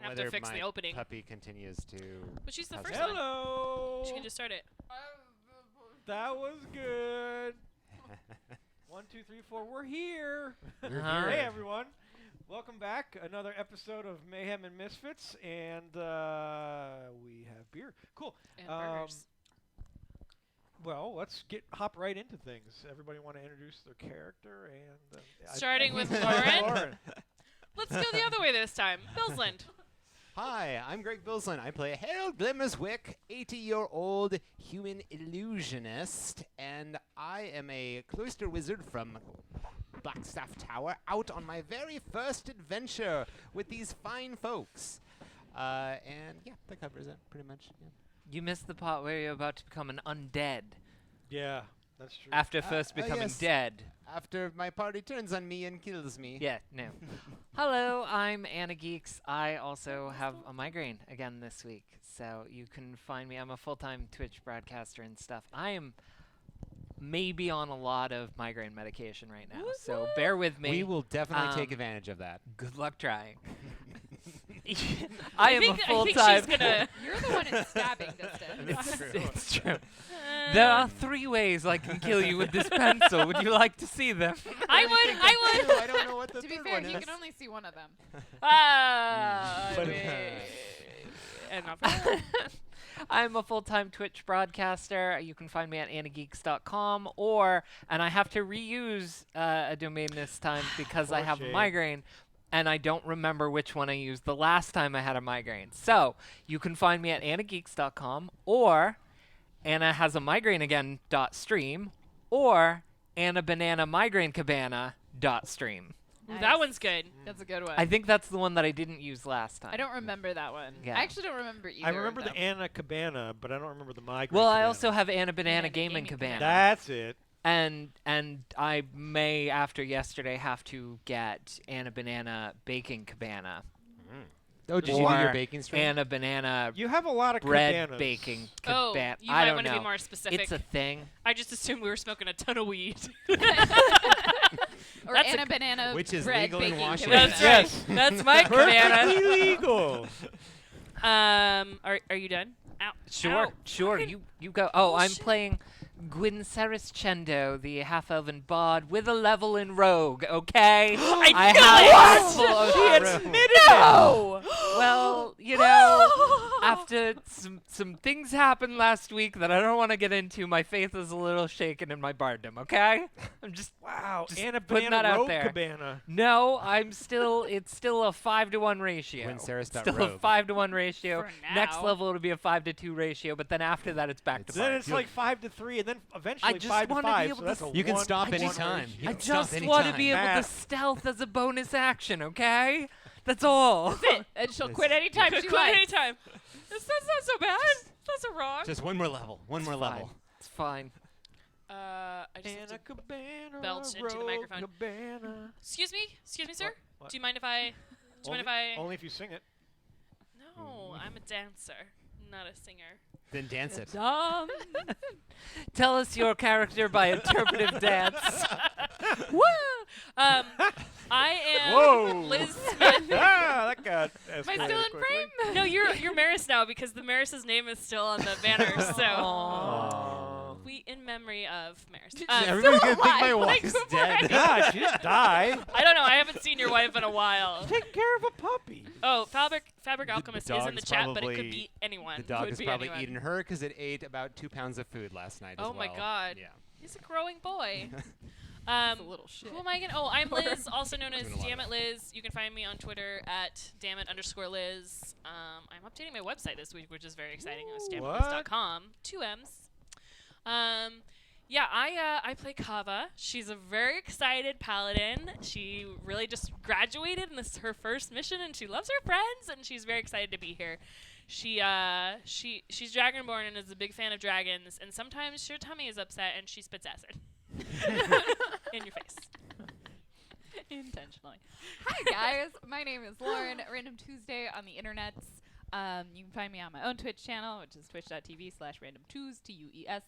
have whether to fix my the opening. puppy continues to. But she's the How's first that? one. Hello. She can just start it. That was good. 1, 2, 3, 4. We're here. We're Uh-huh. Hey here. everyone. Welcome back. Another episode of Mayhem and Misfits, and we have beer. Cool. And burgers. Well, let's hop right into things. Everybody want to introduce their character and Starting with Lauren. Let's go the other way this time. Billsland. Hi, I'm Greg Bilson. I play Harold Glimmerswick, 80-year-old human illusionist, and I am a cloister wizard from Blackstaff Tower, out on my very first adventure with these fine folks. And yeah, that covers it pretty much. Yeah. You missed the part where you're about to become an undead Yeah, that's true. after first becoming yes. dead. After my party turns on me and kills me. Yeah, no. Hello, I'm Anna Geeks. I also have a migraine again this week, so you can find me. I'm a full-time Twitch broadcaster and stuff. I am maybe on a lot of migraine medication right now, so bear with me. We will definitely take Um, advantage of that. Good luck trying. I am a I think full-time. she's gonna. You're the one in stabbing distance. It's true. It's true. There are 3 ways I can kill you with this pencil. Would you like to see them? I would. I don't know what the To be third fair, one you is. can only see one of them. But- And not I'm a full-time Twitch broadcaster. You can find me at anageeks.com, and I have to reuse a domain this time because I have a Shade. migraine, and I don't remember which one I used the last time I had a migraine. So you can find me at anageeks.com, or AnnaHasAMigraineAgain.stream, or AnnaBananaMigraineCabana.stream. Ooh, Nice. that one's good. That's a good one. I think that's the one that I didn't use last time. I don't remember that one. Yeah. I actually don't remember either. I remember of the them. Anna Cabana, but I don't remember the migraine. Well, I Cabana. also have Anna Banana Banana Gaming Gaming Cabana. Cabana. That's it. And I may, after yesterday, have to get Anna Banana Baking Cabana. Oh, did you do your Or baking stream? Anna Banana You have a lot of Bread cabanas. Baking Oh, Cabana. you I might don't want to know. be more specific. It's a thing. I just assumed we were smoking a ton of weed. Or That's a- Anna Banana Which is bread legal in baking Washington. cabana. That's Yes. right. That's my cabana. Perfectly legal. Are you done? Ow. Sure, Ow. sure. Fucking You go. Oh, I'm bullshit. playing Gwynceris Chendo, the half-elven bard, with a level in Rogue. Okay. I have knew full it! of She Rogue. admitted no! Well, you know, after some things happened last week that I don't want to get into, my faith is a little shaken in my barddom. Okay. I'm just. Wow, Just Anna putting Banana that out Rogue there. Cabana. No, it's still a 5-to-1 ratio. Gwynceris.rogue. Still a 5-to-1 ratio. For Next now. level it'll be a 5-to-2 ratio, but then after that it's back to It's- Then 5. it's like 5 to 3, and then eventually just 5 to wanna be 5. able So to that's a You can one stop to one anytime. ratio. You I can stop just want to anytime. be able to Math. stealth as a bonus action, okay? That's all. And she'll Yes. quit anytime Could she quit likes. anytime. That's not so bad. That's not wrong. Just one more level. One more level. It's fine. I just have Anna to- Cabana, belch into the Rogue microphone. Cabana. Excuse me, sir. What? Do you mind if I? Do you mind if I? Only if you sing it. No, I'm a dancer, not a singer. Then dance it. Tell us your character by interpretive dance. Woo! I am Whoa. Liz Smith. That got Am I still in frame? No, you're Maris now because the Maris's name is still on the banner. So Aw. we in memory of Maris. Everybody's gonna think my alive, like wife's before dead. God, she didn't die. I don't know. I haven't seen your wife in a while. Taking care of a puppy. Oh, Fabric Alchemist is in dog's the chat, but it could probably- be anyone. The dog could has be probably anyone. eaten her because it ate about 2 pounds of food last night as Oh my well. God. Yeah. He's a growing boy. It's a little shit. Who am I gonna? Oh, I'm Liz, also known as Doing a lot Damn of It Liz. You can find me on Twitter at dammit_Liz. I'm updating my website this week, which is very exciting. It's What? dammitliz.com. 2 M's. Yeah, I play Kava. She's a very excited paladin. She really just graduated, and this is her first mission, and she loves her friends, and she's very excited to be here. She's Dragonborn and is a big fan of dragons, and sometimes her tummy is upset, and she spits acid in your face. Intentionally. Hi guys, my name is Lauren. Random Tuesday on the internets. You can find me on my own Twitch channel, which is twitch.tv/randomtues, TUES,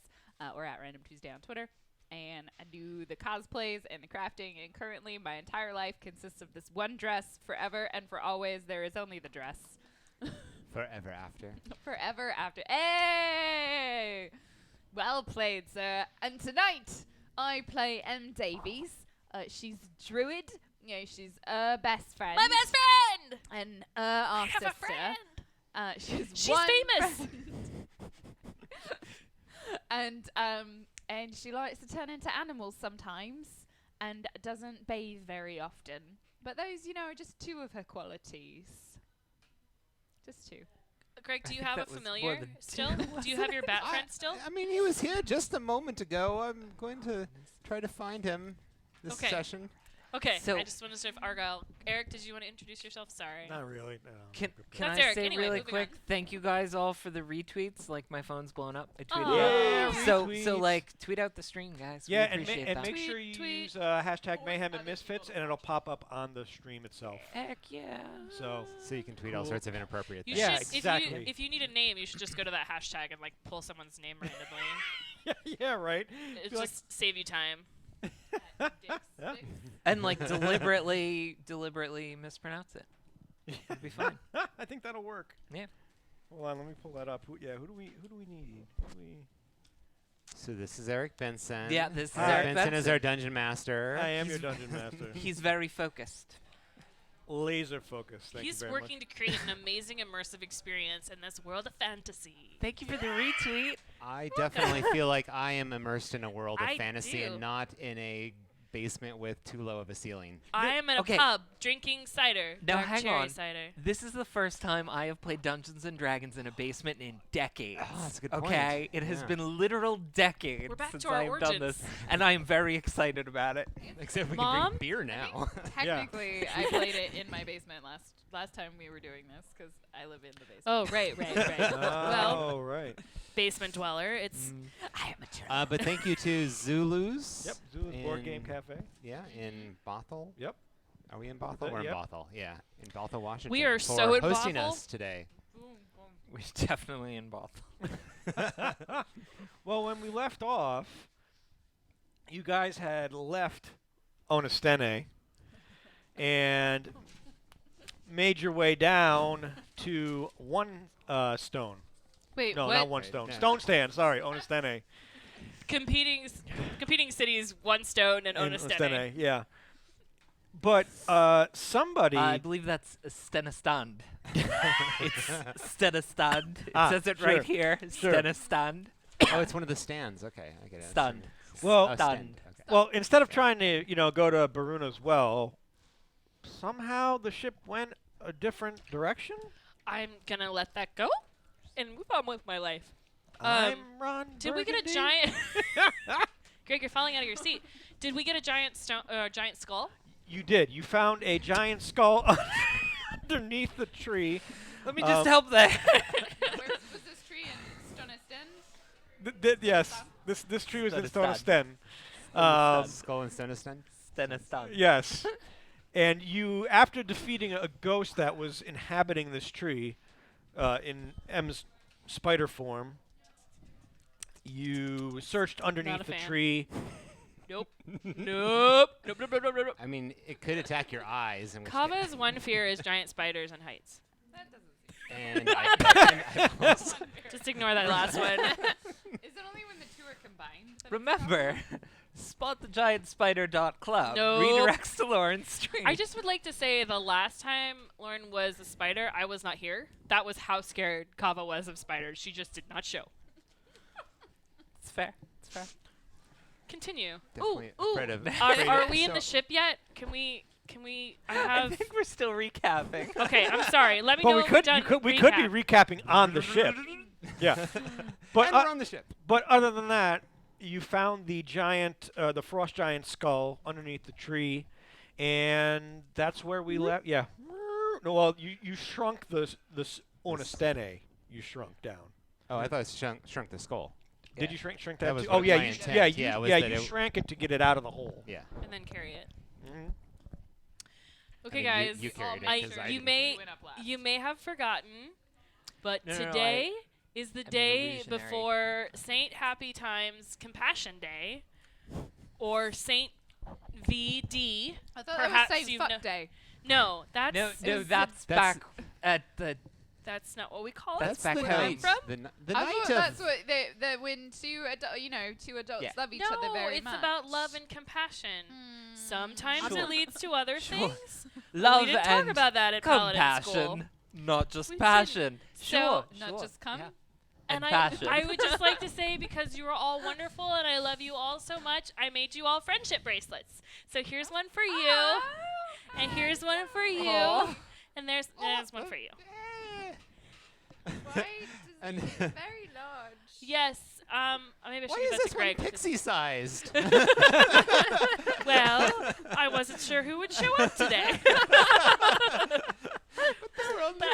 or at Random Tuesday on Twitter. And I do the cosplays and the crafting, and currently my entire life consists of this one dress. Forever and for always, there is only the dress. Forever after. Forever after. Hey! Well played, sir. And tonight, I play M. Davies. She's druid. You know, she's best friend. My best friend. And our I have sister. a friend. She's She's one famous. friend. And she likes to turn into animals sometimes and doesn't bathe very often. But those, you know, are just two of her qualities. Just two. Greg, do I you think have a that was more familiar than still? two, Do you have your bat friend still? I mean, he was here just a moment ago. I'm going to try to find him this Okay. session. Okay, So- I just want to say if Argyle. Eric, did you want to introduce yourself? Sorry. Not really. No. Can That's I Eric. say Anyway, really moving quick? on. Thank you guys all for the retweets. Like my phone's blown up. I tweeted Aw. it out. Yeah, So retweets. like tweet out the stream, guys. Yeah, we and, appreciate and that. make Tweet, sure you tweet. use hashtag Mayhem and Misfits, and it'll pop up on the stream itself. Heck yeah. So So you can tweet all Cool. sorts of inappropriate You things. Yeah, should, exactly. If you need a name, you should just go to that hashtag and like pull someone's name randomly. yeah, right. It Be like- just save you time. Yeah. And like deliberately mispronounce it. It'd be fine. I think that'll work. Yeah. Hold on, let me pull that up. Who do we need? Who do we? So this is Eric Benson. Yeah, this is Hi. Eric Benson is Benson. our dungeon master. I am your dungeon master. He's very focused. Laser focused. Thank He's you very working to create an amazing immersive experience in this world of fantasy. Thank you for the retweet. I definitely feel like I am immersed in a world of I fantasy do. and not in a basement with too low of a ceiling. I am at a Okay. pub drinking cider. Now, dark hang cherry on. cider. This is the first time I have played Dungeons and Dragons in a basement in decades. Oh, that's a good point. Okay, it has Yeah. been literal decades We're back since to our I have done origins. this, and I am very excited about it. Except we Mom? can drink beer now. Technically, I played it in my basement last time we were doing this because I live in the basement. Oh, right. much. Well, Oh, right. basement dweller. It's I am a But thank you to Zulus. Yep. Zulu's Board Game in- Cafe. Yeah, in Bothell. Yep. Are we in Bothell? We're Yep. in Bothell. Yeah, in Bothell, Washington. We are for so in hosting Bothell. us today. We're definitely in both. Well, when we left off, you guys had left Onestene and made your way down to one stone. Wait, No, what? not one Right, stone. no. Stone stand. Sorry, Onestene. competing cities, one stone and In Onestene. yeah. But somebody. I believe that's Stenestand. It's Stenestand. It Ah, says it sure, right here. sure. Stenestand. Oh, it's one of the stands. Okay, I get it. Stunned. Well- Oh, Stunned. Okay. well, instead of trying to, go to Baruna's well, somehow the ship went a different direction. I'm gonna let that go and move on with my life. I'm Ron. Did we get a Burgundy. giant? Greg, you're falling out of your seat. Did we get a giant giant skull? You did. You found a giant skull underneath the tree. Let me just help there. Where was this tree in Stoneston? Yes, this tree was in Stonestan. Stonestan. Skull and Stonestan. Stenestand. Yes. And you, after defeating a ghost that was inhabiting this tree in M's spider form, you searched underneath the fan. tree. Nope. Nope. Nope. Nope. Nope. Nope. Nope. I mean, it could attack your eyes. In which Kava's one fear is giant spiders and heights. That doesn't seem. and I also- Just ignore that last one. Is it only when the two are combined? that it's Remember, spotthegiantspider.club Nope. redirects to Lauren's stream. I just would like to say the last time Lauren was a spider, I was not here. That was how scared Kava was of spiders. She just did not show. It's fair. It's fair. Continue. Definitely Ooh, afraid of- Are, afraid are of- we in the so- ship yet? Can we? I I have. think we're still recapping. Okay, I'm sorry. Let me But know we when we're could, done. we could be recap. recapping on the ship. Yeah. But and we're on the ship. But other than that, you found the giant, the frost giant skull underneath the tree, and that's where we left. Yeah. No, well, you shrunk this Onestene. You shrunk down. Oh, I thought it shrunk the skull. Did you shrink that That was too? what Oh yeah, my you, intent, yeah, yeah, was yeah. that You it- shrank it to get it out of the hole. Yeah. And then carry it. Mhm. Okay, mean, guys. you carried it I, 'cause I you didn't may Went up last. you may have forgotten, but No, no, no, today is the I'm an day illusionary. before Saint Happy Times Compassion Day, or Saint VD. I thought Perhaps that was Saint you Fuck know- Day. No, that's No, is that's That's- back at the That's not what we call That's it. back Where home. I'm from. The I night thought of. that's what they when two adults Yeah. love each No, other very it's much. about love and compassion. Mm. Sometimes Sure. it leads to other Sure. things. Love we didn't and talk about that at Paladin School. compassion, not just We passion. So- Not sure, just cum? yeah. And passion. I would just like to say, because you are all wonderful and I love you all so much, I made you all friendship bracelets. So here's one for you, and here's one for you, Aw. and there's one for you. Why And does it very large? Yes. Maybe I should Why give is that this to one Greg. pixie-sized? Well, I wasn't sure who would show up today. But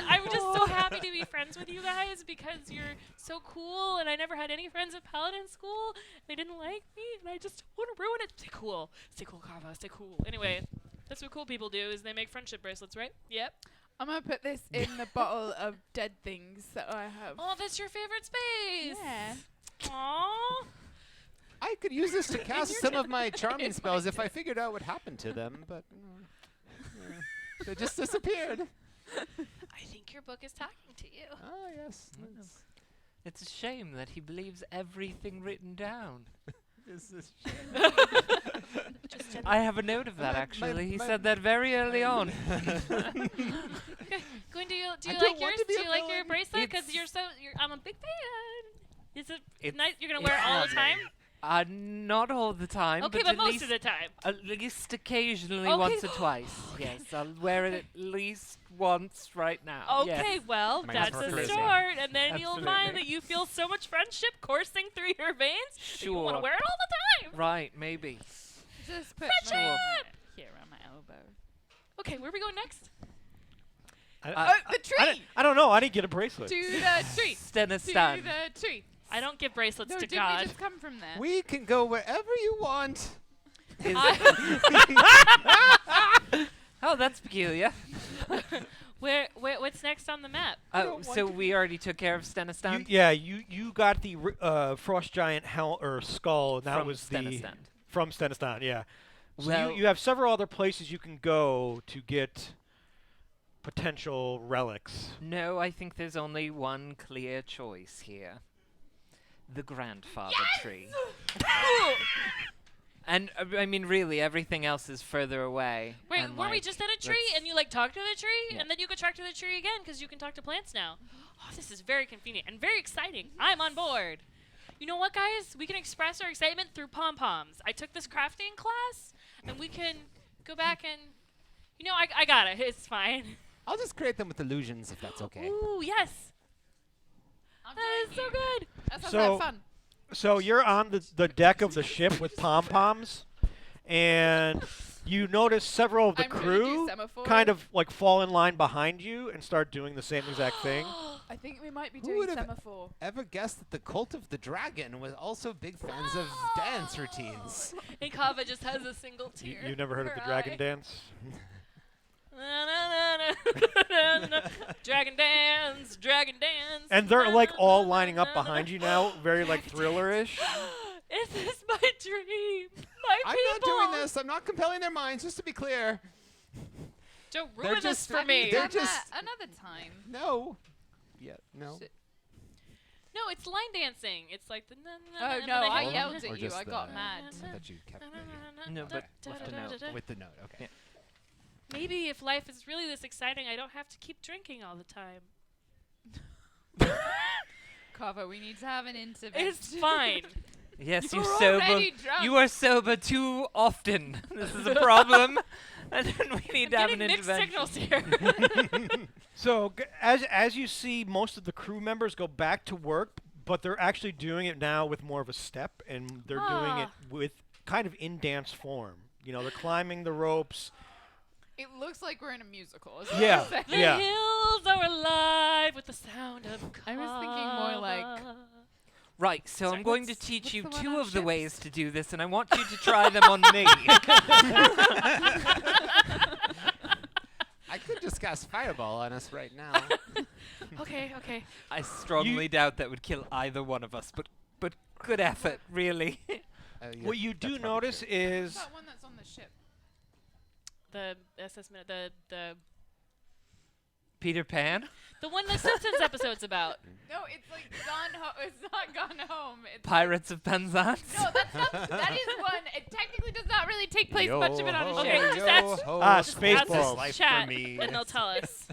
I'm just so happy to be friends with you guys because you're so cool, and I never had any friends at Paladin School. They didn't like me, and I just want to ruin it. Stay cool, Kava, stay cool. Anyway, that's what cool people do is they make friendship bracelets, right? Yep. I'm gonna put this in the bottle of dead things that I have. Oh, that's your favorite space. Yeah. Aww. I could use this to cast You're some just of my charming in spells my if I figured out what happened to them, but they just disappeared. I think your book is talking to you. Oh, yes. It's a shame that he believes everything written down. This is Just I have a note of that, My- actually. He my- said that very early on. Gwen, do you I like don't yours? want to be Do a you like your villain. bracelet? Because It's- I'm a big fan. Is it It's- nice? You're gonna it's wear it all the lovely. time? Not all the time, Okay, but but at most least, of the time. at least occasionally Okay. once or twice. Yes, I'll wear it at least once right now. Okay, Yes. well, My that's God, a for charisma. start, and then you'll find Absolutely. that you feel so much friendship coursing through your veins. that You want to Sure. wear it all the time. Right, maybe. Just put Friendship! my here on my elbow. Okay, where are we going next? I, Uh, Oh, the tree! I don't know. I didn't get a bracelet. To the tree! To Stenistan. the tree! I don't give bracelets No, to didn't God. we just come from there? We can go wherever you want. Is- oh, that's peculiar. What's next on the map? Oh, don't want so to we already took care of Stenistan? You got the frost giant skull, and that From was Stenistan. from Stenistan. Yeah. So Well- you have several other places you can go to get potential relics. No, I think there's only one clear choice here. The grandfather tree. And, I mean, really, everything else is further away. Wait, and, weren't we like, just at a tree that's- and you like talked to the tree Yeah. and then you could talk to the tree again because you can talk to plants now? Oh, this is very convenient and very exciting. I'm on board. You know what, guys? We can express our excitement through pom poms. I took this crafting class and we can go back and, I got it. It's fine. I'll just create them with illusions if that's okay. Ooh, yes. I'm That is doing so good. That sounds So- like fun. So you're on the deck of the ship with pom poms, and you notice several of the I'm gonna do crew semaphore. kind of like fall in line behind you and start doing the same exact thing. I think we might be Who doing would've semaphore. Ever guessed that the Cult of the Dragon was also big fans of dance routines? And Kava just has a single You, tear. you've never heard of the her dragon eye. dance? Na, na, na, na, na. Dragon dance, dragon dance. And they're na, like na, all na, lining na, up na, behind na. you now, very like thriller-ish. Is this my dream? My I'm people. not doing this. I'm not compelling their minds, just to be clear. Don't They're ruin this just- for Have me. you They're done just- that another time? No. Yeah, no. Shit. No, it's line dancing. It's like the. Oh no, I yelled at Or you. just I got the- mad. I thought you kept No, but with the note. with the note. Okay. Maybe if life is really this exciting, I don't have to keep drinking all the time. Kava, we need to have an intervention. It's fine. Yes, You're you sober. already drunk. You are sober too often. This is a problem, and then we need to have Getting an mixed intervention. signals here. So as you see, most of the crew members go back to work, but they're actually doing it now with more of a step, and they're doing it Ah. with kind of in dance form. You know, they're climbing the ropes. It looks like we're in a musical. is what Yeah. I'm saying. The Yeah. hills are alive with the sound of I was thinking more like- Kava. Right, so Sorry, I'm going to what's- teach what's you the one two on of the ships? ways to do this, and I want you to try them on me. I could just cast Fireball on us right now. Okay, okay. I strongly doubt that would kill either one of us, but good effort, really. What you do notice is That one that's on the ship. The assessment, the Peter Pan? The one the Simpsons episode's about. No, it's like Gone Home. It's not Gone Home. It's Pirates of Penzance. No, that's not. That is one. It technically does not really take place much of it on a show. Okay, just ask- Just ask Spaceballs. this Life chat, for me. and they'll tell us.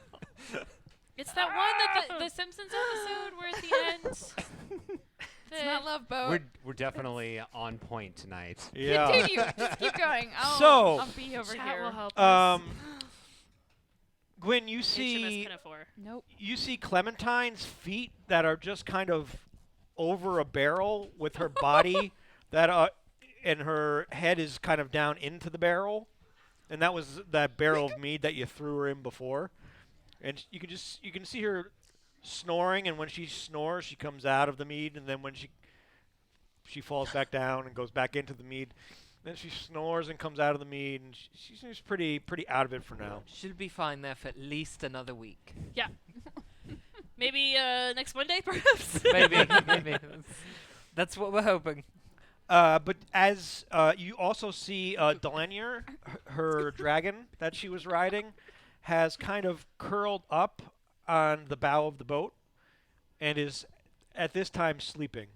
It's that one that the Simpsons episode where at the end. It's not Love Boat. We're definitely on point tonight. Yeah. Continue. Just keep going. So- I'll be over Chat here. will help us. Gwen, you HMS see Pinafore. Nope. Clementine's feet that are just kind of over a barrel with her body and her head is kind of down into the barrel, and that was that barrel of mead that you threw her in before, and you can see her snoring, and when she snores she comes out of the mead, and then when she falls back down and goes back into the mead, then she snores and comes out of the mead, and she seems pretty out of it for now. She'll be fine there for at least another week. Yeah. Maybe next Monday, perhaps. Maybe. That's what we're hoping. But as you also see, Delenier, her dragon that she was riding, has kind of curled up on the bow of the boat and is at this time sleeping.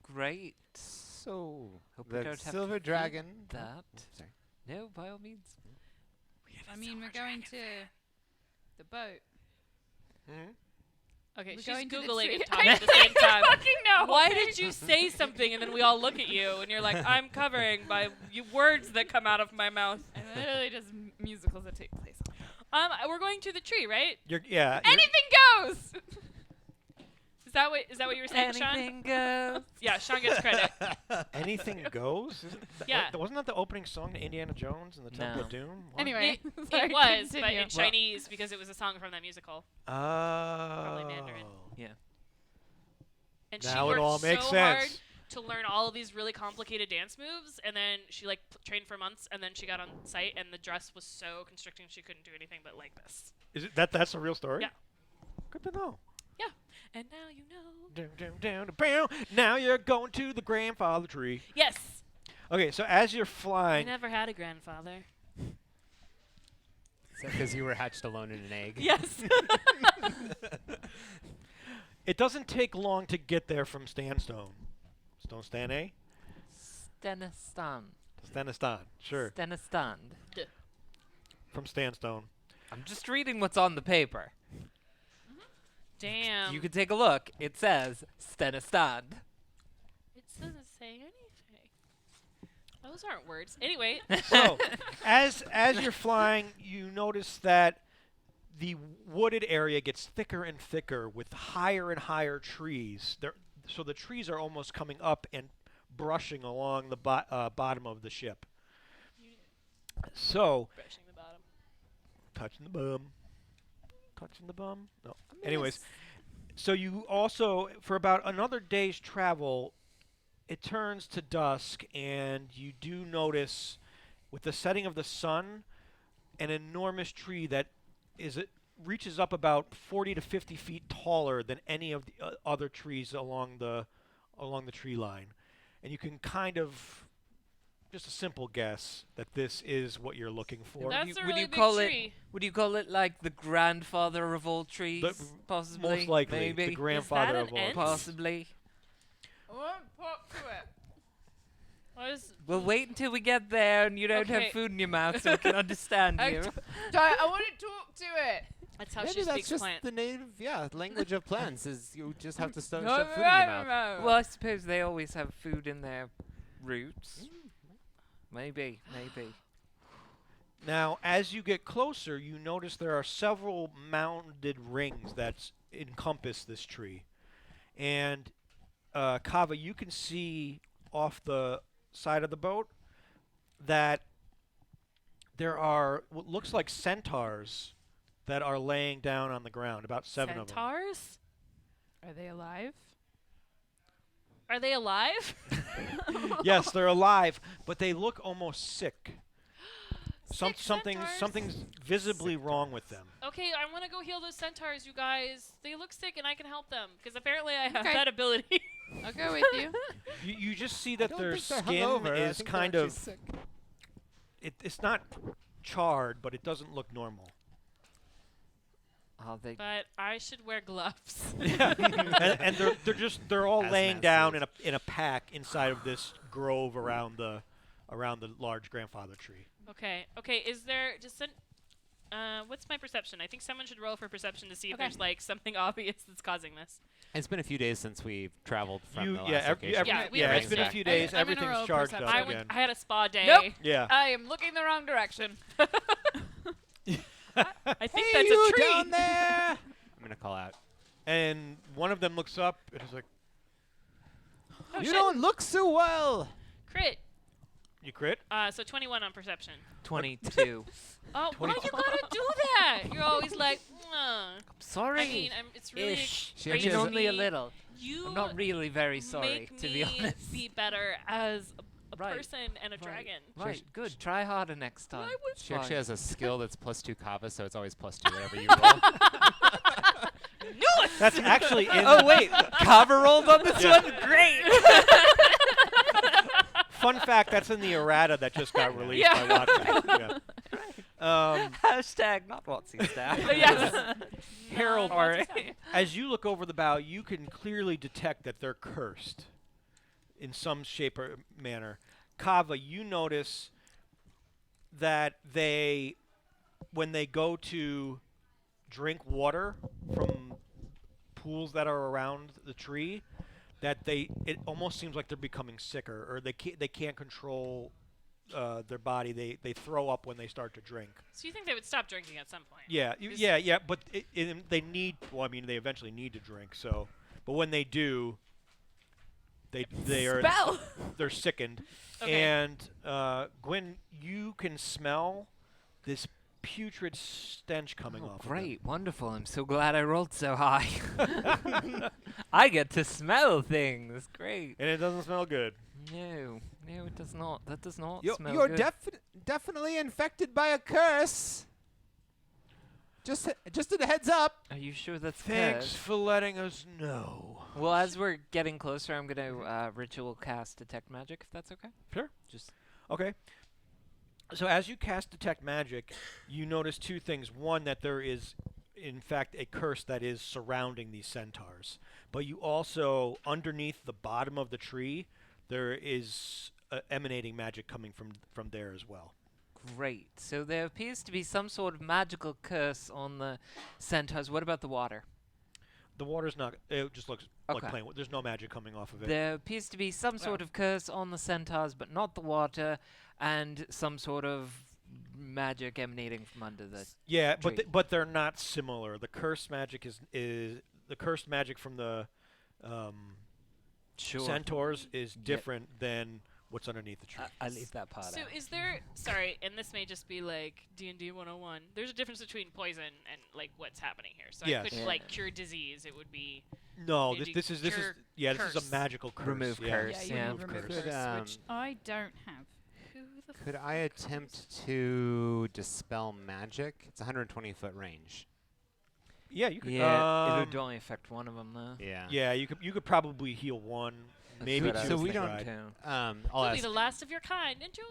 Great. So Hope we the don't have silver to feed dragon. that. Sorry. No, by all means. I mean, we're going to the boat. Okay, We're she's going to the Googling tree. and talking at the same time. Fucking no. Why did you say something and then we all look at you and you're like, I'm covering by words that come out of my mouth? And literally just musicals that take place. We're going to the tree, right? Anything goes. Is that what you were saying, Sean? Anything goes. Yeah, Sean gets credit. Anything goes? Yeah. Wasn't that the opening song to Indiana Jones and the Temple of No. Doom? What? Anyway, It sorry, was, but continue. in Chinese because it was a song from that musical. Probably Mandarin. Yeah. And she Now worked it all makes so sense. hard to learn all of these really complicated dance moves, and then she trained for months, and then she got on site, and the dress was so constricting she couldn't do anything but like this. Is it that's a real story? Yeah. Good to know. And now you know. Down. Now you're going to the grandfather tree. Yes. Okay, so as you're I flying, never had a grandfather. Because you were hatched alone in an egg. Yes. it doesn't take long to get there from Stanstone. Stone, eh? Stenistan. Stanistan, sure. Stenistand. From Stanstone. I'm just reading what's on the paper. Damn. You can take a look. It says Stenistan. It doesn't say anything. Those aren't words. Anyway. So, as you're flying, you notice that the wooded area gets thicker and thicker with higher and higher trees. So the trees are almost coming up and brushing along the bottom of the ship. So, Brushing the bottom. touching the bum. No. Anyways, so you also, for about another day's travel, it turns to dusk, and you do notice, with the setting of the sun, an enormous tree that reaches up about 40 to 50 feet taller than any of the other trees along the tree line, and you can kind of just a simple guess that this is what you're looking for. That's a would really you big call tree. Would you call it like the grandfather of all trees? Possibly. Most likely, Maybe. the grandfather an of all. ent? Possibly. I won't talk to it. What is? We'll wait until we get there and you don't Okay. have food in your mouth so we can understand you. I want to talk to it. That's how Maybe she that's speaks just plant. the native, language of plants is you just have to shove No, food in your mouth. no. Well, I suppose they always have food in their roots. Maybe. Now, as you get closer, you notice there are several mounded rings that encompass this tree. And, Kava, you can see off the side of the boat that there are what looks like centaurs that are laying down on the ground, about 7 of them. Centaurs? Are they alive? Are they alive? Yes, they're alive, but they look almost sick. Sick centaurs? Something's visibly wrong with them. Okay, I want to go heal those centaurs, you guys. They look sick, and I can help them because apparently I have Okay. that ability. I'll go with you. You just see I that don't their think they're skin hungover. I is think kind they're of actually sick. it's not charred, but it doesn't look normal. Oh, they. But I should wear gloves. Yeah. and they're all laying Hazmat down suit. in a pack inside of this grove around the large grandfather tree. Okay. Is there just what's my perception? I think someone should roll for perception to see if Okay. there's like something obvious that's causing this. It's been a few days since we've traveled from the last Yeah, location. Yeah, it's been a back. few days. I'm gonna Everything's roll charged perception. up I again. had a spa day. Nope. Yeah. I am looking the wrong direction. I think Hey, that's you a tree. down there! I'm gonna call out. And one of them looks up and is like, Oh, You shit. don't look so well. Crit. "You crit?" So 21 on perception. 22. Oh, why 22. you gotta do that? You're always like, Sorry. I mean, it's really Ish. She I actually mean, has only a me- little. You I'm not really very sorry, make to me be honest. be better as a Right. person and a Right. dragon. Right, good. Try harder next time. I was She actually Fine. has a skill that's +2 kava, so it's always +2 whatever you roll. Knew it. That's actually in. Oh wait, Kava rolled on this Yeah. one. Great. Fun fact: that's in the errata that just got released Yeah. by Watson. Yeah. Hashtag not Watsy's staff. Yes. Harold, No, All what's right. his as you look over the bow, you can clearly detect that they're cursed in some shape or manner. Kava, you notice that when they go to drink water from pools that are around the tree, that it almost seems like they're becoming sicker, or they can't control their body. They throw up when they start to drink. So you think they would stop drinking at some point? Yeah, Is- yeah, but they need. Well, I mean, they eventually need to drink. So, but when they do, Spell. they're sickened. Okay. And Gwen, you can smell this putrid stench coming Oh, off. great, wonderful. I'm so glad I rolled so high. I get to smell things. Great. And it doesn't smell good. No, it does not. That does not You're, smell you're good. definitely infected by a curse. Just a heads up. Are you sure that's Thanks good? for letting us know. Well, as we're getting closer, I'm gonna ritual cast detect magic, if that's okay. Sure. Just Okay. So as you cast Detect Magic, you notice two things. One, that there is, in fact, a curse that is surrounding these centaurs. But you also, underneath the bottom of the tree, there is emanating magic coming from there as well. great. So there appears to be some sort of magical curse on the centaurs. What about the water? The water's not. It just looks like Okay. plain. There's no magic coming off of it. There appears to be some sort of curse on the centaurs, but not the water, and some sort of magic emanating from under the. Yeah, tree. but they're not similar. The cursed magic is the cursed magic from the Sure. centaurs is Yep. different than what's underneath the tree. I leave that part So out. is there? Sorry, and this may just be like D&D 101. There's a difference between poison and like what's happening here. So Yes. I could Yeah. like cure disease. It would be No, Did this you this is cure this is curse? a magical curse. Remove yeah. curse. you Yeah. remove Could, curse, which I don't have. Who the could I attempt to dispel magic? It's 120-foot range. Yeah, you could. Yeah, it would only affect one of them though. Yeah. Yeah, you could probably heal one, That's maybe what I two. So if we you don't- tried. Too. I'll You'll be ask. the last of your kind. Enjoy.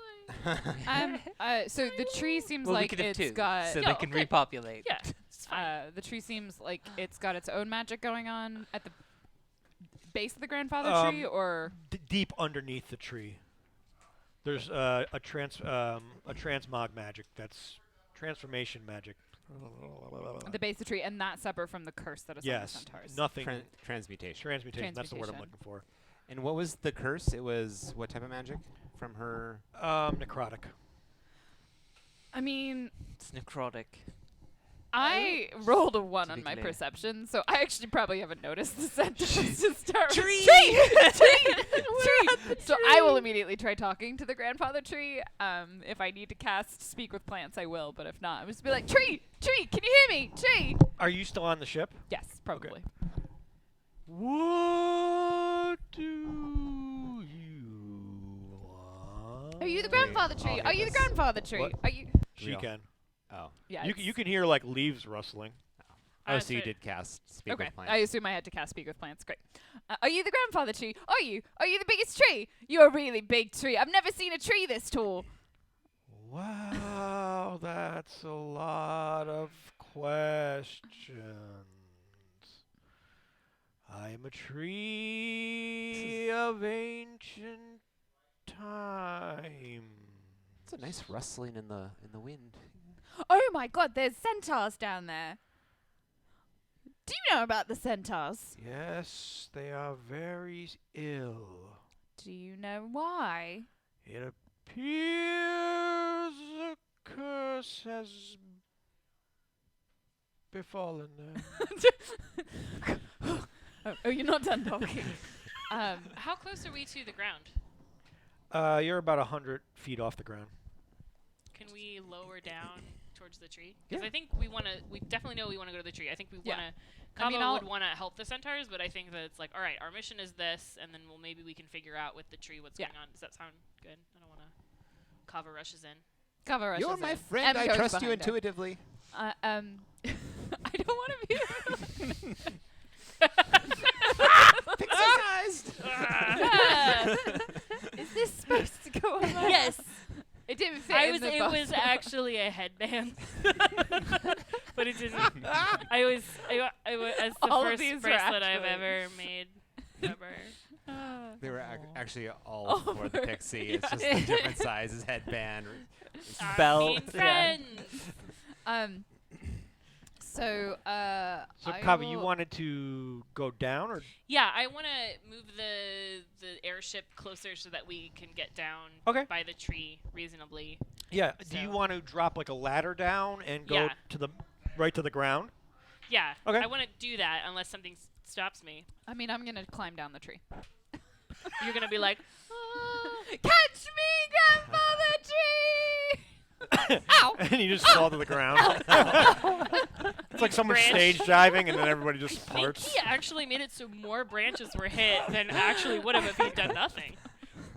So the tree seems Well, we like could have it's two, got. so Yeah, they can okay. repopulate. Yeah, it's fine. The tree seems like it's got its own magic going on at the base of the grandfather tree, or Deep underneath the tree, there's a transmog magic. That's transformation magic. the base of the tree, and that's separate from the curse that is on the Yes, centaurs. nothing. Transmutation. Transmutation. That's the word I'm Transmutation. looking for. And what was the curse? It was what type of magic from her? Necrotic. I mean, It's necrotic. I rolled a 1 To on be my clear. perception, so I actually probably haven't noticed the sentence to start with. Tree! Tree! So I will immediately try talking to the grandfather tree. If I need to cast Speak with Plants, I will, but if not, I'm just be like, Tree! Tree! Can you hear me? Tree! Are you still on the ship? Yes, probably. What do you want? Are you the grandfather tree? Are you the grandfather tree? What? Are you? She Real. can. Oh. Yeah. You it's- can hear like leaves rustling. Oh, so you That's did cast Speak Okay, with Plants. I assume I had to cast Speak with Plants. Great. Are you the grandfather tree? Are you? Are you the biggest tree? You're a really big tree. I've never seen a tree this tall. Wow, that's a lot of questions. I am a tree of ancient time. It's a nice rustling in the wind. Oh my god, there's centaurs down there. Do you know about the centaurs? Yes, they are very ill. Do you know why? It appears a curse has befallen them. Oh, you're not done talking. How close are we to the ground? You're about 100 feet off the ground. Can we lower down towards the tree? Because Yeah. I think we definitely know we want to go to the tree. I think we Yeah. want to. I mean, Kava I'll- would want to help the centaurs, but I think that it's like, all right, our mission is this, and then maybe we can figure out with the tree what's Yeah. going on. Does that sound good? I don't want to. Kava rushes in. Cover us. You're my friend. M I goes trust you behind her. intuitively. I don't want to be. Pixie-sized. Is this supposed to go on? Yes. It didn't fit. It was actually a headband, but it didn't. As the All of first these were bracelet I've actually- ever made. Ever. They were actually all for the pixie. It's just a different sizes, headband. Our Belt, mean yeah. friends. So So, I Kava, you will- wanted to go down, or Yeah, I want to move the airship closer so that we can get down Okay. by the tree reasonably. yeah? Do you So- want to drop like a ladder down and go Yeah. to the right to the ground? Yeah. Okay. I want to do that unless something stops me. I mean, I'm gonna climb down the tree. You're gonna be like, Catch me, grandfather tree! Ow! And you just fall to the ground. It's like someone Branch. stage diving, and then everybody just I think parts. he actually made it so more branches were hit than actually would have if he'd done nothing.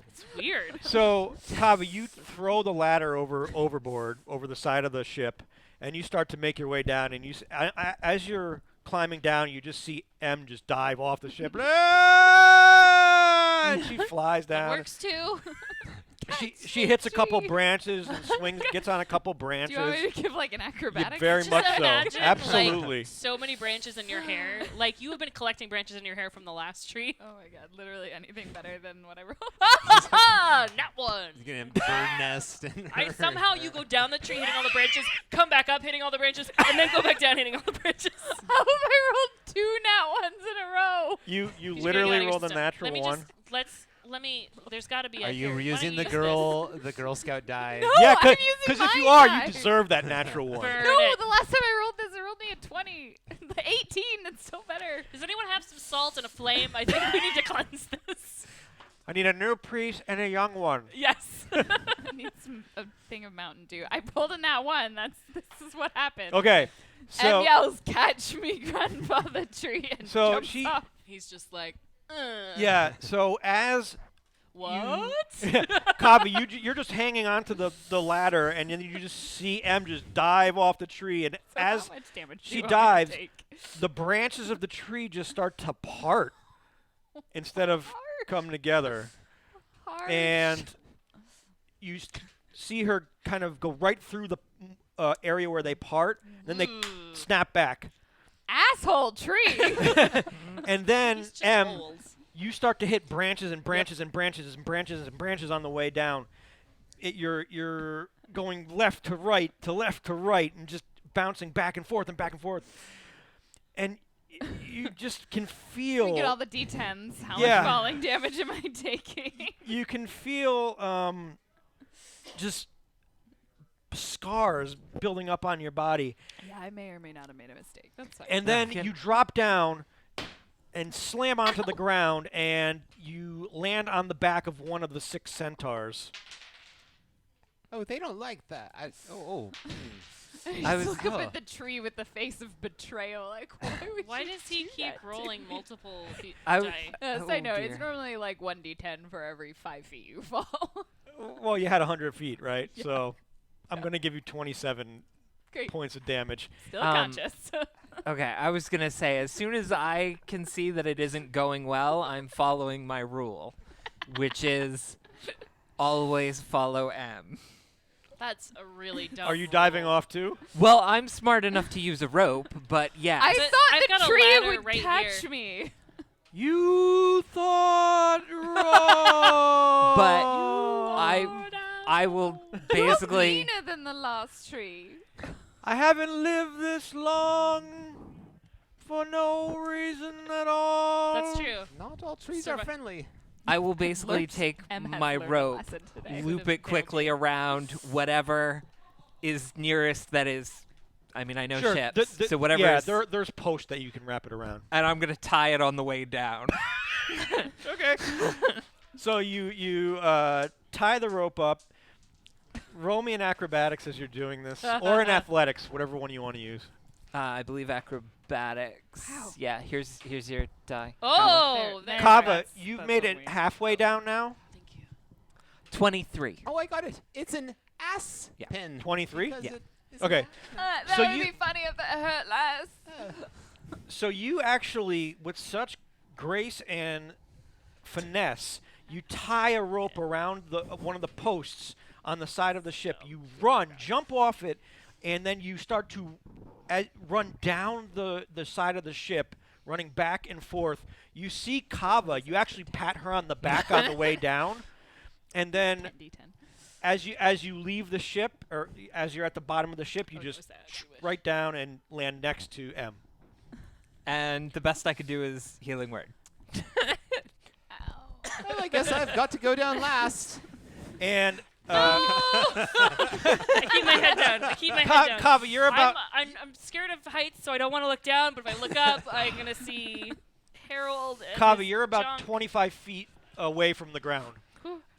It's weird. So, Kava, you throw the ladder overboard over the side of the ship, and you start to make your way down. And as you're climbing down, you just see M just dive off the ship, and she flies That down. works too. She hits a couple Tree. branches and swings, gets on a couple Do branches. you want me to give like an Yeah, acrobatics? very Just much so. imagine, Absolutely. Like, so many branches in your hair. Like you have been collecting branches in your hair from the last tree. Oh my god, literally anything better than what I rolled. Not one. You're gonna bird nest. And Somehow you go down the tree hitting all the branches, come back up hitting all the branches, and then go back down hitting all the branches. How have I rolled 2 nat ones in a row? You You're gonna literally get your rolled a system. natural Let me one. just let me. There's got to be. Are a you here, why using don't the you use Girl Scout die? No. Yeah, I'm using because if my you are, die. you deserve that natural one. Burn No, it. the last time I rolled this, I rolled me a 20. The 18, that's still better. Does anyone have some salt and a flame? I think we need to cleanse this. I need a new priest and a young one. Yes. I need a thing of Mountain Dew. I pulled a nat 1. This is what happened. Okay, so M yells, "Catch me, grandfather tree!" and So jumps she- off. He's just like. yeah, so as What? Kava, you're just hanging onto the ladder, and then you just see M just dive off the tree, and So as how much damage do she you want me to dives, take? the branches of the tree just start to part instead of come together, Harsh. and you see her kind of go right through the area where they part, then they Ooh. snap back, asshole tree. and then He's just M, old. you start to hit branches and branches and branches and branches and branches on the way down. You're going left to right, and just bouncing back and forth, and you just can feel. We get all the D10s. How Yeah. much falling damage am I taking? You can feel just scars building up on your body, Yeah, I may or may not have made a mistake. That's fine. and then can- you drop down and slam onto the ground, and you land on the back of one of the 6 centaurs. Oh, they don't like that. I I just was- look up oh. at the tree with the face of betrayal. Like, why would Why you does he do keep that to rolling me? multiple I w- die? Yes, Oh, I know. dear. It's normally like 1d10 for every 5 feet you fall. Well, you had 100 feet, right? Yeah. So I'm Yeah. going to give you 27 Great. points of damage. Still Um, conscious. Okay, I was gonna say, as soon as I can see that it isn't going well, I'm following my rule, which is always follow M. That's a really dumb. Are you diving rule. off too? Well, I'm smart enough to use a rope, but yeah. I But thought I've got the a tree ladder would right catch here. me. You thought wrong. But Oh, I will no. basically. Cleaner than the last tree. I haven't lived this long for no reason at all. That's true. Not all trees are Survi- friendly. I will basically Learned- take Em has my learned a rope, lesson today. loop it quickly around whatever is nearest that is. I mean, I know Sure. ships, so whatever Yeah, is, there's posts that you can wrap it around. and I'm gonna tie it on the way down. Okay. So you tie the rope up. Roll me in acrobatics as you're doing this, or in athletics, whatever one you want to use. I believe acrobatics. Wow. Yeah, here's your die. Oh, There- there. Kava, that's- you've that's made what it we- halfway down now. Thank you. 23. Oh, I got it. It's an ass Yeah. pin. 23? Because Yeah. it is Okay. an ass That So would you- be funny if it hurt less. So you actually, with such grace and finesse, you tie a rope around the one of the posts on the side of the ship. You run, jump off it, and then you start to run down the side of the ship, running back and forth. You see Kava. You actually pat her on the back on the way down, and then 10d10. as you leave the ship, or as you're at the bottom of the ship, you Oh, just was that? You wish. right down and land next to M. And the best I could do is healing word. Ow. Well, I guess I've got to go down last. And I keep my head down. I keep my head down. Kava, you're about. I'm scared of heights, so I don't want to look down. But if I look up, I'm gonna see Harold. And Kava, his you're about junk. 25 feet away from the ground.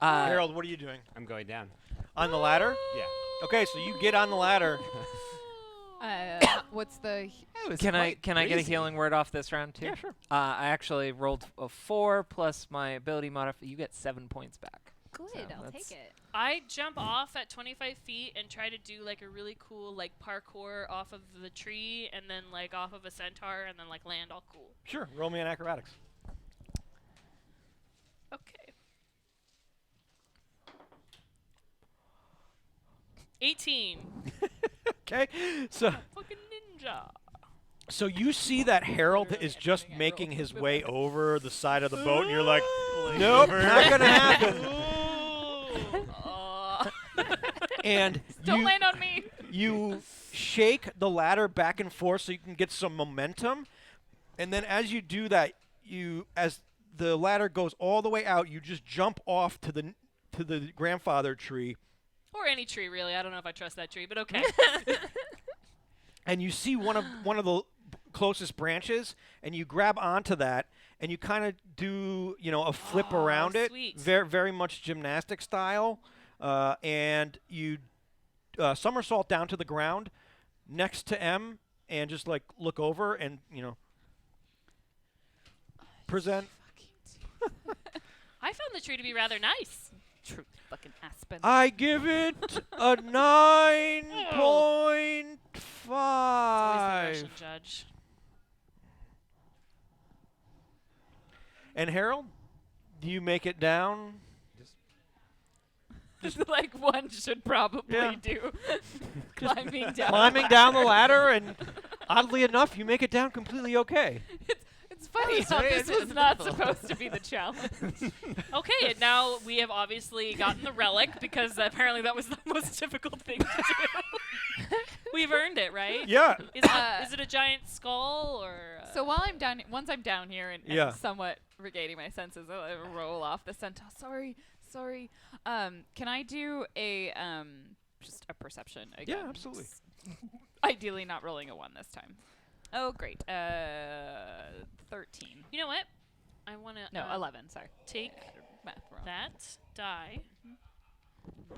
Harold, what are you doing? I'm going down. On the ladder? Yeah. Okay, so you get on the ladder. What's the? That was Can I quite get a breezy. healing word off this round too? Yeah, sure. I actually rolled a 4 plus my ability modifier. You get 7 points back. Good, So I'll that's- take it. I jump off at 25 feet and try to do like a really cool like parkour off of the tree and then like off of a centaur and then like land all cool. Sure. Roll me in acrobatics. Okay. 18. Okay. So Fucking ninja. so you see that Harold is just everything I making rolled. his way over the side of the boat, and you're like, nope, not gonna happen. And Don't you land on me. you shake the ladder back and forth so you can get some momentum, and then as you do that, as the ladder goes all the way out, you just jump off to the grandfather tree, Or any tree, really. I don't know if I trust that tree, but okay. and you see one of the closest branches, and you grab onto that, and you kind of do a flip Oh, around it, sweet. very much gymnastic style, and you somersault down to the ground next to M, and just like look over and present. I found the tree to be rather nice. True fucking aspen. I give it a 9.5. Always the Russian judge. And Harold, do you make it down? Like one should probably Yeah. do. Climbing down. Climbing down the ladder, and oddly enough, you make it down completely okay. It's funny was how very this was not uneventful. supposed to be the challenge. Okay, and now we have obviously gotten the relic because apparently that was the most difficult thing to do. We've earned it, right? Yeah. Is it a giant skull or? So while I'm down, once I'm down here and Yeah. somewhat regaining my senses, I'll roll off the centaur. Sorry. Can I do a just a perception again? Yeah, absolutely. Ideally, not rolling a 1 this time. Oh, great. 13. You know what? I want to. No, 11. Sorry. Take Math wrong. that die,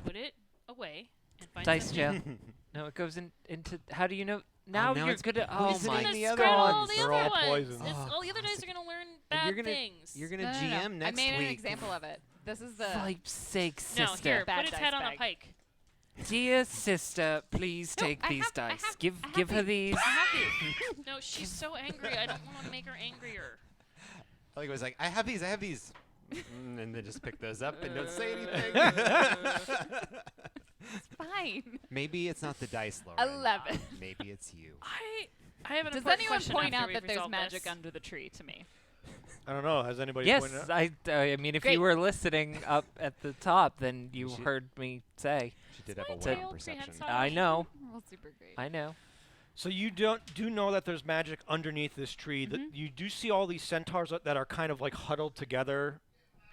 put it away, and find Dice something. jail. No, it goes into. How do you know? Now now you're it's good at. Oh poisoning It's my. gonna the other screw all ones. the They're other all ones. poisoned. It's- Oh, all the other dice are gonna learn bad you're gonna things. you're gonna No, no, no. GM next I made week. an example of it. This is the. Pipe's sake, No, sister. here, Bad put its dice head on a bag. pike. Dear sister, please No, take I these have- I dice. have- give I have give her these. these. I have these. No, she's so angry. I don't want to make her angrier. I think it was like, I have these. And then just pick those up and don't say anything. It's fine. Maybe it's not the dice, Lauren. 11. Maybe it's you. I have an Does important anyone question point after out we've that there's resolved magic this. under the tree to me? I don't know. Has anybody Yes, pointed out? I mean, if Great. you were listening up at the top, then you She- heard me say. She did have a my weapon tail perception. prehensile? I know. Well, super great. I know. So you do know that there's magic underneath this tree. That you do see all these centaurs that are kind of like huddled together,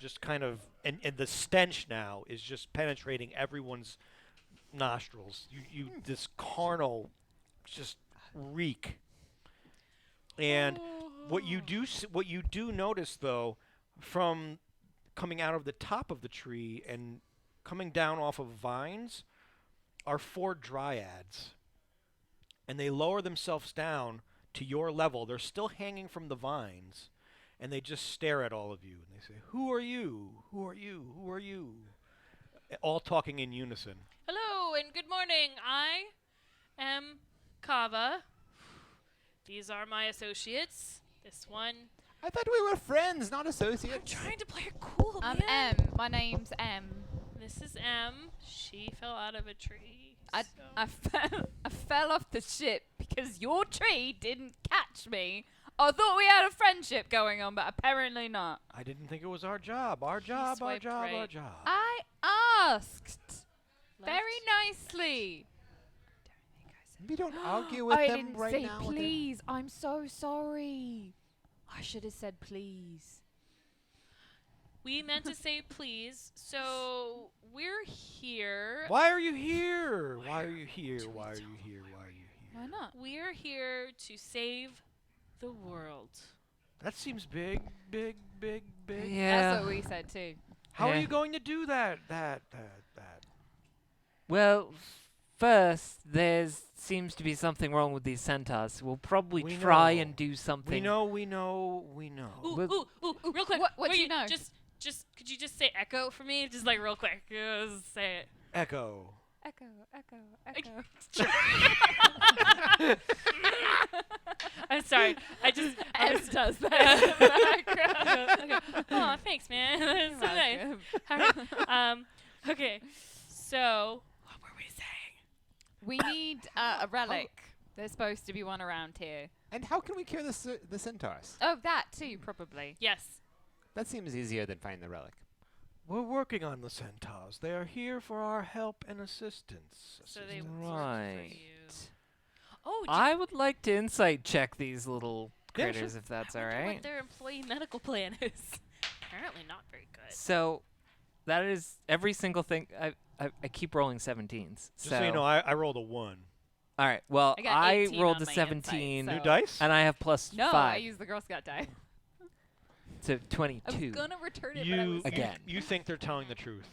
just kind of, and the stench now is just penetrating everyone's nostrils. You this carnal, just reek. And what you do notice though, from coming out of the top of the tree and coming down off of vines, are 4 dryads. And they lower themselves down to your level. They're still hanging from the vines, and they just stare at all of you. And they say, "Who are you? Who are you? Who are you?" All talking in unison. Hello and good morning. I am Kava. These are my associates. This one. I thought we were friends, not I'm associates. trying to play it cool, I'm man. M. My name's M. This is M. She fell out of a tree. I fell off the ship because your tree didn't catch me. I thought we had a friendship going on, but apparently not. I didn't think it was our job. Our job. Our swiped job. Our right. job. I asked very nicely. We don't argue with I them didn't right say now. with please. I'm so sorry. I should have said please. We meant to say please, so we're here. Why are you here? Why are you here? Why are you here? Why are you here? Why not? We're here to save the world. That seems big, big, big, big. Yeah. That's what we said too. How are Yeah. you going to do that? That. Well, first, there seems to be something wrong with these centaurs. We'll probably We try know. and do something. We know. Ooh, With- ooh, real quick. What Will do you know? Just, could you just say echo for me? Just like real quick. Just say it. Echo. Echo, echo, echo. I'm sorry. I S does Okay. that. Oh, thanks, man. That's so nice. Okay. So, what were we saying? We need a relic. There's supposed to be one around here. And how can we cure the centaurs? Oh, that too, probably. Yes. That seems easier than finding the relic. We're working on the centaurs. They are here for our help and assistance. So they Assistance. work Right. for you. Oh, I would like to insight check these little Yeah, sure. critters, if that's all wonder right. what their employee medical plan is. Apparently not very good. So, that is every single thing. I keep rolling 17s. Just so you know, I rolled a 1. all right. Well, I got I 18 rolled on a my 17, insight, New so- dice? and I have plus No, I 5 used the Girl Scout die. to I 22. was gonna return it, but I You was Again. You think they're telling the truth?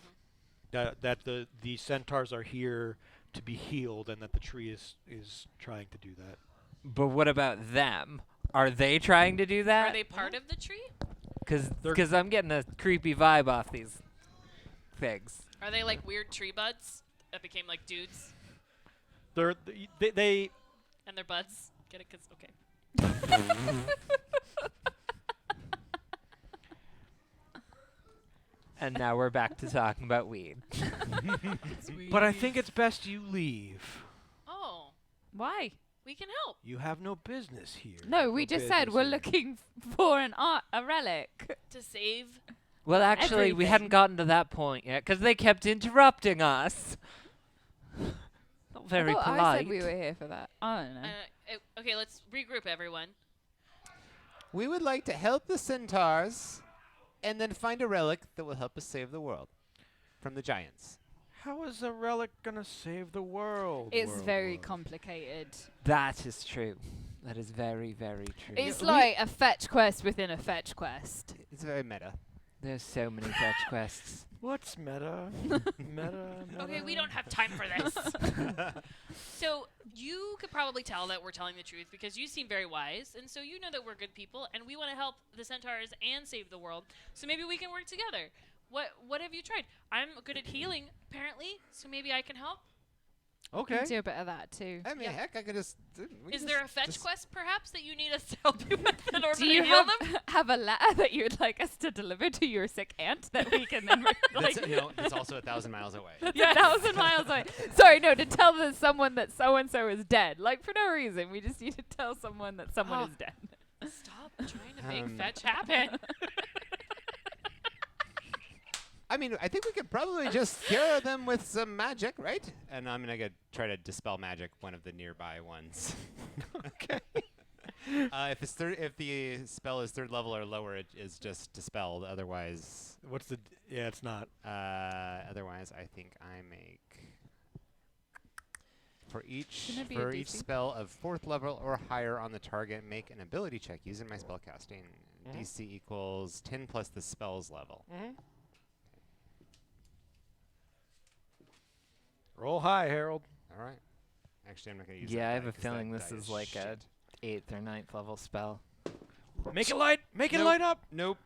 That the centaurs are here to be healed, and that the tree is trying to do that. But what about them? Are they trying to do Are that? they part of the tree? They're- Because I'm getting a creepy vibe off these things. Are they like weird tree buds that became like dudes They and their buds? Get it? 'Cause okay. And now we're back to talking about weed. But I think it's best you leave. Oh, Why? we can help. You have no business here. No, we No just said business we're here. looking for a relic. To save. Well, actually, we hadn't gotten to that point yet because they kept interrupting us. Not very I thought polite. I said we were here for that. I don't know. Okay, let's regroup everyone. We would like to help the centaurs and then find a relic that will help us save the world from the giants. How is a relic gonna save the world? It's very world? complicated. That is true. That is very, very true. It's we- like a fetch quest within a fetch quest. It's very meta. There's so many fetch quests. What's meta? Meta. Okay, we don't have time for this. So you could probably tell that we're telling the truth because you seem very wise, and so you know that we're good people, and we want to help the centaurs and save the world. So maybe we can work together. What have you tried? I'm good at healing, apparently, so maybe I can help. Okay. Can do a bit of that too. I mean, Yeah. heck, I could just. Is there a fetch quest perhaps that you need us to help you with in order Do to you heal have, them? have a letter that you would like us to deliver to your sick aunt that we can then That's, it's also 1,000 miles away. That's Yes. 1,000 miles away. Sorry, no, to tell someone that so and so is dead, like for no reason. We just need to tell someone that someone Oh. is dead. Stop trying to make Um, fetch happen. I mean, I think we could probably just cure them with some magic, right? And I'm gonna try to dispel magic one of the nearby ones. Okay. If the spell is 3rd level or lower, it is just dispelled. Otherwise, What's the? Yeah, it's not. otherwise, I think I make for each Shouldn't it be a DC? spell of 4th level or higher on the target, make an ability check using my spellcasting. Mhm. DC equals 10 plus the spell's level. Mm-hmm. Roll high, Harold. All right. Actually, I'm not gonna use. Yeah, that I have die a 'cause that feeling this die is like a shit. 8th or 9th level spell. Make it light. Make it Nope. light up. Nope,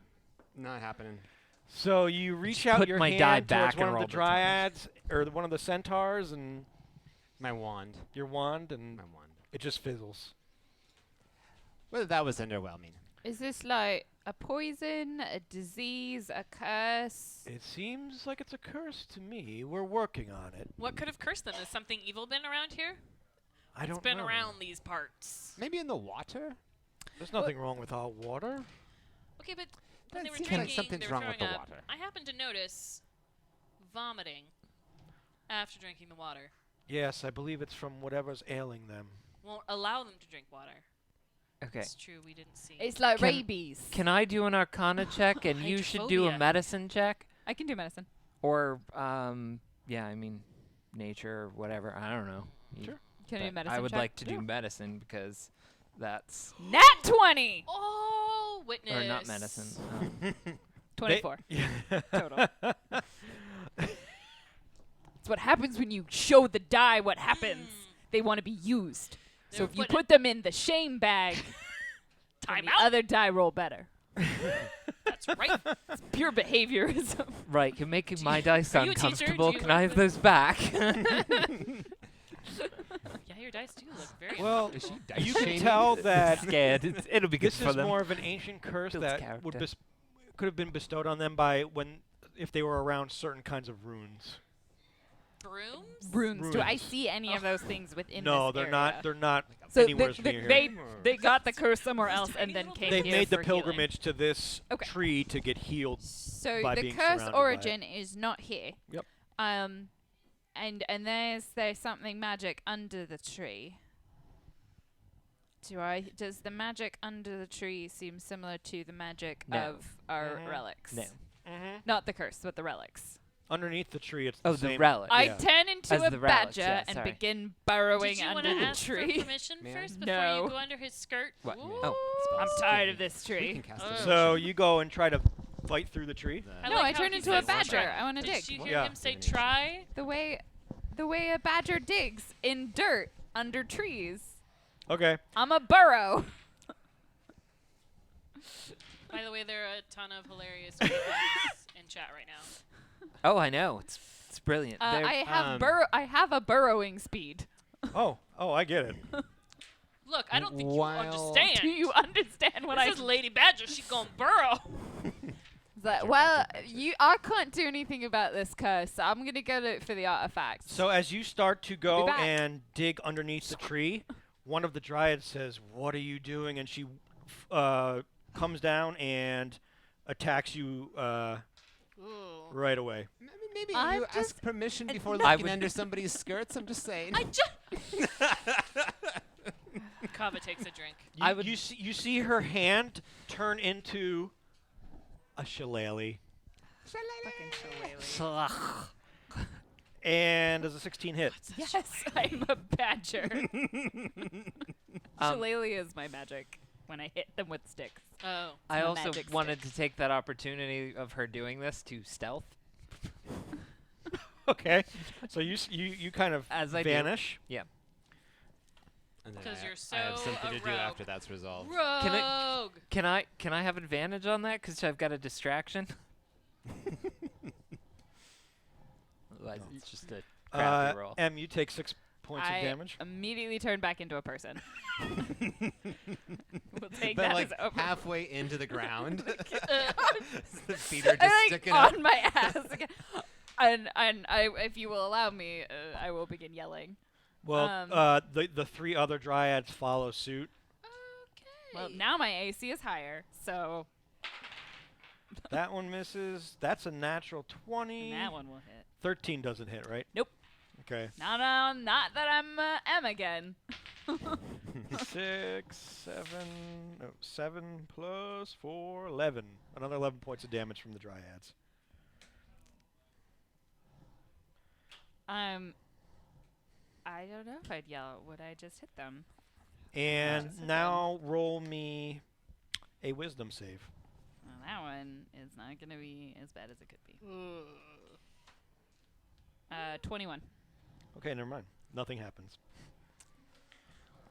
not happening. So you reach Just out put your my hand die towards back one and of roll the the dryads or one of the centaurs and My wand. your wand, and My wand. it just fizzles. Well, that was underwhelming. Is this like a poison, a disease, a curse? It seems like it's a curse to me. We're working on it. What could have cursed them? Has something evil been around here? I don't It's been know. around these parts. Maybe in the water. There's nothing wrong with hot water. Okay, but when That they were seems drinking, like they something's were wrong with throwing the up. water. I happened to notice vomiting after drinking the water. Yes, I believe it's from whatever's ailing them. Won't allow them to drink water. Okay. It's true, we didn't see. It's like Can- rabies. Can I do an Arcana check and you should do a Hydrophobia. medicine check? I can do medicine. Or, yeah, I mean, nature or whatever. I don't know. Sure. Can I do But medicine? I would check? like to Yeah. do medicine because that's. Nat 20! Oh, witness. Or not medicine. 24 Yeah. total. It's what happens when you show the die what happens. They want to be used. So They're if you putting put them in the shame bag, then Time the out. other die roll better. That's right. It's pure behaviorism. Right, you're making my dice Are you a teacher? Do uncomfortable. you Can learn I have this? those back? Yeah, your dice do look very. Well, Is she dice you can shaming? tell that Scared. It'll be good this for is them. more of an ancient curse Builds that would character. could have been bestowed on them by if they were around certain kinds of runes. brooms. Runes. Do I Runes. see any of those things within no, this they're area? not. They're not So anywhere the- near they here. they got the curse somewhere Those else and tiny then little came They here made the for healing. pilgrimage to this Okay. tree to get healed. So by the being curse surrounded by origin is not here. Yep. And there's something magic under the tree. Does the magic under the tree seem similar to the magic No. of our Mhm. relics? No. Mm-hmm. Not the curse, but the relics. Underneath the tree, it's Oh, the the same. relic. I Yeah. turn into As a the relics, badger yeah, and sorry. begin burrowing Did you under want to the ask for tree. permission May I? first before No. you go under his skirt? What? Ooh. Oh. I'm tired of this We tree. can cast Oh. it. So you go and try to fight through the tree. The- I No, like I how turned he into a says badger. try. I want to Did dig. you hear Yeah. him say Divination. try? The way a badger digs in dirt under trees. Okay. I'm a burrow. By the way, there are a ton of hilarious memes in chat right now. Oh, I know. It's brilliant. They're- I have a burrowing speed. Oh, I get it. Look, I don't think you While- understand. Do you understand what I This is Lady Badger. She's going burrow. I can't do anything about this curse, so I'm gonna go look for the artifacts. So as you start to go back. and dig underneath the tree, one of the dryads says, "What are you doing?" And she comes down and attacks you Ooh. right away. Maybe I'm you ask just- permission before I looking would- under somebody's skirts. I'm just saying. I just. Kava takes a drink. I would- You see her hand turn into a shillelagh, and does a 16 hit? yes, I'm a badger. Um, Shillelagh is my magic when I hit them with sticks. Oh. I a also magic wanted stick. to take that opportunity of her doing this to stealth. Okay, so you kind of As I do. vanish. And then 'Cause I- you're I have so something a to do rogue. after that's resolved. Rogue. Can I have advantage on that because I've got a distraction? Otherwise, it's just a crappy roll. M, you take 6 points of damage. Immediately turn back into a person. We'll take But that like as over. halfway into the ground, Uh, the feet are just I'm, like, sticking up. on my ass again. And I, if you will allow me, I will begin yelling. Well, the 3 other dryads follow suit. Okay. Well, now my AC is higher, so That one misses. That's a natural 20. and that one will hit. 13 doesn't hit, right? Nope. Okay. Not that I'm M again. 6, 7, no, 7 plus 4, 11. Another 11 points of damage from the dryads. I don't know if I'd yell. Would I just hit them? And Just hit now roll me a wisdom save. Well, that one is not going to be as bad as it could be. 21. Okay, never mind. Nothing happens.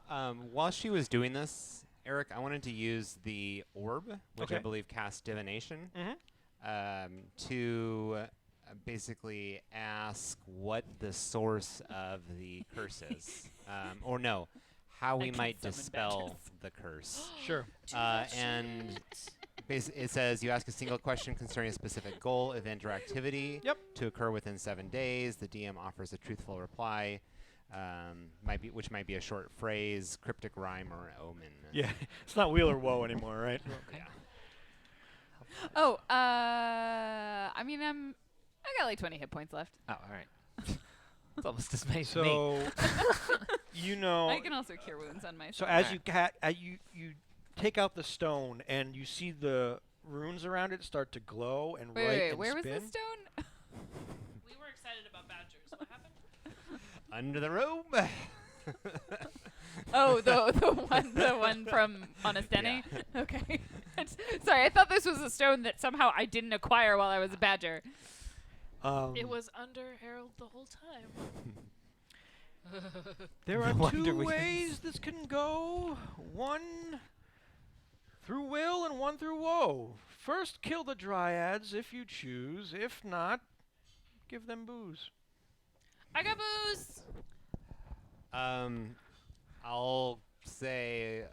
While she was doing this, Eric, I wanted to use the orb, which I Okay. believe casts divination, Mm-hmm. to basically ask what the source of the curse is, or no, how we can might summon dispel badgers. the curse. Sure. And it says you ask a single question concerning a specific goal, event, or activity Yep. to occur within 7 days. The DM offers a truthful reply, which might be a short phrase, cryptic rhyme, or omen. Yeah, it's not Wheel or Woe anymore, right? Yeah. Oh, I mean, I got like 20 hit points left. Oh, all right. It's almost as many as me. So, you know. I can also cure wounds on myself. So as you take out the stone and you see the runes around it start to glow and wait, and where was spin. the stone? We were excited about badgers. What happened? Under the robe. Oh, the one from Honestene? Okay. Sorry, I thought this was a stone that somehow I didn't acquire while I was a badger. It was under Harold the whole time. There are No wonder 2 we didn't ways this can go. One through will and one through woe. First, kill the dryads if you choose. If not, give them booze. I got booze. I'll say,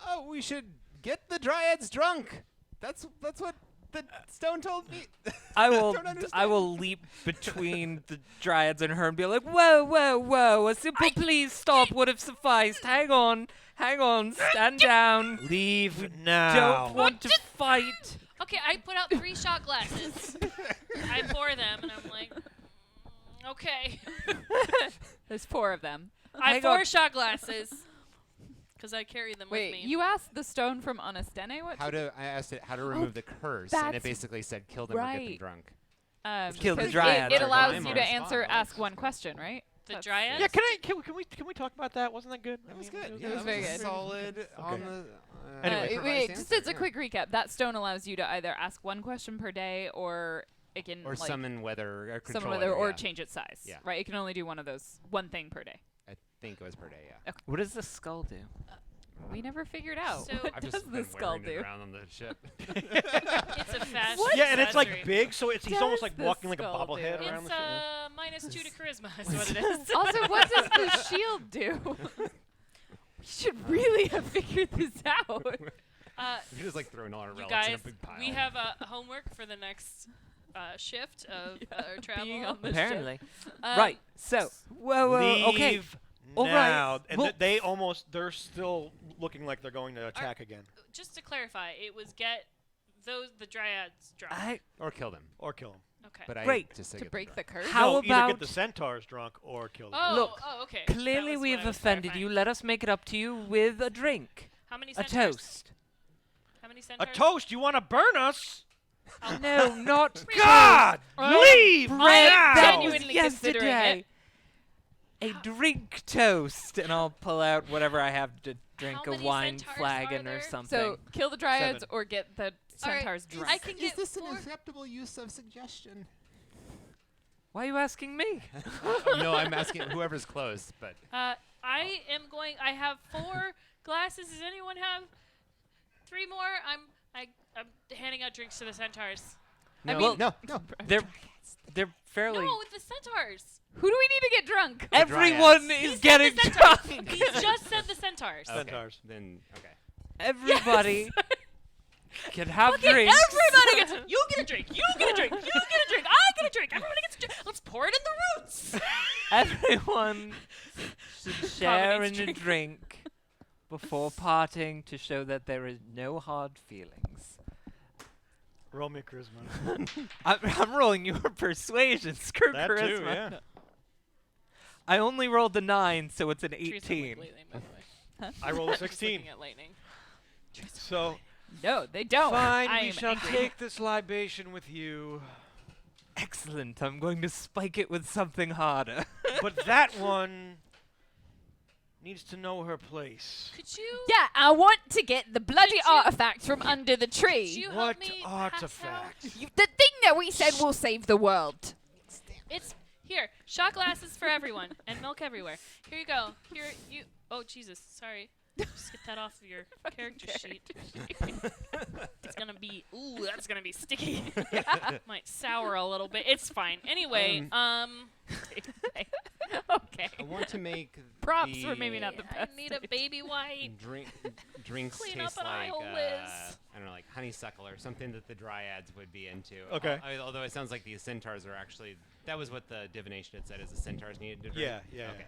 oh, we should get the dryads drunk. That's what the stone told me. I will Don't understand. I will leap between the dryads and her and be like, whoa, whoa, whoa! A simple please stop would have sufficed. Hang on, stand down. Leave We now. Don't want to fight. Okay, I put out 3 shot glasses. I pour them, and I'm like, okay. There's 4 of them. I have Hang on. 4 shot glasses. Because I carry them with Wait, me. you asked the stone from Honestene what I asked it how to remove the curse, and it that's basically said kill them or get them right. drunk. Kill the 'cause dryads It or allows rhyme you or to respond, answer, right? ask one question, right? the That's- dryads? Yeah, can we talk about that? Wasn't that good? That was I mean, good. It was very good. Solid on Okay. the. Anyway. precise Just answer, as a yeah. quick recap, that stone allows you to either ask one question per day, or it can Or like, summon weather, or control summon weather, weather, or yeah. change its size. Yeah. Right, it can only do one thing per day. I think it was per day, yeah. What does the skull do? We never figured out So- what I've does just the been skull wearing it do. around on the ship. It's a fashion Yeah, and it's like accessory. big, so he's almost does like the walking like a skull bobblehead do? around It's the ship. -2 to charisma is what it is. Also, what does the shield do? We should really have figured this out. You're just like throwing all our You relics in a guys, big pile. we have homework for the next shift of our travel. being on the Apparently. Um, Right. So, whoa, okay. Leave All right. now. And Well- they're still looking like they're going to attack again. Just to clarify, it was get the dryads drunk. Or kill them. Or kill them. Okay. But Great. I just say To get them break the drunk. curse? How no, either about- get the centaurs drunk or kill them. Oh, Look, okay. Clearly That was we what have I was offended clarifying. you. Let us make it up to you with a drink. How many A centaurs? toast. How many A centaurs? toast? You want to burn us? No, not God! Oh, Leave I am now! genuinely considering yesterday. it. A drink toast, and I'll pull out whatever I have to drink, How a many wine centaurs flagon are or there? something. So kill the dryads 7. or get the All right, centaurs drunk. I can Is get this an 4. acceptable use of suggestion? Why are you asking me? No, I'm asking whoever's close, but I am going. I have 4 glasses. Does anyone have 3 more? I'm handing out drinks to the centaurs. no, mean- no. They're fairly. No, with the centaurs. Who do we need to get drunk? Everyone Dryads. is getting The centaurs. drunk. He just said the centaurs. Okay, Centaurs. Then okay. Everybody can have Okay, drinks. everybody gets. You get a drink. You get a drink. You get a drink. I get a drink. Everybody gets a drink. Let's pour it in the roots. Everyone should share in needs a drink. drink before parting to show that there is no hard feelings. Roll me charisma. I'm rolling your persuasion. Screw That charisma. too, yeah. I only rolled a 9, so it's an Trees are 18. like lightning, by the way. I rolled a Just 16. looking at lightning. So, No, they don't. fine, I we am shall angry. take this libation with you. Excellent. I'm going to spike it with something harder. But that one needs to know her place. Could you? Yeah, I want to get the bloody Could you- artifact from under the Could tree. you help What me pass out? artifact? The thing that we said will save the world. It's here. Shot glasses for everyone and milk everywhere. Here you go. Here you. Oh Jesus, sorry. Just get that off of your character sheet. It's gonna be. Ooh, that's gonna be sticky. Might sour a little bit. It's fine. Anyway, Okay. I want to make Props the for maybe not the I best. need a baby wipe. drinks Clean taste up an like aisle, Liz. I don't know, like honeysuckle or something that the dryads would be into. Okay. Although it sounds like the centaurs are actually. That was what the divination had said. Is the centaurs needed to drink? Yeah. Okay.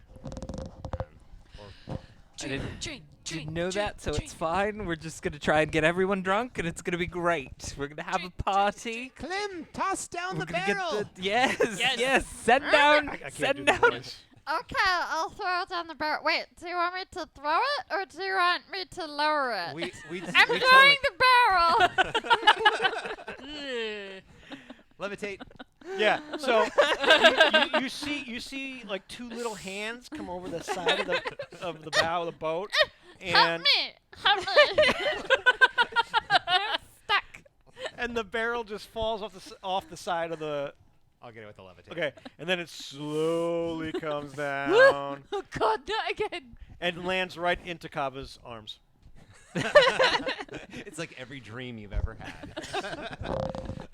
Or I didn't, Drink. didn't know that, so it's fine. We're just going to try and get everyone drunk, and it's going to be great. We're going to have Drink, a drink, party. Clem, toss down We're the gonna barrel. get the yes, Yes. yes. Send down, I can't do send the down. voice. Okay, I'll throw it down the barrel. Wait, do you want me to throw it or do you want me to lower it? I'm we throwing the barrel. levitate. Yeah. So you see like two little hands come over the side of the bow of the boat, Help and me! Help me! I'm stuck. and the barrel just falls off the side of the. I'll get it with the levitate. Okay, and then it slowly comes down Oh God, not again. and lands right into Kava's arms. It's like every dream you've ever had.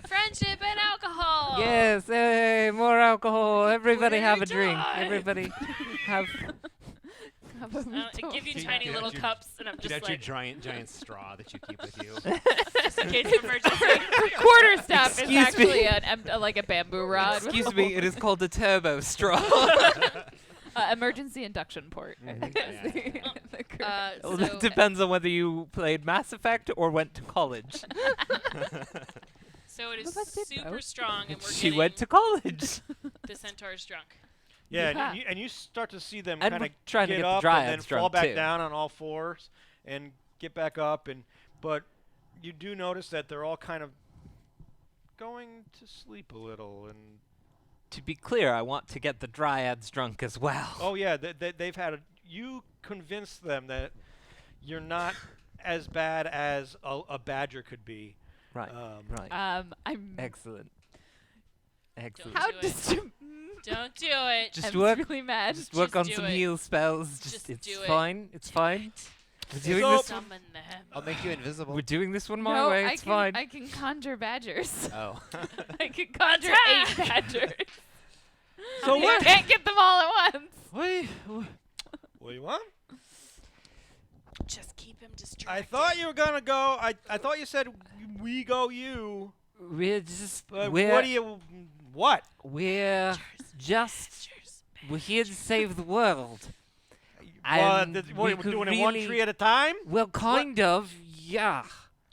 Friendship and alcohol. Yes, hey, more alcohol. Everybody have a drink. time. Everybody have. I give you Get- tiny get little out your- cups, and I'm Get just out your like, giant straw that you keep with you. just in case of emergency. Quarterstaff is Excuse me. actually like a bamboo rod. with Excuse me, it is called a turbo straw. emergency induction port. I think Yeah. is the correct. Well, So- that depends on whether you played Mass Effect or went to college. So it is What if I did super both? strong, and we're She getting went to college. the centaurs drunk. Yeah, Yeah. and you start to see them And kind we're of trying to get get the up and then dryads fall drunk, back too. down on all fours and get back up, but you do notice that they're all kind of going to sleep a little, and To be clear, I want to get the dryads drunk as well. oh yeah, they've had you convinced them that you're not as bad as a badger could be. Right, right. I'm. Excellent. Excellent. How do it. does Don't do it. Just I'm work, really mad. just work Just on do some it. heal spells. Just It's do it. fine. It's fine. We're doing So- this. Summon them. I'll make you invisible. We're doing this one my no, way. I It's can, fine. I can conjure badgers. Oh. I can conjure Attack! 8 badgers. So you what? can't get them all at once. What do you want? Just keep him distracted. I thought you were gonna go. I thought you said we go you. We're just. But we're, what do you? What? We're just. We're here to save the world. What, And what we are we could doing it one really- tree at a time? Well, kind of. Yeah.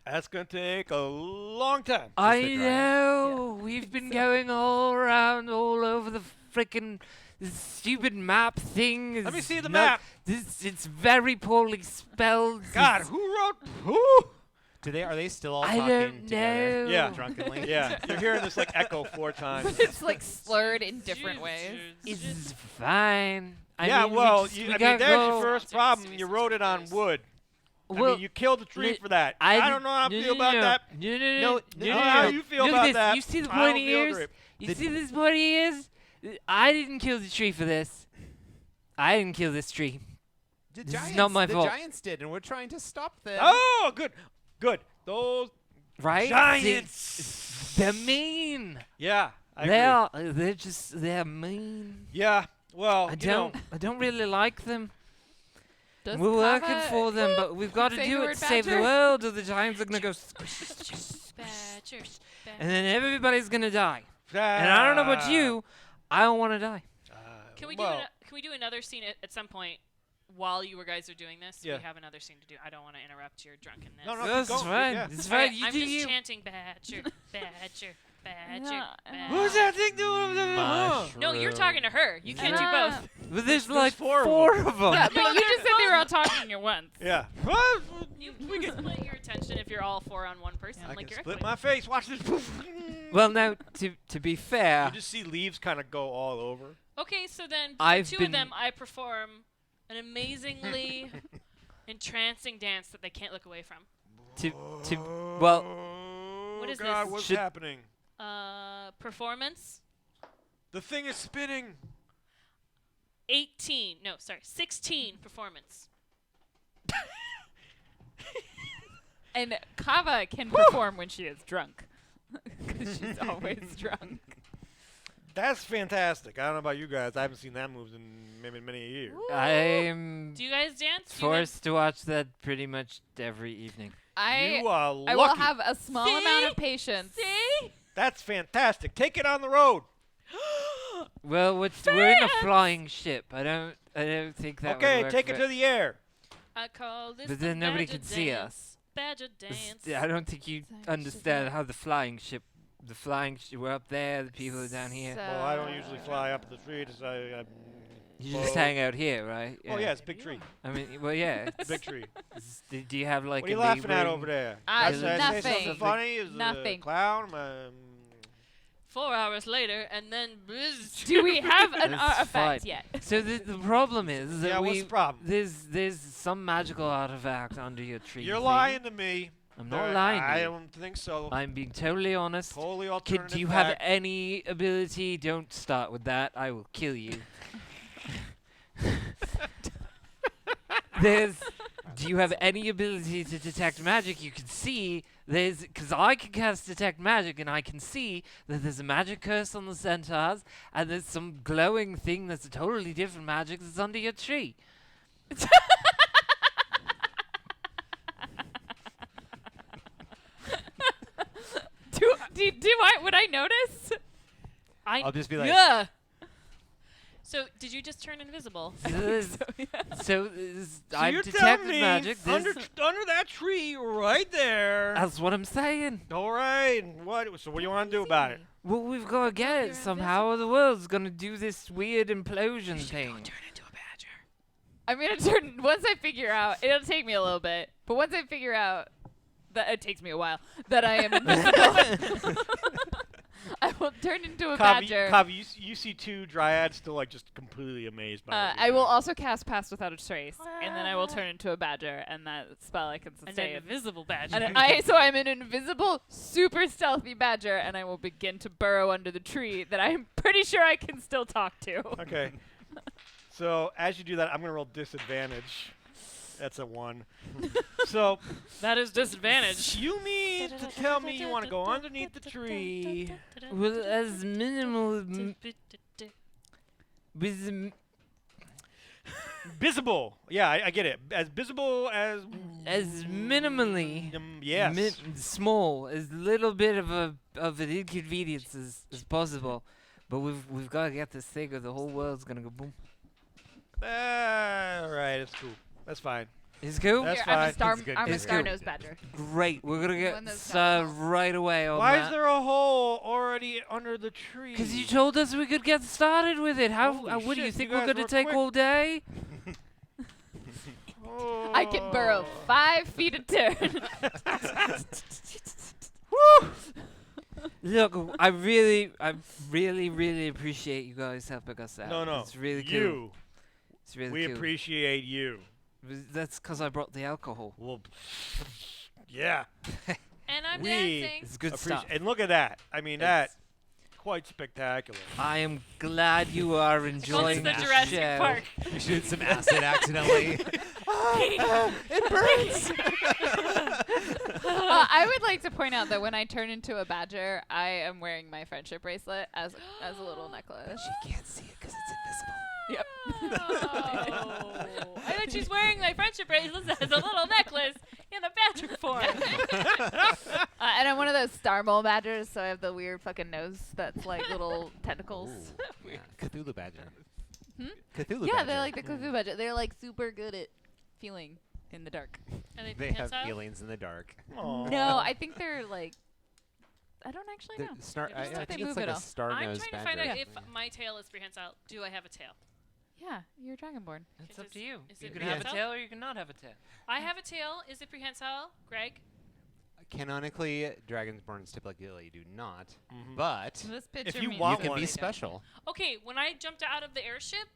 That's gonna take a long time. I the dryad. know. We've been going all around, all over the frickin' stupid map thing. Let me is see the not- map. It's very poorly spelled. God, It's- who wrote who? Are they still all I talking don't together? know. Yeah. Drunkenly? Yeah, you're hearing this like echo 4 times. It's like slurred in different ways. It's fine. I Yeah, mean, we well, just- you, we I mean, gotta there's go. your first problem. You wrote it on wood. I Well, mean, you killed the tree li- for that. I I don't know how I no, feel no, about no. that. No, no, No, no, no, no, no, how no. you feel Look about at this. that. You see the I don't pointy feel ears? great. You The- see this pointy ears? I didn't kill the tree for this. I didn't kill this tree. The This is giants, not my the fault. giants did, and we're trying to stop them. Oh, good, good. Those Right? giants. They're mean. Yeah, I agree. They're mean. Yeah. Well, I don't really like them. Does We're working Kava for them, but we've got to say do the it word to save the badger? world, or the giants are gonna go, Badger. and then everybody's gonna die. And I don't know about you, I don't want to die. Can we well, can we do another scene at some point while you guys are doing this? Yeah. We have another scene to do. I don't want to interrupt your drunkenness. No, That's go, fine. yeah. It's Alright, fine. You I'm do just you. chanting Badger, Badger, Badger. Yeah. Badger. Who's that thing doing? No, you're talking to her. You can't do Yeah. both. But there's There's like four of four of them. Yeah, but you just said they were all talking at once. Yeah. You can split your attention if you're all four on one person, I like can your split equity. my face. Watch this. Well, now to be fair, You just see leaves kind of go all over. Okay, so then for I've two been- of them, I perform an amazingly entrancing dance that they can't look away from. well, What is God, this? what's Should- happening? Performance The thing is spinning. 16 performance. And Kava can perform when she is drunk. Because she's always drunk. That's fantastic. I don't know about you guys. I haven't seen that move in maybe many a year. I'm Do you guys dance? Do you guys- forced to watch that pretty much every evening. You are lucky. I will have a small amount See? of patience. See? That's fantastic. Take it on the road. Well, we're in a flying ship. I don't think that would Okay, work take it ve- to the air. I call this But the then nobody Badger can see dance. us. Badger This- dance. I don't think you Badger understand dance. how the flying ship. We're up there. The people are down here. Well, I don't usually fly up the tree. You just well- hang out here, right? Oh, yeah, it's a big tree. I mean, well, yeah. It's a big tree. Do you have like What are you a laughing at ring? over there? Ah, Did I say something nothing. funny? Is it a Nothing. clown? 4 hours later, and then bzz. Do we have an That's effect fine. yet? So the problem is that Yeah, what's the problem? there's some magical artifact under your tree. You're thing. lying to me. I'm not lying to I you. don't think so. I'm being totally honest. Totally Kid, alternative do you have fact. any ability? Don't start with that. I will kill you. Do you have any ability to detect magic? You can see because I can cast detect magic, and I can see that there's a magic curse on the centaurs, and there's some glowing thing that's a totally different magic that's under your tree. Would I notice? I'll just be like, Yeah. So, did you just turn invisible? So I've you're detected telling me magic. under that tree right there. That's what I'm saying. All right. What? So what do you want to do about it? Well, we've got to get it You're somehow, or the world's gonna do this weird implosion thing. into a badger. I'm gonna turn once I figure out. It'll take me a little bit, but once I figure out that it takes me a while that I am invisible, I will turn into a badger. Kavi, you see two dryads still like just completely amazed by what I you're will doing. also cast Pass Without a Trace, and then I will turn into a badger, and that spell I can And an sustain. invisible badger. And so I'm an invisible, super stealthy badger, and I will begin to burrow under the tree that I'm pretty sure I can still talk to. Okay. So as you do that, I'm gonna roll disadvantage. That's a 1. So That is disadvantage. you mean to tell me you want to go underneath the tree? Well, as minimal with Visible. Yeah, I get it. As visible as. as minimally Yes. small, as little bit of an inconvenience as possible. But we've got to get this thing, or the whole world's gonna go boom. All right, it's cool. That's fine. Is cool? That's Here, I'm fine. a star, It's good. I'm a It's star good. nose badger. Great. We're gonna One get that's started not right away on Why that. is there a hole already under the tree? Because you told us we could get started with it. How? Holy What do you shit, think you we're guys gonna were take quick. all day? I can burrow 5 feet a turn. Look, I really, really appreciate you guys helping us out. No, It's really cool. you. It's really We cool. appreciate you. That's because I brought the alcohol. Well, yeah. And I'm We- dancing. It's good Appreciate- stuff. And look at that. I mean, It's- that quite spectacular. I am glad you are Call enjoying this the the Jurassic show. Park. you shoot some acid accidentally. It burns. I would like to point out that when I turn into a badger, I am wearing my friendship bracelet as a little necklace. She can't see it because it's invisible. Yep. Oh. I bet she's wearing my friendship bracelet as a little necklace in a badger form. And I'm one of those star mole badgers, so I have the weird fucking nose that's like little tentacles. Ooh, yeah. Cthulhu badger. Hmm? Cthulhu Yeah, badger. they're like the Cthulhu badger. They're like super good at feeling in the dark. Are they They have prehensile? feelings in the dark. Aw. No, I think they're like. I don't actually know. Yeah, I just like think they it's move like at a all. star-nosed I'm trying to badger. find out Yeah. if my tail is prehensile. Do I have a tail? Yeah, you're dragonborn. It's It up is- to you. is You it can have a prehensile? tail or you can not have a tail. I have a tail. Is it prehensile? Greg? Canonically, Dragonsborns typically do not, Mhm. but This picture you means want you can one- be special. Okay, when I jumped out of the airship,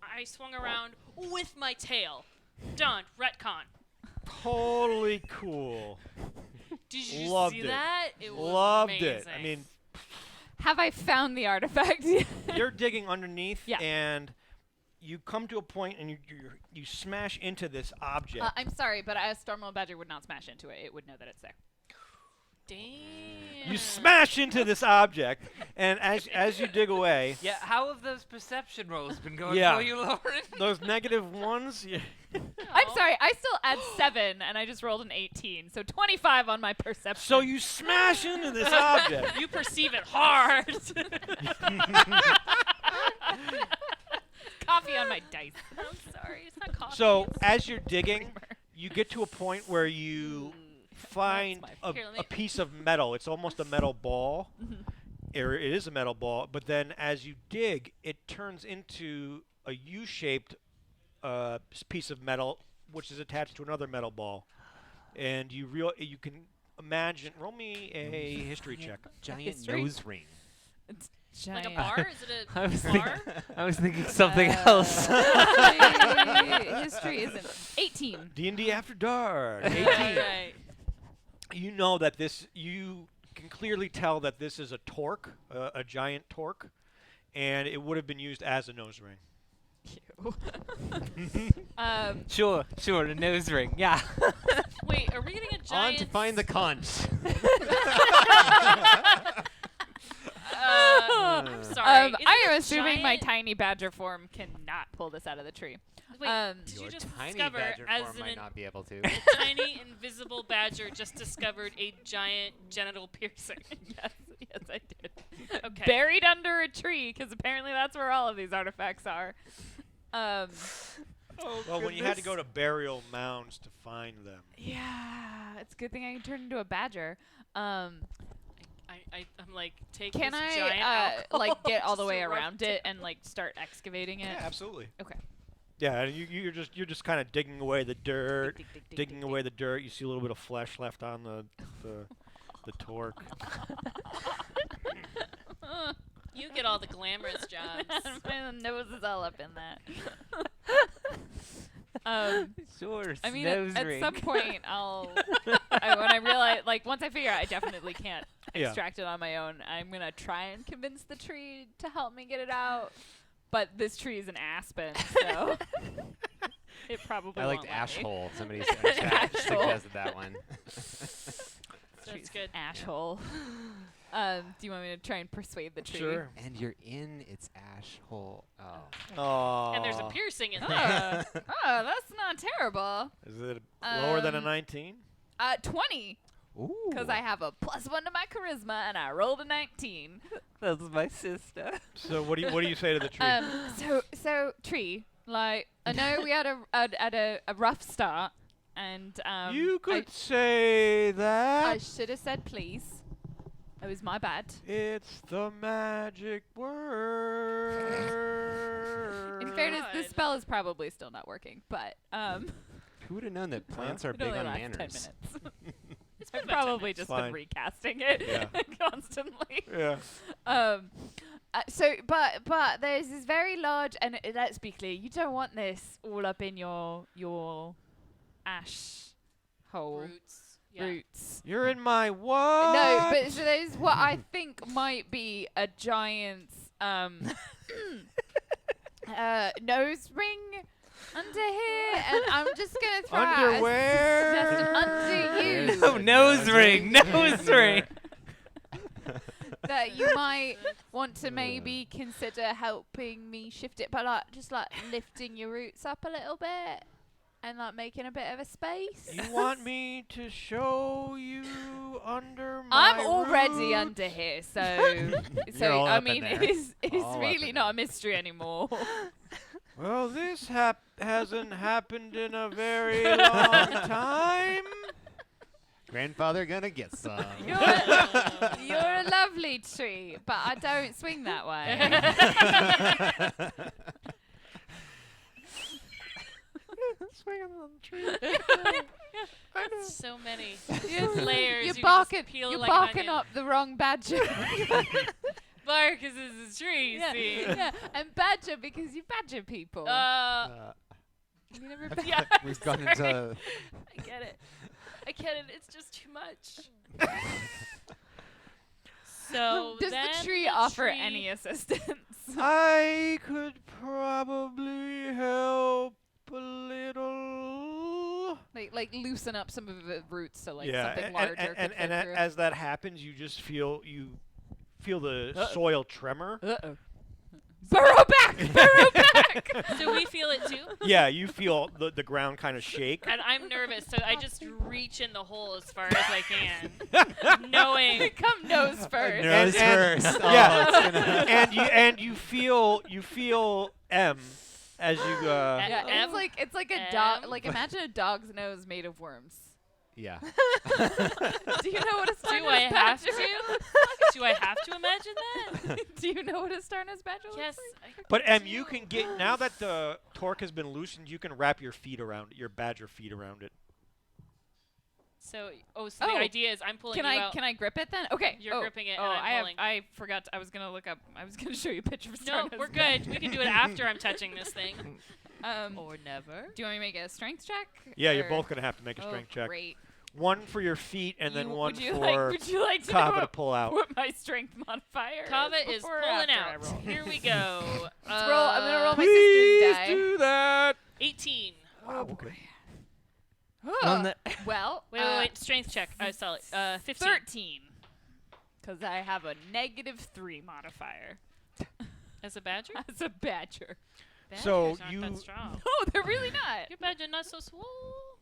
I swung around with my tail. Done. Retcon. Totally cool. Did you Loved see it. that? It was Loved amazing. it. I mean, Have I found the artifact? you're digging underneath, Yeah. and you come to a point, and you smash into this object. I'm sorry, but a Stormwell Badger would not smash into it. It would know that it's there. Damn. You smash into this object, and as you dig away, Yeah, how have those perception rolls been going Yeah. for you, Lauren? those negative ones. I'm sorry, I still add 7, and I just rolled an 18, so 25 on my perception. So you smash into this object. You perceive it hard. Coffee on my dice. I'm sorry, it's not coffee. So it's as you're digging, creamer. you get to a point where you find my a, Here, let a me- piece of metal. It's almost a metal ball. Or it is a metal ball, but then as you dig, it turns into a U-shaped piece of metal, which is attached to another metal ball. And you can imagine. Roll me a history check. Giant History? nose ring. It's like giant. a bar? Is it I was a thinking- bar? I was thinking something else. History isn't 18. D&D After Dark. 18. Right. You know that you can clearly tell that this is a torque, a giant torque, and it would have been used as a nose ring. Sure, a nose ring. Yeah. Wait, are we getting a On giant? to find the conch. I'm sorry. Is I it am a assuming my giant- tiny badger form cannot pull this out of the tree. Wait, did Your you just tiny discover badger as form an might not be able to. tiny invisible badger just discovered a giant genital piercing? Yes, I did. Okay. Buried under a tree, because apparently that's where all of these artifacts are. Well, when you had to go to burial mounds to find them. Yeah, it's a good thing I can turn into a badger. I'm like, take Can this I giant alcohol like get all the just way rub around it and like start excavating it? Yeah, absolutely. Okay. Yeah, and you're just kind of digging away the dirt, Dig, dig, dig, digging dig, away the dirt. You see a little bit of flesh left on the torque. You get all the glamorous jobs. My nose is all up in that. Sure. I mean, nose at ring. some point, when I realize, like, once I figure out I definitely can't Yeah. extract it on my own, I'm gonna try and convince the tree to help me get it out. But this tree is an aspen, so it probably I won't liked let ash me. hole. Somebody suggested that one. That's good. Ash hole. Do you want me to try and persuade the tree? Sure. And you're in its ash hole. Oh. Oh. And there's a piercing in there. Oh, that's not terrible. Is it lower than a Um, 19? 20. Ooh. Because I have a +1 to my charisma, and I rolled a 19. That's my sister. So what do you say to the tree? So tree, like I know we had a rough start, and you could say I that. should have said please. It was my bad. It's the magic word. In fairness, this God. spell is probably still not working, but Who would have known that plants are it big only on lasts manners? 10 minutes. It's been I've about 10 probably minutes. just Fine. been recasting it Yeah. constantly. Yeah. But there's this very large, and let's be clear, you don't want this all up in your ash hole Roots. Yeah. roots. You're in my what? No, but so there's what I think might be a giant's nose ring under here, and I'm just gonna throw out Underwear. a suggestion under you Oh, nose ring, nose ring. that you might want to maybe consider helping me shift it, but just lifting your roots up a little bit and making a bit of a space. You want me to show you under my I'm already roots? under here, so You're all I up in mean there. it's All up really in not a mystery anymore. Well, this hasn't happened in a very long time. Grandfather gonna get some. You're a lovely tree, but I don't swing that way. Swinging on the tree. So many Yes, layers. You're you can just barking. peel You're like an barking onion. up the wrong badger. Bark is a tree. yeah, See. yeah, and badger because you badger people. You never yeah. We've gone sorry. into. I get it. I get it. It's just too much. So Does then the tree the offer tree- any assistance? I could probably help a little. like loosen up some of the roots so something and, larger and, could and fit through. as that happens, you just feel the Uh-oh. soil tremor. Uh-oh. Burrow back! Burrow back! So we feel it too. Yeah, you feel the ground kind of shake. And I'm nervous, so I just reach in the hole as far as I can, knowing. Come nose first. Nose and- first. Oh, yeah. it's gonna and you feel M as you Yeah, M? it's like a dog. M? Like imagine a dog's nose made of worms. yeah. Do you know what a Do star-nosed I have badger? to? Do I have to imagine that? Do you know what a star-nosed badger looks Yes. like? But you can get now that the torque has been loosened, you can wrap your feet around it, your badger feet around it. So the idea is I'm pulling Can you I out. can I grip it then? Okay. You're gripping it Oh, and I'm pulling. I forgot. I was gonna look up. I was gonna show you a picture of a No, star-nosed we're badger. good. We can do it after I'm touching this thing. Or never. do you want me to make a strength check? Yeah, you're or- both gonna have to make a strength check. Great. One for your feet, and then one would you for would you like to Kava know to pull out. what my strength modifier Kava is is before or pulling after I out. roll? Here we go. Let's roll. I'm gonna roll my Please sister's die. do that. 18. Wow, okay. On the Well, Wait. Strength check. Solid. 15. 13. Because I have a -3 modifier As a badger? as a badger. So Badgers aren't you- that strong. No, they're really not. Your badger not so swole.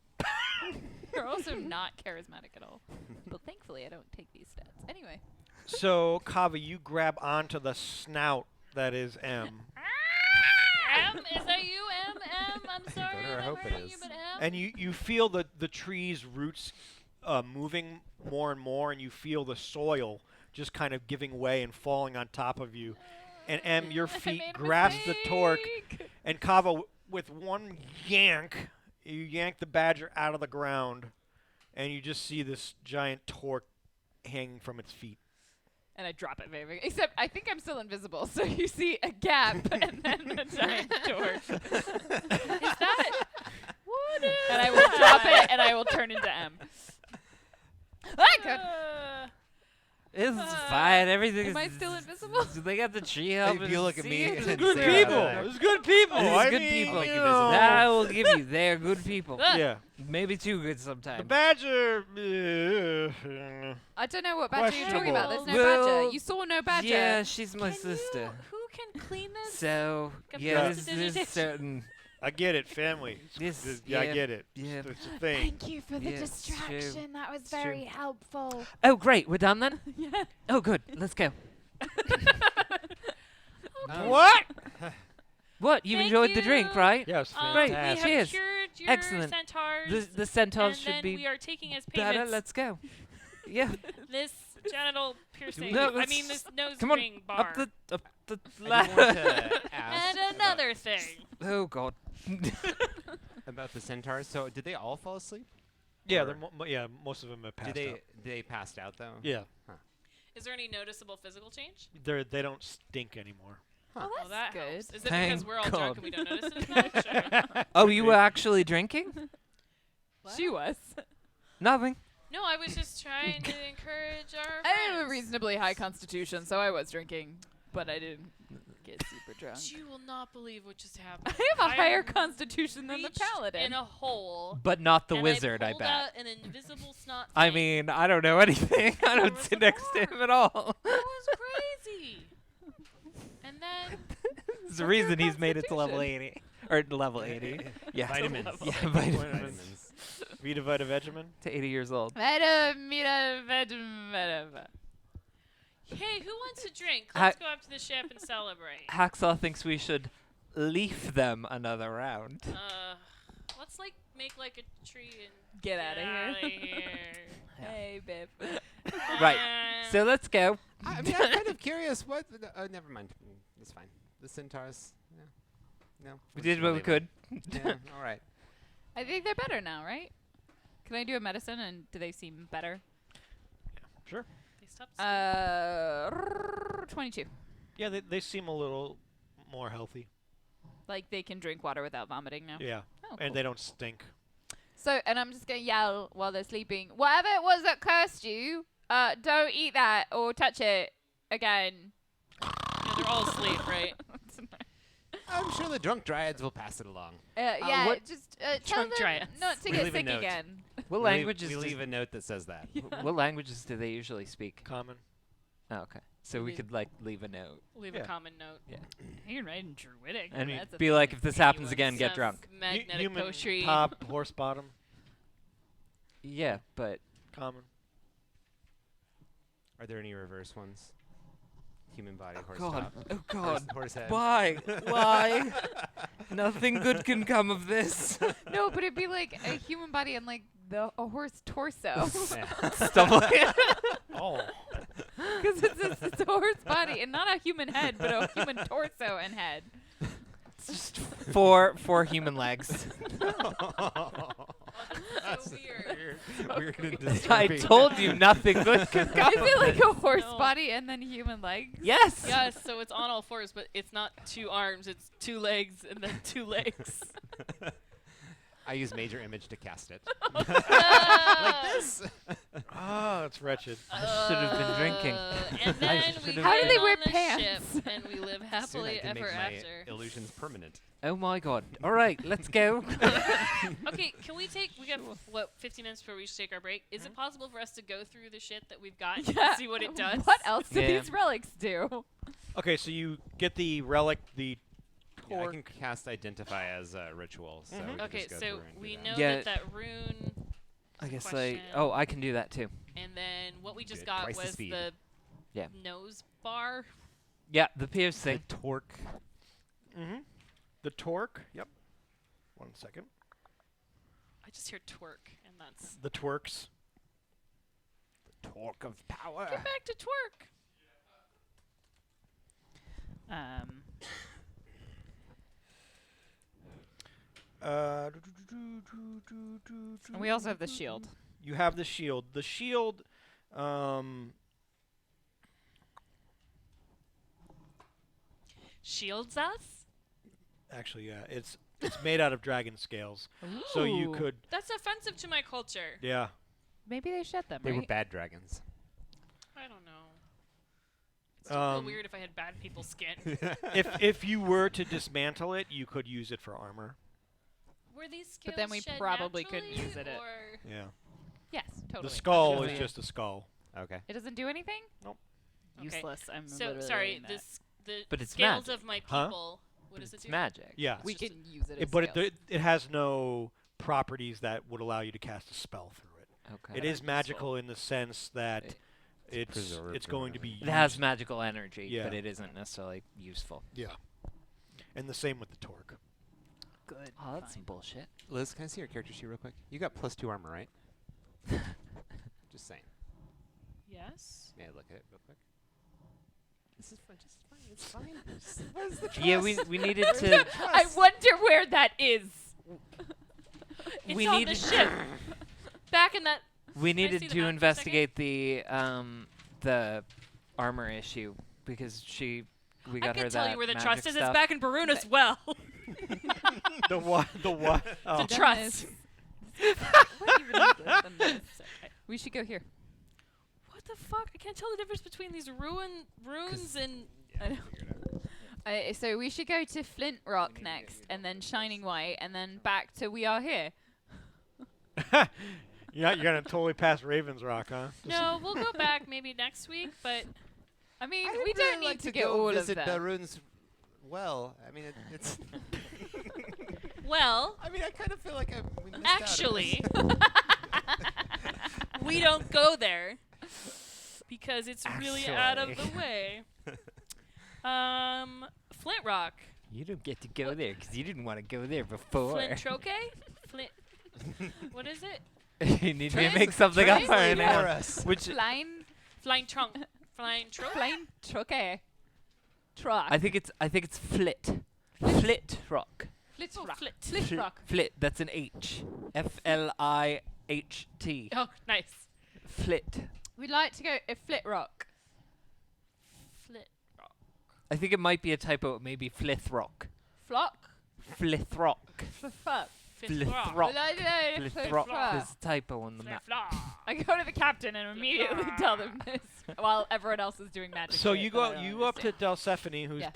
They're also not charismatic at all. But thankfully, I don't take these stats. Anyway. So Kava, you grab onto the snout that is M, M? Is that you, M? I'm sorry. Better I'm hope it hurting you, is. but M? and you feel the tree's roots moving more and more, and you feel the soil just kind of giving way and falling on top of you. And M, your I feet made a grasp the torque, mistake. and Kava, with one yank, you yank the badger out of the ground, and you just see this giant torque hanging from its feet. And I drop it very, except I think I'm still invisible, so you see a gap and then a giant door. Is that? What is And I will drop it and I will turn into M. It's fine. Everything Am is. I still invisible? They got the tree helping. If you look at see me it. and It's good say people. that. It's good people. It's I good mean, people. you Like know. That I will give you. They're good people. Yeah. Maybe too good The sometimes. badger. I don't know what badger you're talking about. There's no Well, badger. You saw no badger. Yeah, she's my sister. Who can clean this? So Come yeah, down there's, to the there's ditch. certain. I get it, family. This, Yeah, I yeah, get it. yeah. It's a thing. Thank you for the Yeah, it's true. distraction. That was It's true. very helpful. Oh great, we're done then. Yeah. Oh good, let's go. What? What? You Thank enjoyed the drink, you. right? Yes, Great. We have Cheers. cured your Excellent. centaurs. The centaurs and should then be we are taking as better. payments Let's go. Yeah. this genital piercing. No, I let's mean this nose come on, ring bar. up the I do want ladder. to ask and another thing. Oh god. about the centaurs. So, did they all fall asleep? Yeah, Or they're most of them have passed did out. they passed out though? Yeah, Is there any noticeable physical change? they don't stink anymore. Oh, Well, that good. helps. Is it Thank because we're all God. drunk and we don't notice it as much? or- Oh, you were actually drinking? She was. Nothing. No, I was just trying to encourage our I have a friends. reasonably high constitution, so I was drinking, but I didn't. get super drunk. You will not believe what just happened. I have a higher I constitution than the reached paladin. in a hole. But not the and wizard, I I pulled bet. out an invisible snot. I thing. mean, I don't know anything. I There don't was sit a next to him at all. It was crazy. And then There's a your reason he's made it to level constitution? 80. Or level 80. Yeah. Vitamins. Yeah, Vitamins. vitamins. Vita Vita Vegemin. To 80 years old. hey, who wants a drink? Let's go up to the ship and celebrate. Hacksaw thinks we should leaf them another round. Let's make like a tree and Get outta here. outta here. Hey, babe. Right. Uh, So let's go. I mean, I'm kind of curious. What? Never mind. It's fine. The centaurs. No. We we're did just what we gonna could. leave it. Yeah. All right. I think they're better now, right? Can I do a medicine and do they seem better? Sure. they stopped 22. Yeah, they seem a little more healthy. Like they can drink water without vomiting now. Yeah, Oh, and cool. they don't stink. So, and I'm just gonna yell while they're sleeping. Whatever it was that cursed you, don't eat that or touch it again. Yeah, they're all asleep, right? I'm sure the drunk dryads will pass it along. Yeah, what- just tell Drunk them dryads. not to We get leave a sick note. again. What We languages? leave, we does- leave a note that says that. What languages do they usually speak? Common. Oh, okay. So we Leave- could like leave a note Leave Yeah. a common note. Yeah. You're writing druidic. and That's a be thing. like, if this Maybe happens with again, get some drunk. Magnetic Human poetry. top, horse bottom. Yeah, but Common. Are there any reverse ones? Human body, horse God, top. oh God, Horse head. why, why? Nothing good can come of this. No, but it'd be like a human body and like a horse torso. Yeah. Stuff like Oh. Because it's a horse body and not a human head, but a human torso and head. It's just four human legs. That's so weird. Weird and I disturbing. told you nothing good could come Is of it like this. a horse No. body and then human legs? Yes. Yes, so it's on all fours, but it's not 2 arms, it's 2 legs and then 2 legs. I use major image to cast it. like This. Ah, it's wretched. I should have been drinking. And I then we should've How do get they on wear the pants? ship and we live Soon happily I can ever make my after. illusions permanent. Oh my God. All right, let's go. Okay, can we got, 15 minutes before we should take our break? Is it possible for us to go through the shit that we've got Yeah. and see what it does? What else do Yeah. these relics do? Okay, so you get the relic, the Yeah, I torque. can cast identify as a ritual. So we can Okay, just go so through and do we that. know Yeah. that rune, I guess Question. I can do that too. and then what we just Good, got twice the was speed. the Yeah. nose bar. Yeah, the piercing. The torque. Mm-hmm. The torque. Yep. 1 second. I just hear twerk, and that's. The twerks. Torque of power. Get back to twerk! And we also have the shield. You have the shield. The shield. Shields us? Actually, yeah, it's made out of dragon scales, so you Ooh. could. That's offensive to my culture. Yeah. Maybe they shed them, They were right? bad dragons. I don't know. It's still real Um, weird if I had bad people's skin. if you were to dismantle it, you could use it for armor. Were these scales But then we shed probably couldn't naturally, use it. or- Yeah. Yes, totally. The skull Absolutely. is just a skull. Okay. It doesn't do anything? Nope. Okay. Useless. I'm So literally sorry, reading that. the But it's scales magic. of my Huh? people. What does it It's do? magic. Yeah. We It's just can use it as But scales. it has no properties that would allow you to cast a spell through it. Okay. It is magical in the sense that It- it's preserved going or to be It used. has magical energy, Yeah. but it isn't necessarily useful. Yeah. And the same with the torque. Good. Oh, that's fine. some bullshit. Liz, can I see your character sheet real quick? You got +2 armor, right? Just saying. Yes. May I look at it real quick? This is fine. Just fine. It's fine. Where's the Yeah, we needed to I wonder where that is. It's We on needed the ship. Back in that. we I needed see the to map for a investigate the armor issue because we I got her can tell that you where the magic trust is. It's stuff. back in Barun as well. The what? The what? Oh. The trust. What even is this? And this? Okay. We should go here. What the fuck? I can't tell the difference between these runes and. I know. So we should go to Flint Rock next, and then Shining White, and then back to We Are Here. You're gonna totally pass Ravens Rock, huh? No, we'll go back maybe next week, but I mean, I we would don't really need like to get go all of visit them. Barun's well. I mean, it's. well, I mean, I kind of feel like we missed actually, out on this. we don't go there because it's really out of the Actually. way. Flint Rock. You don't get to go there because you didn't want to go there before. Flint Troke? Flint. What is it? You need to make something up Translate right for now. us. Which Flying, Flying trunk. Flying troke? flying truck. Truck. I think it's flit. Flit rock. Flit Oh, rock. flit. Flit rock. Flit. That's an H. F-L-I-H-T. Oh, nice. Flit. We'd like to go Flit Rock. Flit rock. I think it might be a typo. Maybe flith rock. Flock. Flith rock. Fuck. Flit rock. rock. Flit Flith rock. rock. There's a typo on the Flit map. rock. I go to the captain and immediately tell them this while everyone else is doing magic. so shit you that go I don't you up to understand. Delsephine, who's Yeah.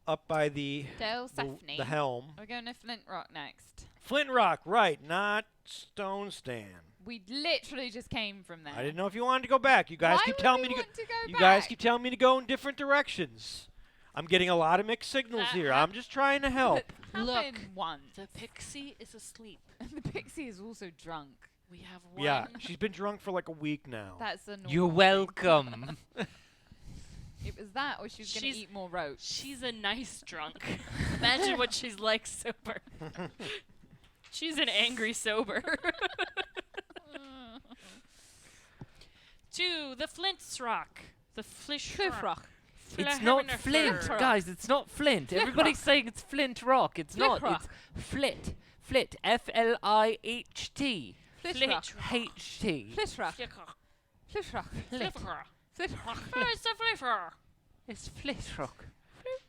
up by the Delsephine. the helm. We're going to Flint Rock next. Flint Rock, right? Not Stone Stand. We literally just came from there. I didn't know if you wanted to go back. You guys Why keep would telling we me to go. want to go You back? guys keep telling me to go in different directions. I'm getting a lot of mixed signals That here. I'm just trying to help. Look, Happened once. The pixie is asleep. The pixie is also drunk. We have one. Yeah, she's been drunk for like a week now. That's a normal You're thing. welcome. It was that, or she was going She's- to eat more roach. She's a nice drunk. Imagine what she's like sober. She's an angry sober. To the Flint's Rock. The Flish Cliff Rock. It's not Flint, Flint. guys. It's not Flint. Flint Everybody's rock. saying it's Flint Rock. It's Flint not. rock. It's Flit. Flit. F-L-I-H-T. Flit Rock. H-T. Flit Rock. Flicker. Flit Rock. Flit. Flit Rock. It's a flipper. It's Flit Rock.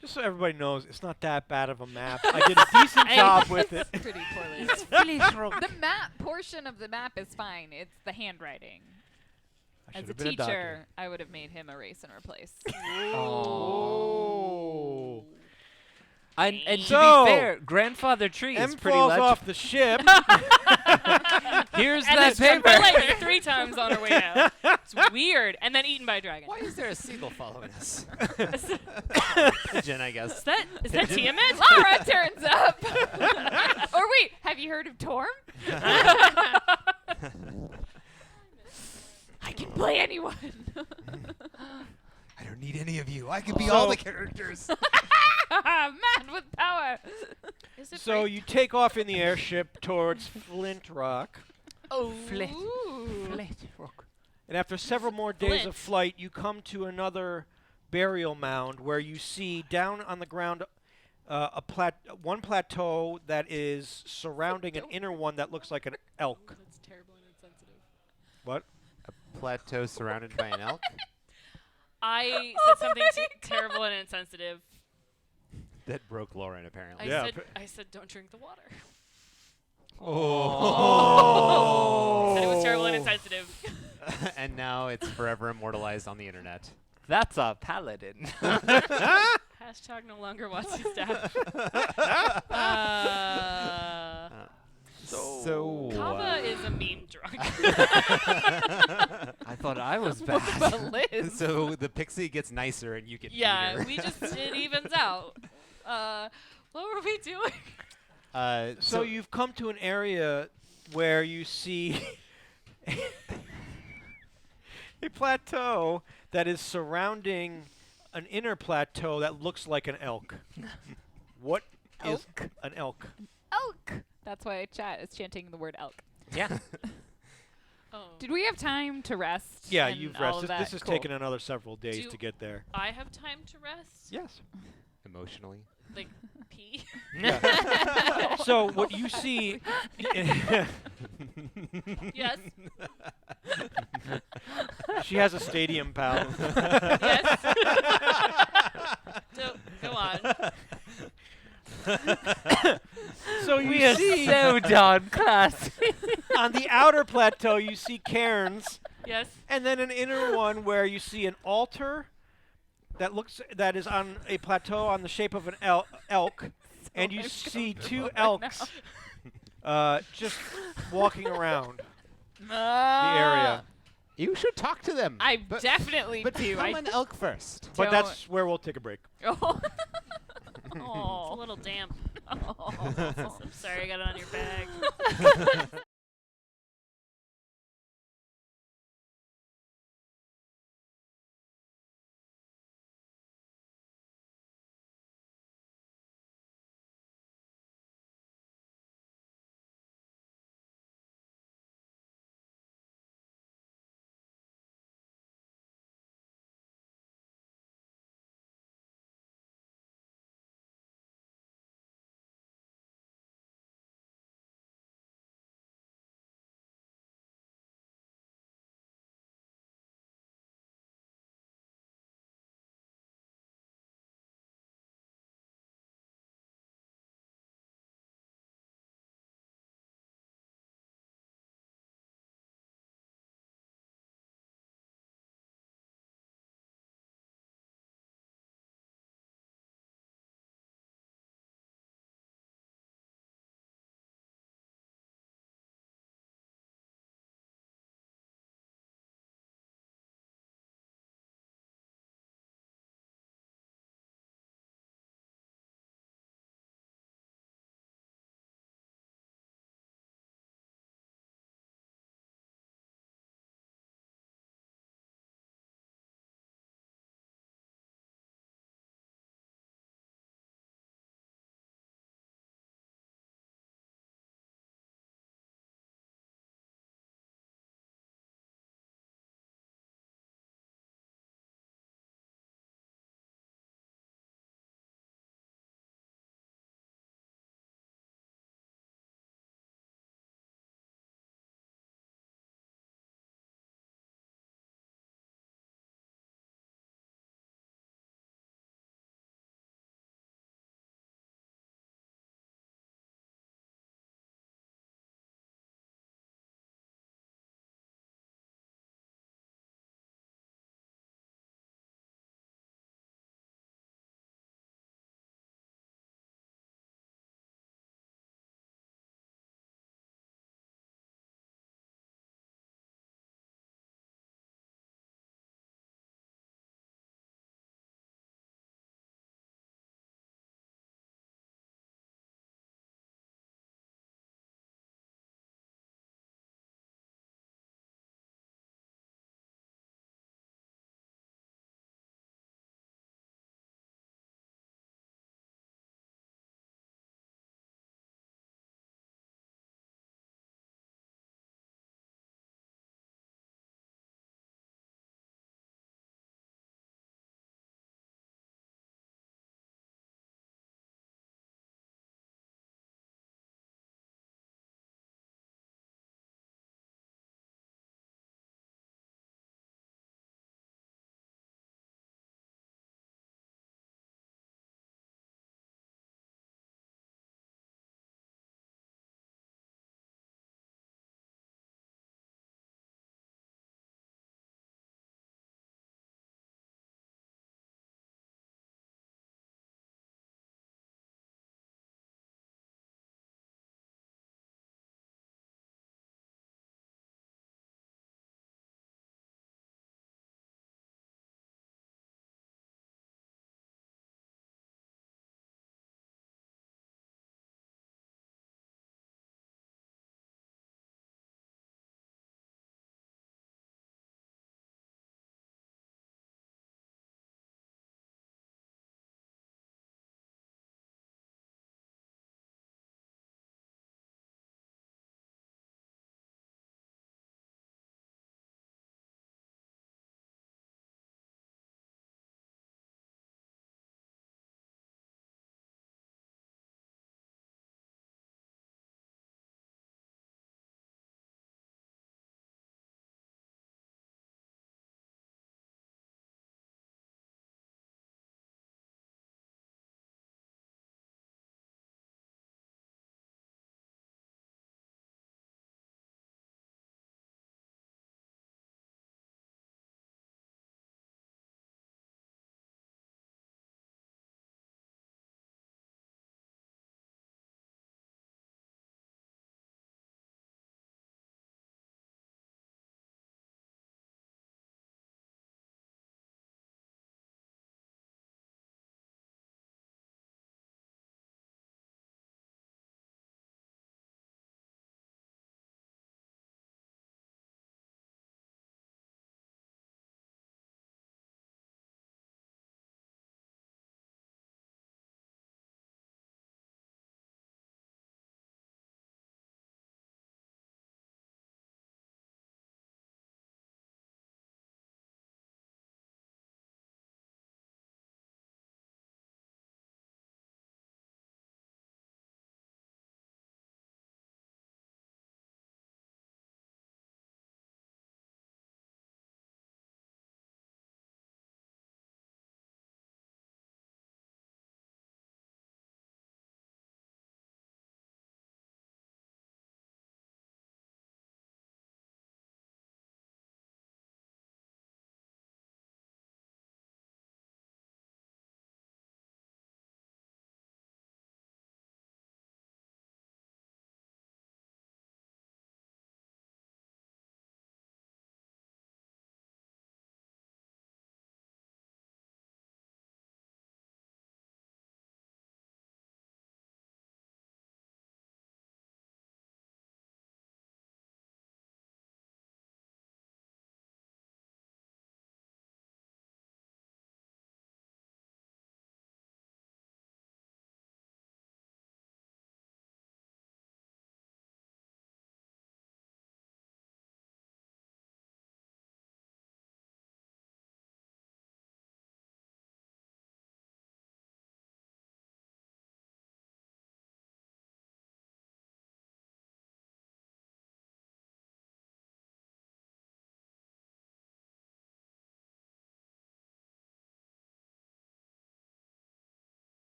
Just so everybody knows, it's not that bad of a map. I did a decent job with it. Pretty poorly. It's Flit Rock. The map portion of the map is fine. It's the handwriting. I As should a have been a doctor. teacher, I would have made him erase and replace. Oh. And to So, be fair, Grandfather Tree is M pretty falls legible. off the ship. Here's And that it's struck by paper. lightning 3 times on her way down. It's weird. And then eaten by a dragon. Why is there a seagull following us? Pigeon, I guess. Is that Pigeon? Tiamat? Laura turns up. Or wait, have you heard of Torm? I can play anyone. I don't need any of you. I can be all So- the characters. Man with power. Is it So break- you take off in the airship towards Flint Rock, Oh, Flit. Ooh. Flit Rock. and after several more days of Flint. flight, you come to another burial mound where you see down on the ground one plateau that is surrounding an inner one that looks like an elk. That's terrible and insensitive. What? Plateau surrounded by an elk. I Oh said something my terrible and insensitive. That broke Lauren, apparently. Yeah, I said don't drink the water. Oh. I said it was terrible and insensitive. And now it's forever immortalized on the internet. That's a paladin. Hashtag no longer Watsy staff. So. Kava is a meme drunk. I thought I was bad. But Liz. So the pixie gets nicer and you get Yeah, meaner. we just it evens out. What were we doing? So you've come to an area where you see a plateau that is surrounding an inner plateau that looks like an elk. What is an elk? Elk. That's why chat is chanting the word elk. Yeah. Oh, Did we have time to rest? Yeah, and you've all rested. of This that? has Cool. taken another several days Do- to get there. I have time to rest. Yes. Emotionally. Like pee. So what you see Yes. she has a stadium pal. Yes. So go on. So We you are see so darn classy. on the outer plateau you see cairns Yes. and then an inner one where you see an altar that is on a plateau on the shape of an elk, and you see two elks just walking around the area. You should talk to them. I but, definitely but do. become an elk first. But Don't- that's where we'll take a break. Oh. It's a Oh. little damp. Oh. I'm sorry I got it on your bag.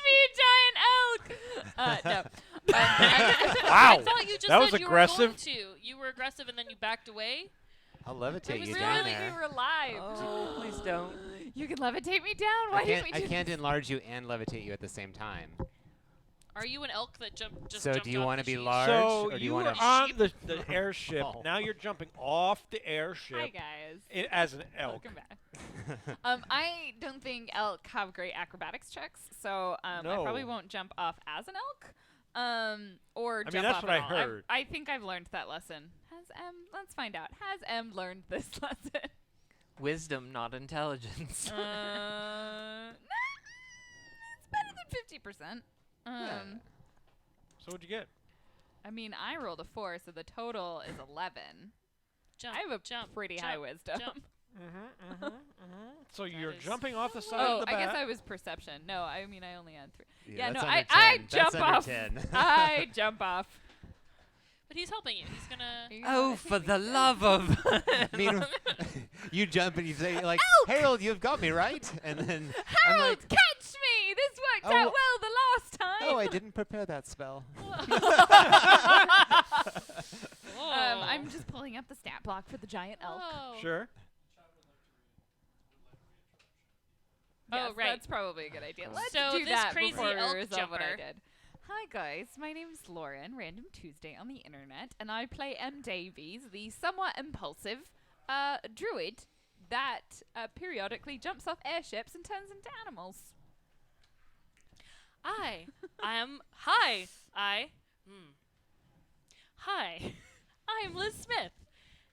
me, giant elk! No. Wow. I thought you just That said was you aggressive. were going to. You were aggressive and then you backed away. I'll I levitate was you really down thinking there. you were alive. Oh, please don't. You can levitate me down? Why didn't we I do can't this? enlarge you and levitate you at the same time. Are you an elk that just So jumped do you off want the to be sheep? large, So or do you you want were to? on the airship. Oh. Now you're jumping off the Hi, airship guys. as an elk. Welcome back. I don't think elk have great acrobatics checks, so I probably No. won't jump off as an elk. Or I mean, jump that's off what at I all. heard. I think I've learned that lesson. Has M? Let's find out. Has M learned this lesson? Wisdom, not intelligence. Nah, it's better than 50%. Yeah. So what'd you get? I mean, I rolled a 4, so the total is 11. Jump, I have a jump, pretty jump, high wisdom. jump. So you're is- jumping off the side Oh, of the I guess bat. I was perception. No, I mean I only had 3. Yeah, no, that's I under 10. jump That's under off. 10. I jump off. But he's helping you. He's gonna. You Oh, wanna for take the me down? love of. I mean, you jump and you say like, Harold, you've got me right, and then I'm Harold, like, catch me! This worked Oh, out well the last time. oh, I didn't prepare that spell. I'm just pulling up the stat block for the giant elk. Oh. Sure. Yes, Oh, right. That's probably a good idea. Let's So do this that crazy before we elk resolve what I jumper. did. Hi guys, my name's Lauren, Random Tuesday on the internet, and I play M. Davies, the somewhat impulsive druid that periodically jumps off airships and turns into animals. Hi, I'm Liz Smith,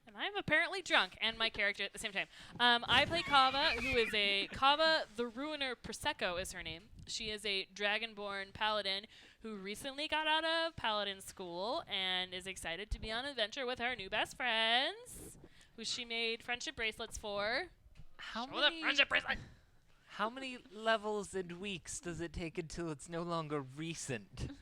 and I'm apparently drunk and my character at the same time. I play Kava, who is Kava the Ruiner Prosecco is her name. She is a dragonborn paladin who recently got out of paladin school and is excited to be on an adventure with her new best friends, who she made friendship bracelets for. How Show the many? friendship bracelet. How many levels and weeks does it take until it's no longer recent?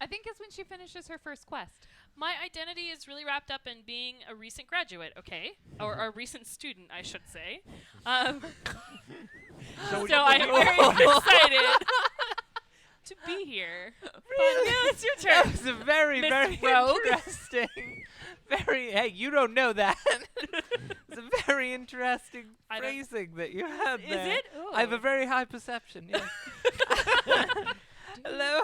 I think it's when she finishes her first quest. My identity is really wrapped up in being a recent graduate, okay? Or a recent student, I should say. So So I'm very excited to be here. Really? Yeah, it's your That turn. was a very, Miss very Rogue. interesting. Very. Hey, you don't know that. It's a very interesting I don't- phrasing that you had Is there. it? I have a Oh. very high perception. Yes. Hello,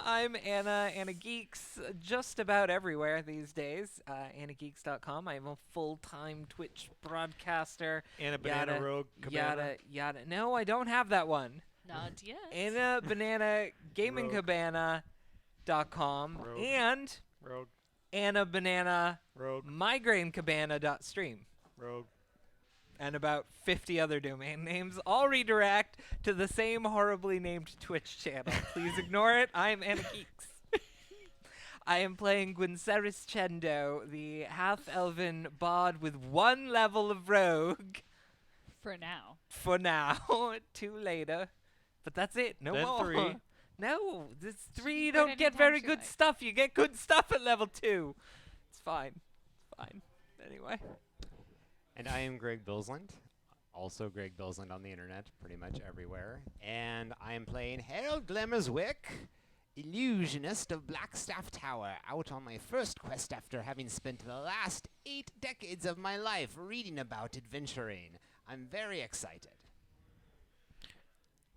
I'm Anna Geeks, just about everywhere these days. AnnaGeeks.com. I'm a full-time Twitch broadcaster. And a banana Yada, rogue cabana. Yada. No, I don't have that one. Not yet. Anna Banana Gaming Rogue. Cabana.com Rogue. and Rogue. Anna Banana Rogue. migrainecabana.stream. Rogue. And about 50 other domain names all redirect to the same horribly named Twitch channel. Please ignore it. I'm Anna Geeks. I am playing Gwynceris Chendo, the half-elven bard with 1 level of rogue For now. for now. 2 later. But that's it. No Then more. 3. No, this 3 you quit don't get anytime very she good likes. stuff. You get good stuff at level 2. It's fine. Fine. Anyway. And I am Greg Billsland, also Greg Billsland on the internet, pretty much everywhere. And I am playing Harold Glimmerswick, illusionist of Blackstaff Tower, out on my first quest after having spent the last 8 decades of my life reading about adventuring. I'm very excited.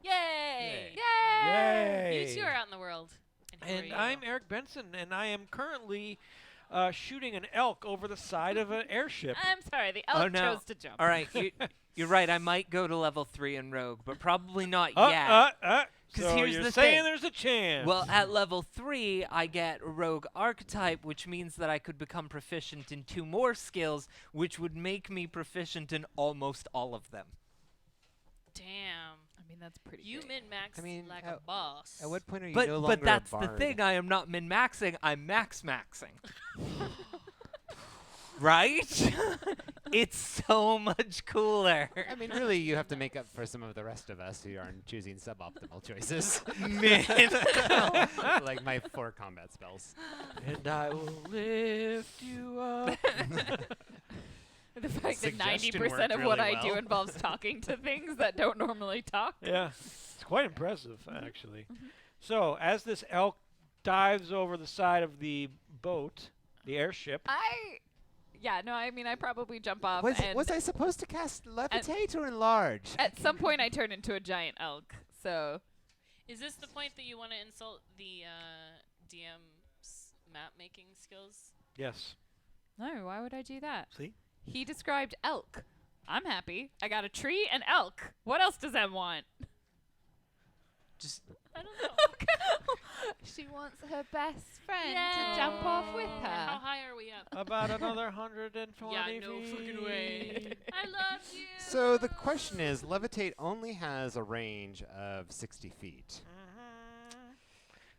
Yay! Yay! You two are out in the world. who are And you? I'm Eric Benson, and I am currently shooting an elk over the side of an airship. I'm sorry, the elk Oh, no. chose to jump. All right, you're right. I might go to level 3 in Rogue, but probably not Uh, yet. 'Cause So here's you're the saying thing. there's a chance. Well, at level 3, I get Rogue Archetype, which means that I could become proficient in 2 more skills, which would make me proficient in almost all of them. Damn. I mean, that's pretty You great. min-max I mean, like at- a boss. At what point are you But no longer that's a bard? the thing. I am not min-maxing. I'm max-maxing. Right? It's so much cooler. I mean, really, you have to make up for some of the rest of us who aren't choosing suboptimal choices. Man. Like my 4 combat spells. and I will lift you up. The fact fact that Suggestion 90% worked of what really I do well. involves talking to things that don't normally talk. Yeah, it's quite impressive, actually. Mhm. So, as this elk dives over the side of the boat, the airship, I probably jump off Was, and was I supposed to cast levitate or enlarge? at some point I turn into a giant elk. So Is this the point that you want to insult the DM's map making skills? yes. no, why would I do that? See? He described elk. I'm happy. I got a tree and elk. What else does Em want? Just I don't know. She wants her best friend Yeah. to jump off with And her. how high are we up? About another 120 Yeah, no feet. fucking way. I love you. So the question is, levitate only has a range of 60 feet.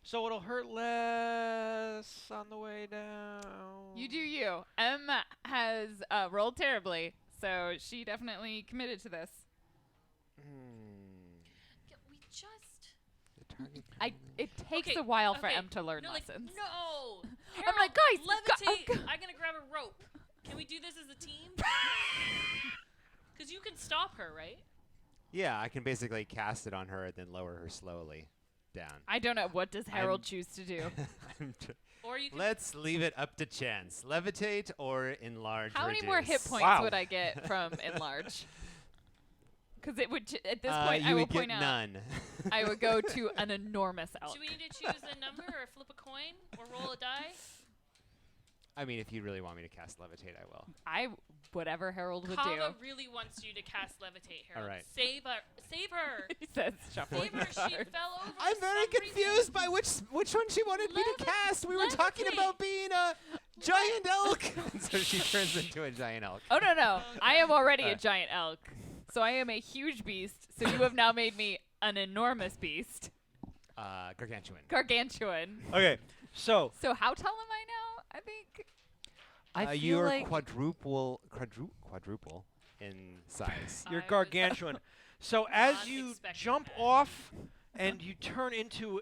So it'll hurt less on the way down. You do you. Em has rolled terribly, so she definitely committed to this. Yeah, we just. The target It takes Okay, a while for okay. Em to learn No, like, lessons. no. I'm like, Harold, guys, levitate. I'm gonna grab a rope. Can we do this as a team? Because you can stop her, right? Yeah, I can basically cast it on her and then lower her slowly down. I don't know. What does Harold I'm- choose to do? I'm tr- Or you can. Let's leave it up to chance. Levitate or enlarge. How many more hit reduce. points Wow. would I get from enlarge? Because it would at this Uh, point you I will would get point out none. I would go to an enormous elk. Do we need to choose a number or flip a coin or roll a die? I mean, if you really want me to cast levitate, I will. Whatever Harold would Kava do. really wants you to cast levitate, Harold. All right. Save her. Save her. He says shuffling Save her. the She cards. fell over. I'm for very some confused reason. by which one she wanted me to cast. We were talking levitate. about being a giant elk. So she turns into a giant elk. Oh no! I am already a Alright. giant elk, so I am a huge beast. So you have now made me an enormous beast, Gargantuan. gargantuan. Okay, so So how tall am I now? I think. I feel you're like quadruple in size. you're I was- gargantuan. So as not you expecting jump that. off and you turn into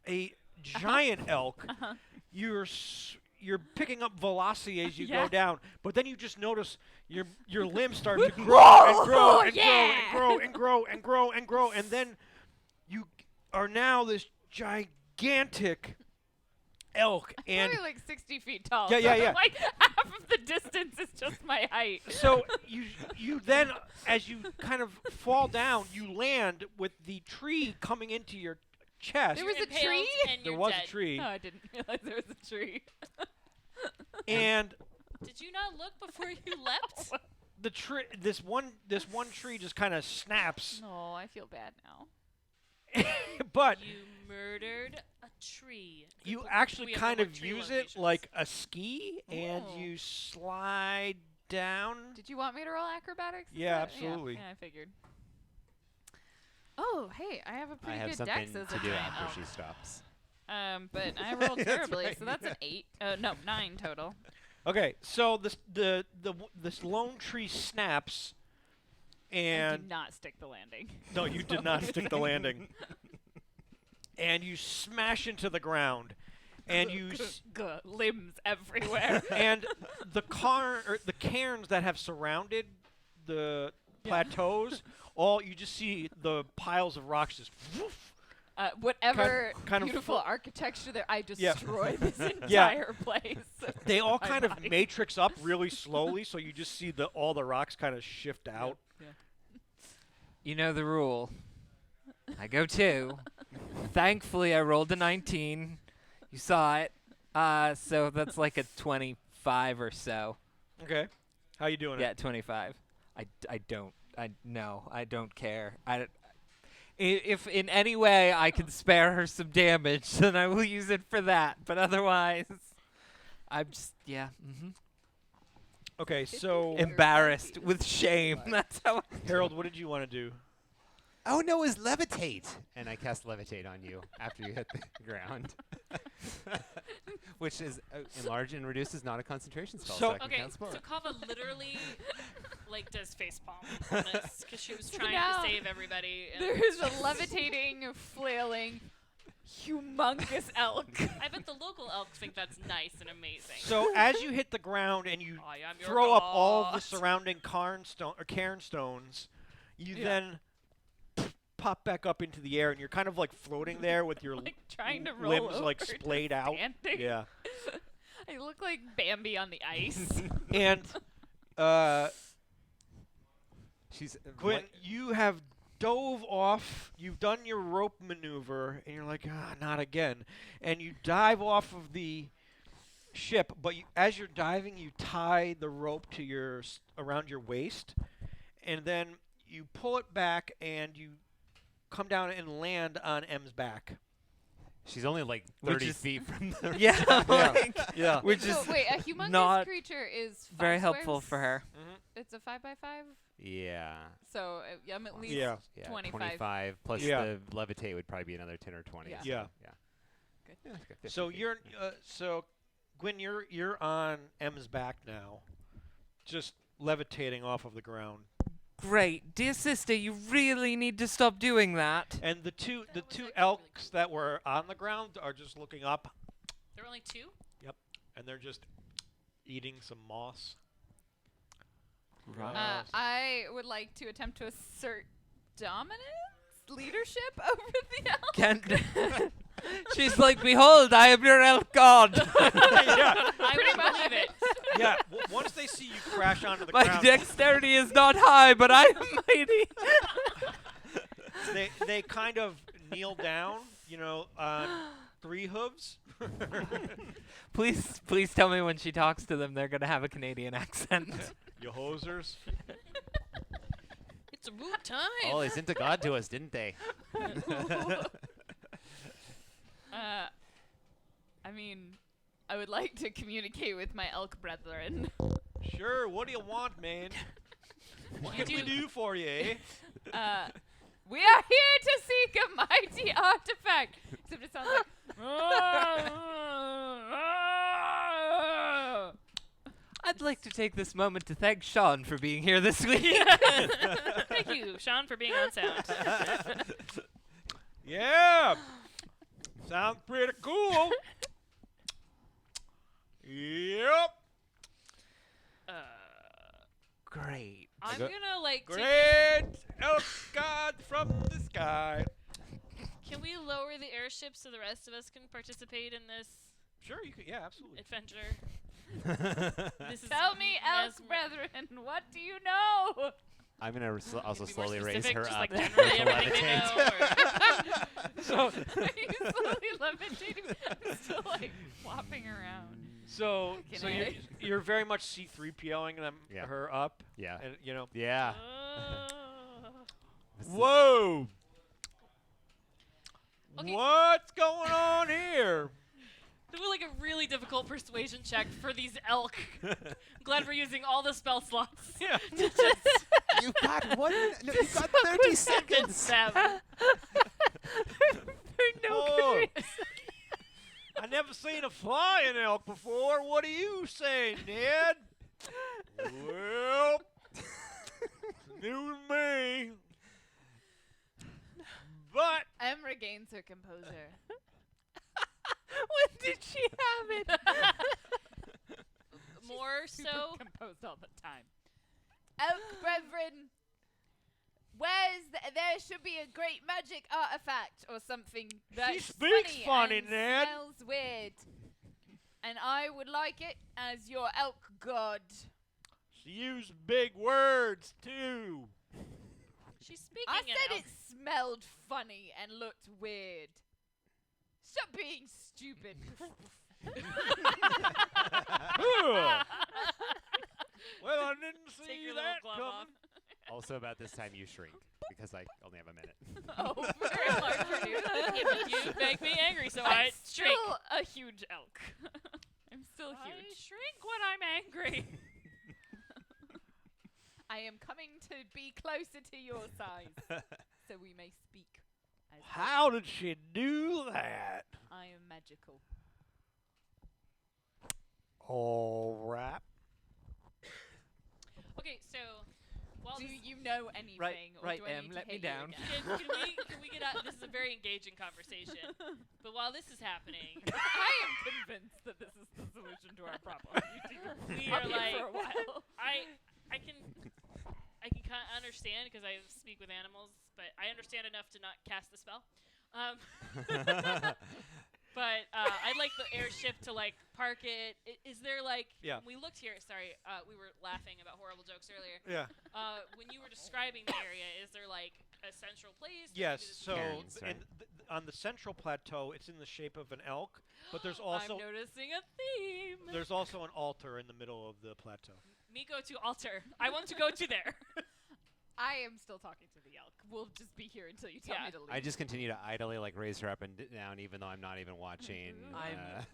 a giant elk, Uh-huh. you're picking up velocity as you Yeah. go down, but then you just notice your limbs start to grow and grow and Yeah. grow and grow and grow and grow, and then you are now this gigantic elk. And Probably like 60 feet tall. Yeah, so yeah, yeah. Like half of the distance is just my height. so you then, as you kind of fall down, you land with the tree coming into your chest. There was You're a impaled tree? and There you're was dead. a tree, No, I didn't realize there was a tree. and Did you not look before you leapt? the tree, this one tree just kind of snaps. No, I feel bad now. But You murdered a tree. you We actually have no kind more of tree use it locations. like a ski, and Oh. you slide down. Did you want me to roll acrobatics? Is Yeah, that- absolutely. Yeah, I figured. Oh, hey, I have a I pretty have good something dex as to a do giant after elk. she stops. But I rolled That's terribly, right. so that's an 8. No, 9 total. Okay, so this lone tree snaps, I and did not stick the landing. no, you did not stick the landing, and you smash into the ground, and you Limbs everywhere. and the cairns that have surrounded the plateaus, you just see the piles of rocks just woof. Whatever kind of beautiful architecture there, I Yeah. destroyed this Yeah. entire place. They all My kind body. of matrix up really slowly, so you just see all the rocks kind of shift out. you know the rule. I go 2. Thankfully, I rolled a 19. You saw it. So that's like a 25 or so. Okay, how you doing? Yeah, 25. I don't care. If in any way I can spare her some damage, then I will use it for that. But otherwise, I'm just Okay, so embarrassed with shame. That's how. Harold, what did you want to do? Oh no, it's levitate, and I cast levitate on you after you hit the ground. Which is enlarge and reduce is not a concentration spell. So- So I can Okay, cast so both. Kava literally does facepalm on this because she was trying Now, to save everybody. And There is a levitating, flailing, humongous elk. I bet the local elks think that's nice and amazing. So as you hit the ground and you I am your throw up all of the god. surrounding cairn stones, you Yeah. then pop back up into the air, and you're kind of like floating there with your Like trying to roll limbs like over, just splayed out. standing. Yeah. I look like Bambi on the ice. And She's Gwen, you have dove off. You've done your rope maneuver, and you're like, not again. And you dive off of the ship, but as you're diving, you tie the rope to around your waist, and then you pull it back, and you come down and land on M's back. She's only like Which 30 is- feet from the. Yeah, like, Yeah. which So is wait, a humongous not creature is 5 very helpful squares? for her. It's a 5x5, Yeah. so I'm at least Yeah. Yeah. 25. 25 plus Yeah. the levitate would probably be another 10 or 20. Yeah. So, Yeah. Yeah. Good. Yeah, it's got 50 So feet. you're so Gwen, you're on M's back now, just levitating off of the ground. Great, dear sister, you really need to stop doing that. And the two was actually really elks that were on the ground are just looking up, There are only 2? and they're just eating some moss. Right. I would like to attempt to assert dominance, leadership over the elk. Can't. She's like, behold, I am your elk god. Yeah, I Pretty would much. believe it. yeah. Once they see you crash onto the My ground, dexterity is not high, but I am mighty. they kind of kneel down, on 3 hooves. Please tell me when she talks to them, they're gonna have a Canadian accent. You hosers. It's a rude time. Oh, they sent a god to us, didn't they? I mean, I would like to communicate with my elk brethren. Sure. What do you want, man? What can we do for you, eh? We are here to seek a mighty artifact. Except it sounds like. I'd like to take this moment to thank Sean for being here this week. Thank you, Sean, for being on sound. Yeah. Sounds pretty cool. Yep. Great. I'm go- gonna like. Great elk god from the sky. Can we lower the airship so the rest of us can participate in this Sure, you could. Yeah, absolutely. adventure? This is Tell me, elk mesmer- brethren, what do you know? I'm going to also Be more slowly raise specific, her just up. like with generally the everything they levitate. know. Or You slowly levitating. I'm still like flopping around. So Can I- you're very much C-3POing them Yeah. her up, Yeah. and Yeah. Whoa. Okay. What's going on here? This was like a really difficult persuasion check for these elk. I'm glad we're using all the spell slots. Yeah. To just You've got one. No, you've got 30 convince seconds. them. Oh. I never seen a flying elk before. What do you say, Ned? Well, it's new to me. But Em regains her composure. When did she have it? More so. Composed all the time. Elk brethren, there should be a great magic artifact or something that's speaks funny, and Ned. smells weird. And I would like it as your elk god. she used big words, too. She's speaking I in said elk. it smelled funny and looked weird. Stop being stupid. Ugh. Well, I didn't Take see your little that glove coming. off. Also, about this time, you shrink because I only have a minute. Oh, very large for you. You make me angry, so I'm I shrink. still a huge elk. I'm still I huge. shrink when I'm angry. I am coming to be closer to your size, so we may speak. As How did she do that? I am magical. All right. Okay, so Well, Do this- you know anything? Or right, do I Em, need to let me hit you down. again? can we get out? This is a very engaging conversation. But while this is happening, I am convinced that this is the solution to our problem. we I'll are be like, for a while. I can kind of understand because I speak with animals, but I understand enough to not cast the spell. But I'd like the airship to like park it. Is there like? Yeah. When we looked here. Sorry, we were laughing about horrible jokes earlier. Yeah. When you were describing the area, is there like a central place? that Yes. we could just- So Cairns, right? on the central plateau, it's in the shape of an elk, but there's also I'm noticing a theme. there's also an altar in the middle of the plateau. Me go to altar. I want to go to there. I am still talking to the elk. We'll just be here until you tell Yeah. me to leave. I just continue to idly like raise her up and down, even though I'm not even watching. I'm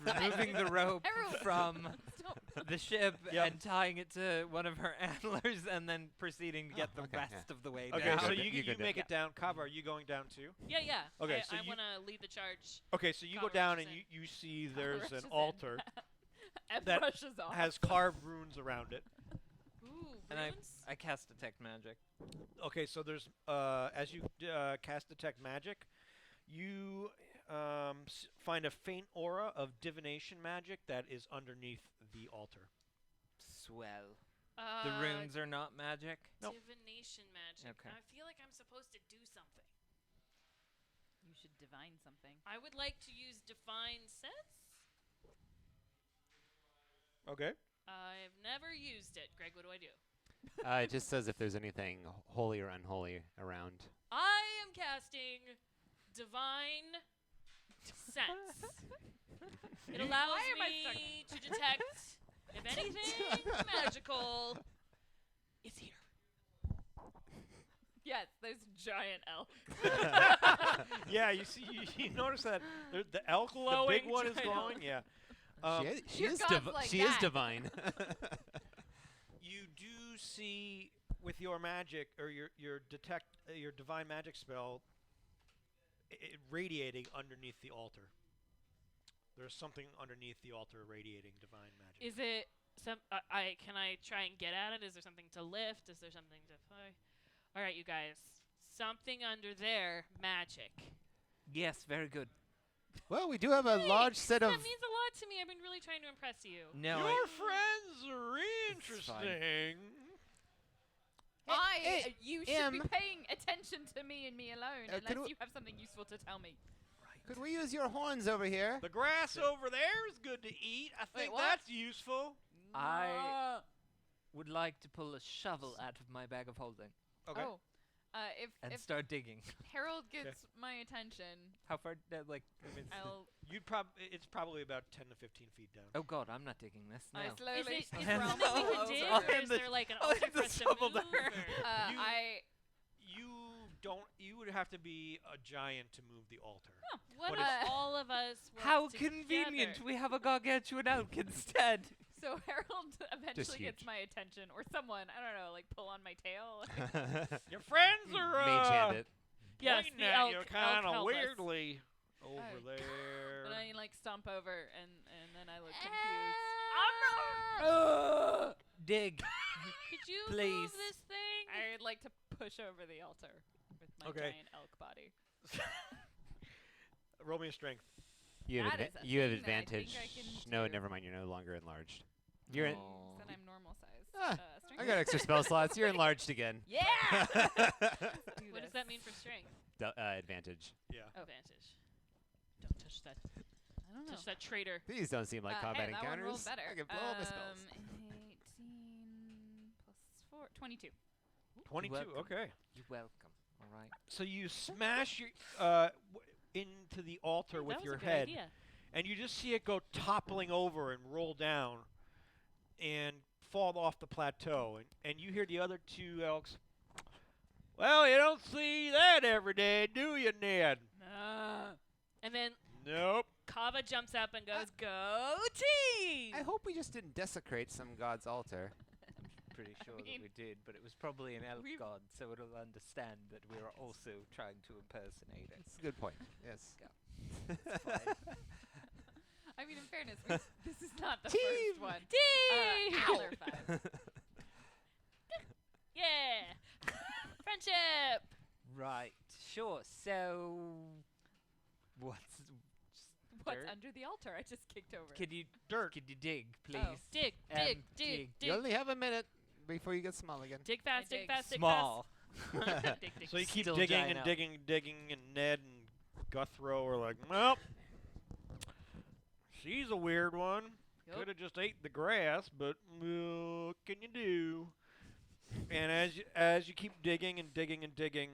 removing the rope Harold. from Stop. the ship Yep. and tying it to one of her antlers and then proceeding to get the okay, rest yeah. of the way Okay, down. so good, you you good, make yeah. it down. Kava, are you going down too? Yeah. Okay, so I you- want to lead the charge. Okay, so you go Kava down rushes and in. you see there's Rushes an in. altar Em that rushes off. has carved runes around it. Ooh, and runes? I cast detect magic. Okay, so there's as you cast detect magic, you find a faint aura of divination magic that is underneath the altar. Swell. The runes are not magic. Nope. Divination magic. Okay. I feel like I'm supposed to do something. You should divine something. I would like to use Define Sense. Okay. I've never used it. Greg, what do I do? It just says if there's anything holy or unholy around. I am casting Divine Sense. It allows Why am I me to detect if anything magical is here. Yes, there's giant elk. Yeah, you see, you notice that the elk, the Glowing big one, is giant glowing. elk. Yeah. She Your is God's like she is that. divine. You do see with your magic or your divine magic spell, it radiating underneath the altar. There's something underneath the altar radiating divine magic. Is it some? Can I try and get at it? Is there something to lift? Is there something to? All right, you guys. Something under there, magic. Yes, very good. Well, we do have a large set of. That means a lot to me. I've been really trying to impress you. No, Your friends are It's fine. interesting. Hey, You should Em. be paying attention to me and me alone, could unless we- you have something useful to tell me. Could we use your horns over here? The grass over there is good to eat. I think what? that's useful. I would like to pull a shovel out of my bag of holding Okay. Oh, and if start digging. Harold gets my attention, How far? Like, I mean, I'll It's probably about 10 to 15 feet down. oh God, I'm not digging this. No. I Is slowly it is scroll there something we over. can dig, I'll or hand is the- there like an I'll altar hand for the us to shovel move? there. or- You- I You would have to be a giant to move the altar. What But if it's- all of us work How together? convenient! We have a gargantuan elk instead. so Harold eventually gets huge. my attention, or someone I don't know, like pull on my tail. Your friends are Mage hand it. Yes, pointing the at elk, you elk kind of help us. weirdly over Oh. there. But I like stomp over, and then I look confused. Dig. Could you Please. move this thing? I'd like to push over the altar with my Okay. giant elk body. Roll me a strength. You have, That is a you have thing that I think advantage. I can No, do. never mind. You're no longer enlarged. You're in. Oh. Then I'm normal size. Ah, strength. I got extra spell slots. You're enlarged again. Yeah. What does that mean for strength? Advantage. Yeah. Advantage. Don't touch that. I don't know. Touch that traitor. These don't seem like combat hey, that one rolled encounters. better. I can blow all my spells. 18 plus 4, 22. 22. welcome. Okay. You're welcome. All right. So you smash your into the altar with that was your a good head, idea. and you just see it go toppling over and roll down, and fall off the plateau. And you hear the other two elks. Well, you don't see that every day, do you, Ned? And then Nope. Kava jumps up and goes, "Go team!" I hope we just didn't desecrate some god's altar. Pretty sure mean, that we did, but it was probably an elk we've- god, so it'll understand that we were also trying to impersonate it. That's a good point. Yes. I mean, in fairness, this is not the Team! first one. Team! Another 5. Yay! Sure. So, what's What's dirt? under the altar? I just kicked over. Could you Dirt. Could you dig, please? Dig, dig, dig, You dig. only have a minute before you get small again. Dig fast, dig dig. fast, dig Small. fast. Dig, dig. So you keep Still digging giant and out. digging and digging, and Ned and Guthrow are like, well, she's a weird one. Yup. Could have just ate the grass, but what can you do? And as you keep digging and digging and digging,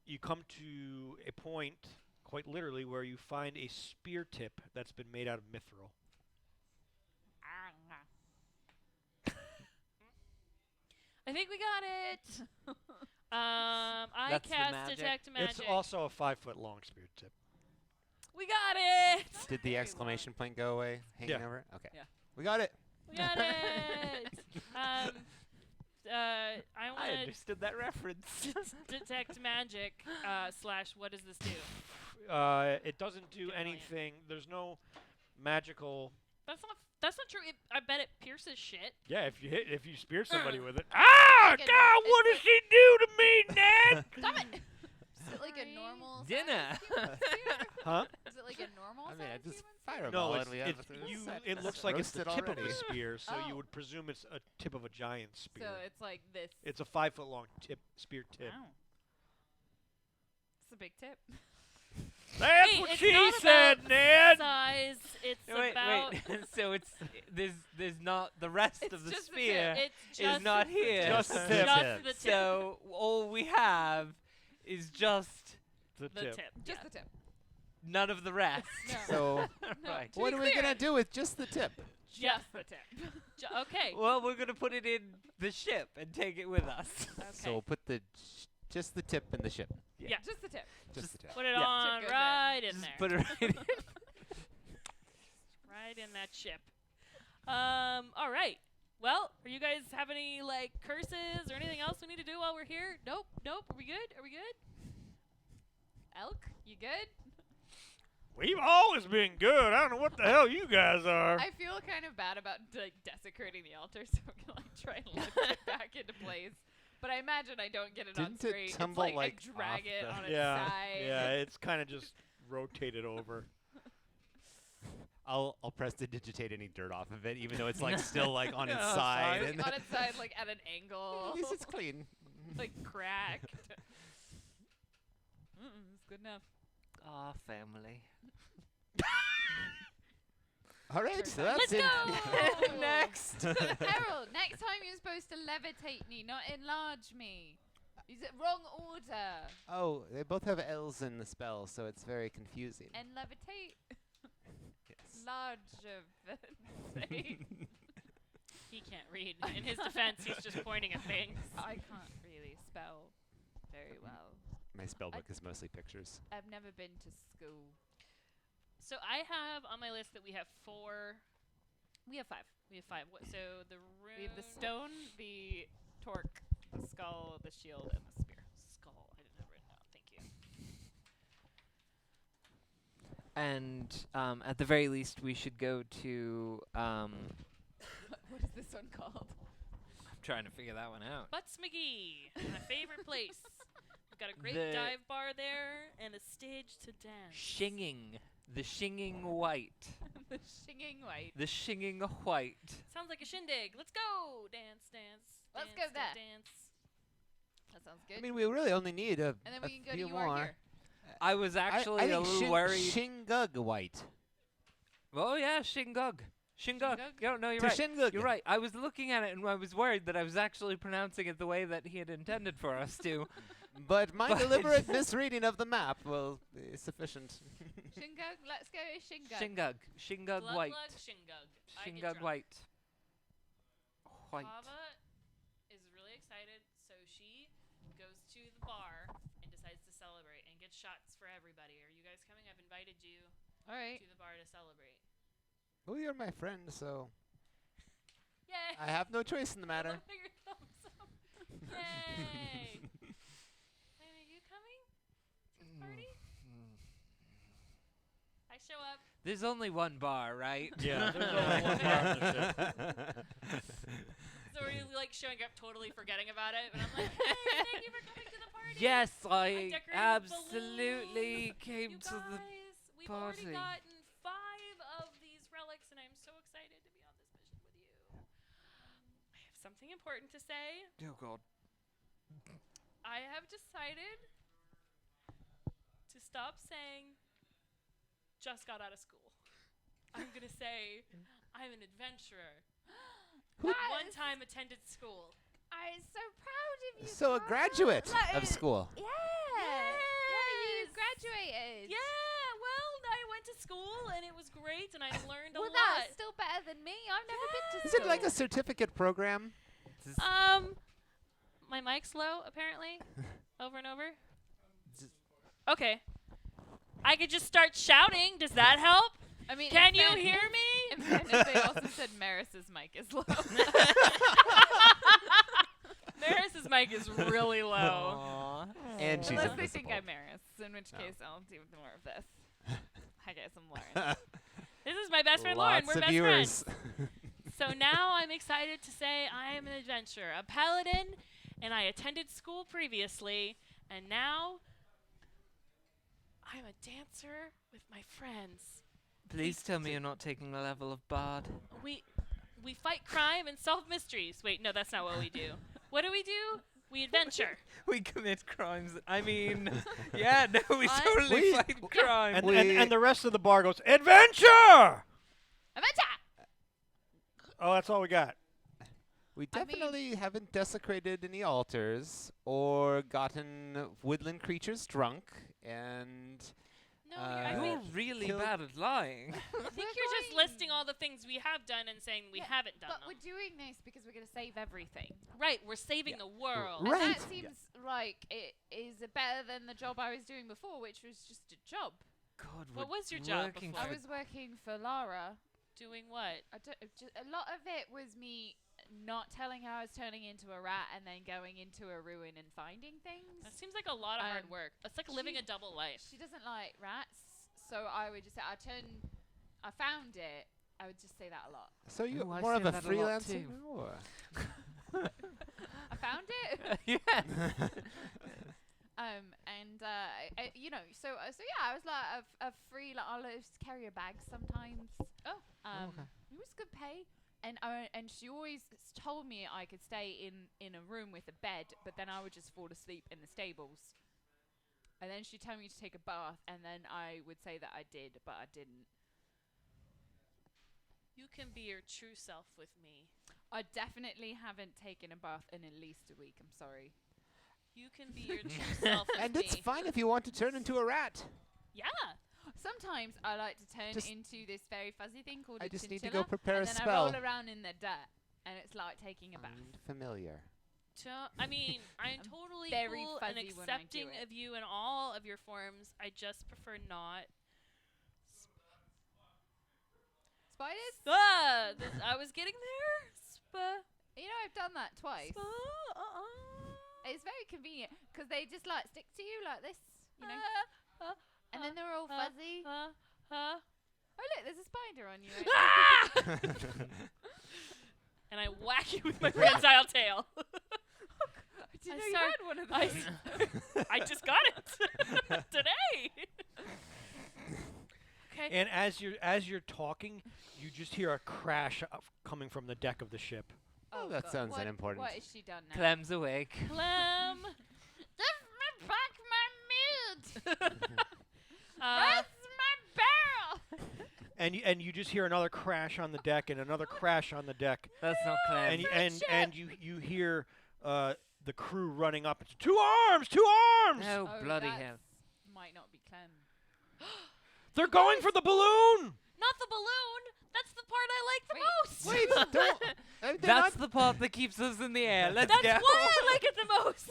you come to a point, quite literally, where you find a spear tip that's been made out of mithril. I think we got it. I That's the cast magic. detect magic. It's also a 5-foot-long spear tip. We got it. Did the exclamation point go away? Hanging Yeah. over? Okay. Yeah. We got it. We got it. I I want understood that reference. to detect magic. Slash, what does this do? It doesn't do Give it a million. anything. There's no magical. That's not true. I bet it pierces shit. Yeah, if you spear somebody with it. Ah, Like a- God! What did it's she do to me, Ned? Stop it! Is it like a Sorry. normal Dinner. size human spear? Huh? Is it like a normal I mean, I size just human fire a No, ball it's, and we have it's a you. set. It looks like it's the Roasted tip of already. a spear, so you Oh. would presume it's a tip of a giant spear. So it's like this. It's a 5-foot-long spear tip. Wow. It's a big tip. That's Hey, what it's she not said, about Ned. Size. It's wait, about. wait. So there's not the rest It's of the just the spear tip. It's just is not here. Just the Just tip. the tip. So all we have is just The the tip. tip. Just yeah. the tip. none of the rest. No. So No. Right. To what be are we clear, gonna do with just the tip? Just the tip. Okay. Well, we're gonna put it in the ship and take it with us. Okay. So we'll put just the tip in the ship. Yeah. Just the tip. Just the tip. Put it Yeah. on Tip goes right in Just there. put it right in. Right in that ship. All right. Well, are you guys have any like curses or anything else we need to do while we're here? Nope. Nope. Are we good? Are we good? Elk, you good? We've always been good. I don't know what the hell you guys are. I feel kind of bad about like desecrating the altar, so I'm gonna like try and lift it back into place. But I imagine I don't get it on Didn't it straight. tumble, it's like, like, I drag off it the- on its yeah, side. yeah. It's kind of just rotated over. I'll press to digitate any dirt off of it, even though it's like still like on its Yeah, side. side. And on its side, like at an angle. at least it's clean. like cracked. It's good enough. Aw, family. All right, so that's Let's it. go. Next. Harold, next time you're supposed to levitate me, not enlarge me. Is it wrong order? Oh, they both have L's in the spell, so it's very confusing. And levitate Yes. larger. He can't read. In his defense, he's just pointing at things. I can't really spell very well. My spell book is mostly pictures. I've never been to school. So I have on my list that we have 4. We have 5. We have 5. So the room. We have the stone, the torque, the skull, the shield, and the spear. Skull. I didn't have it written down. Thank you. And at the very least, we should go to. I'm What is this one called? trying to figure that one out. Butts McGee, my favorite place. We've got a great The- dive bar there and a stage to dance. Shinging. The Shinging White. the shinging white. The Shinging White. Sounds like a shindig. Let's go. Dance, dance. Let's dance, go dance, there. Dance. That sounds good. I mean, we really only need a and then a we can go to few You more. Are Here. I was actually I a think little worried. Shingug White. Oh yeah, Shingug. Shingug. Shingug? No, you're To right. Shingug. You're right. I was looking at it and I was worried that I was actually pronouncing it the way that he had intended for us to. But my But- deliberate misreading of the map will be sufficient. Shingug, let's go Shingug. Shingug. Shingug Glug, White. glug, shingug. I get Shingug drunk. White. White. Kava is really excited, so she goes to the bar and decides to celebrate and get shots for everybody. Are you guys coming? I've invited you All right. to the bar to celebrate. Well, you're my friend, so Yay! I have no choice in the matter. Look at your thumbs up. Yay! Wait, are you coming to the party? I show up. There's only one bar, right? Yeah, there's only one bar on the ship. So are you like showing up totally forgetting about it? And I'm like, hey, thank you for coming to the party. Yes, I decorated with absolutely balloons. came You to the guys, we've already party. gotten 5 of these relics, and I'm so excited to be on this mission with you. I have something important to say. Oh God. I have decided to stop saying just got out of school. I'm going to say I'm an adventurer. Who one time attended school. I'm so proud of you. So a Carl. graduate Like, of school. Yeah. Yeah, you Yes. graduated. Yeah, well, I went to school and it was great and I learned a Well, lot. that's still better than me. I've never been to Is school. it like a certificate program? My mic's low, apparently. Over and over. Okay. I could just start shouting. Does that help? I mean, Can in you fairness- hear me? In fairness, they also said Maris's mic is low. Maris's mic is really low. Aw. And she's Unless they invisible. think I'm Maris, in which No. case I'll do more of this. Hi guys, I'm Lauren. This is my best friend Lauren. Lots We're of best viewers. friends. So now I'm excited to say I am an adventurer, a paladin, and I attended school previously, and now I'm a dancer with my friends. Please tell me you're not taking the level of bard. We fight crime and solve mysteries. Wait, no, that's not what we do. What do? We adventure. We commit crimes. I mean, yeah, no, we I- totally We- fight crime. And, We- and the rest of the bar goes, adventure! Adventure! Oh, that's all we got. We I mean- definitely haven't desecrated any altars or gotten woodland creatures drunk, and No, Uh, you're, You're really kill- bad at lying. I think you're just listing all the things we have done and saying we Yeah, haven't done But them. we're doing this because we're going to save everything. Right, we're saving the world. Right. And that seems like it is better than the job I was doing before, which was just a job. God, What we're was your job working before? I was working for Lara. Doing what? A lot of it was me not telling her I was turning into a rat and then going into a ruin and finding things. That seems like a lot of hard Um, work. It's like living she- a double life. She doesn't like rats, so I would just say I found it. I would just say that a lot. so you're Ooh, I more of say a that a lot freelancer. too. Or? I found it. yeah. So yeah, I was like a free. Like, I'll just carry a bag sometimes. Oh. okay. It was good pay, and she always told me I could stay in a room with a bed, but then I would just fall asleep in the stables. And then she'd tell me to take a bath, and then I would say that I did, but I didn't. You can be your true self with me. I definitely haven't taken a bath in at least a week. I'm sorry. You can be your true self with And me. it's fine if you want to turn into a rat. Yeah. Sometimes I like to turn Just- into this very fuzzy thing called I a just need to chinchilla, go prepare and a then I spell. roll around in the dirt, and it's like taking a bath. Familiar. I mean, I'm I'm totally very cool and fuzzy when I do accepting it. of you in all of your forms. I just prefer not. Spiders? I was getting there. You know, I've done that twice. It's very convenient because they just like stick to you like this, you know, and then they're all fuzzy. Oh look, there's a spider on you. And I whack you with my prehensile tail. I didn't know you sorry. had one of those. I just got it today. Okay. And as you're talking, you just hear a crash coming from the deck of the ship. Oh, that God. sounds What- unimportant. What has she done now? Clem's awake. Clem. Give me back my meat. Uh, Where's my barrel? And you just hear another crash on the deck and another crash on the deck. That's not Clem. And you hear the crew running up. It's 2 arms, 2 arms. Oh, bloody that's hell. Might not be Clem. They're going for the balloon. not the balloon. That's the part I like the Wait. most. Wait, don't. They're That's not. the part that keeps us in the air. Let's That's go. why I like it the most.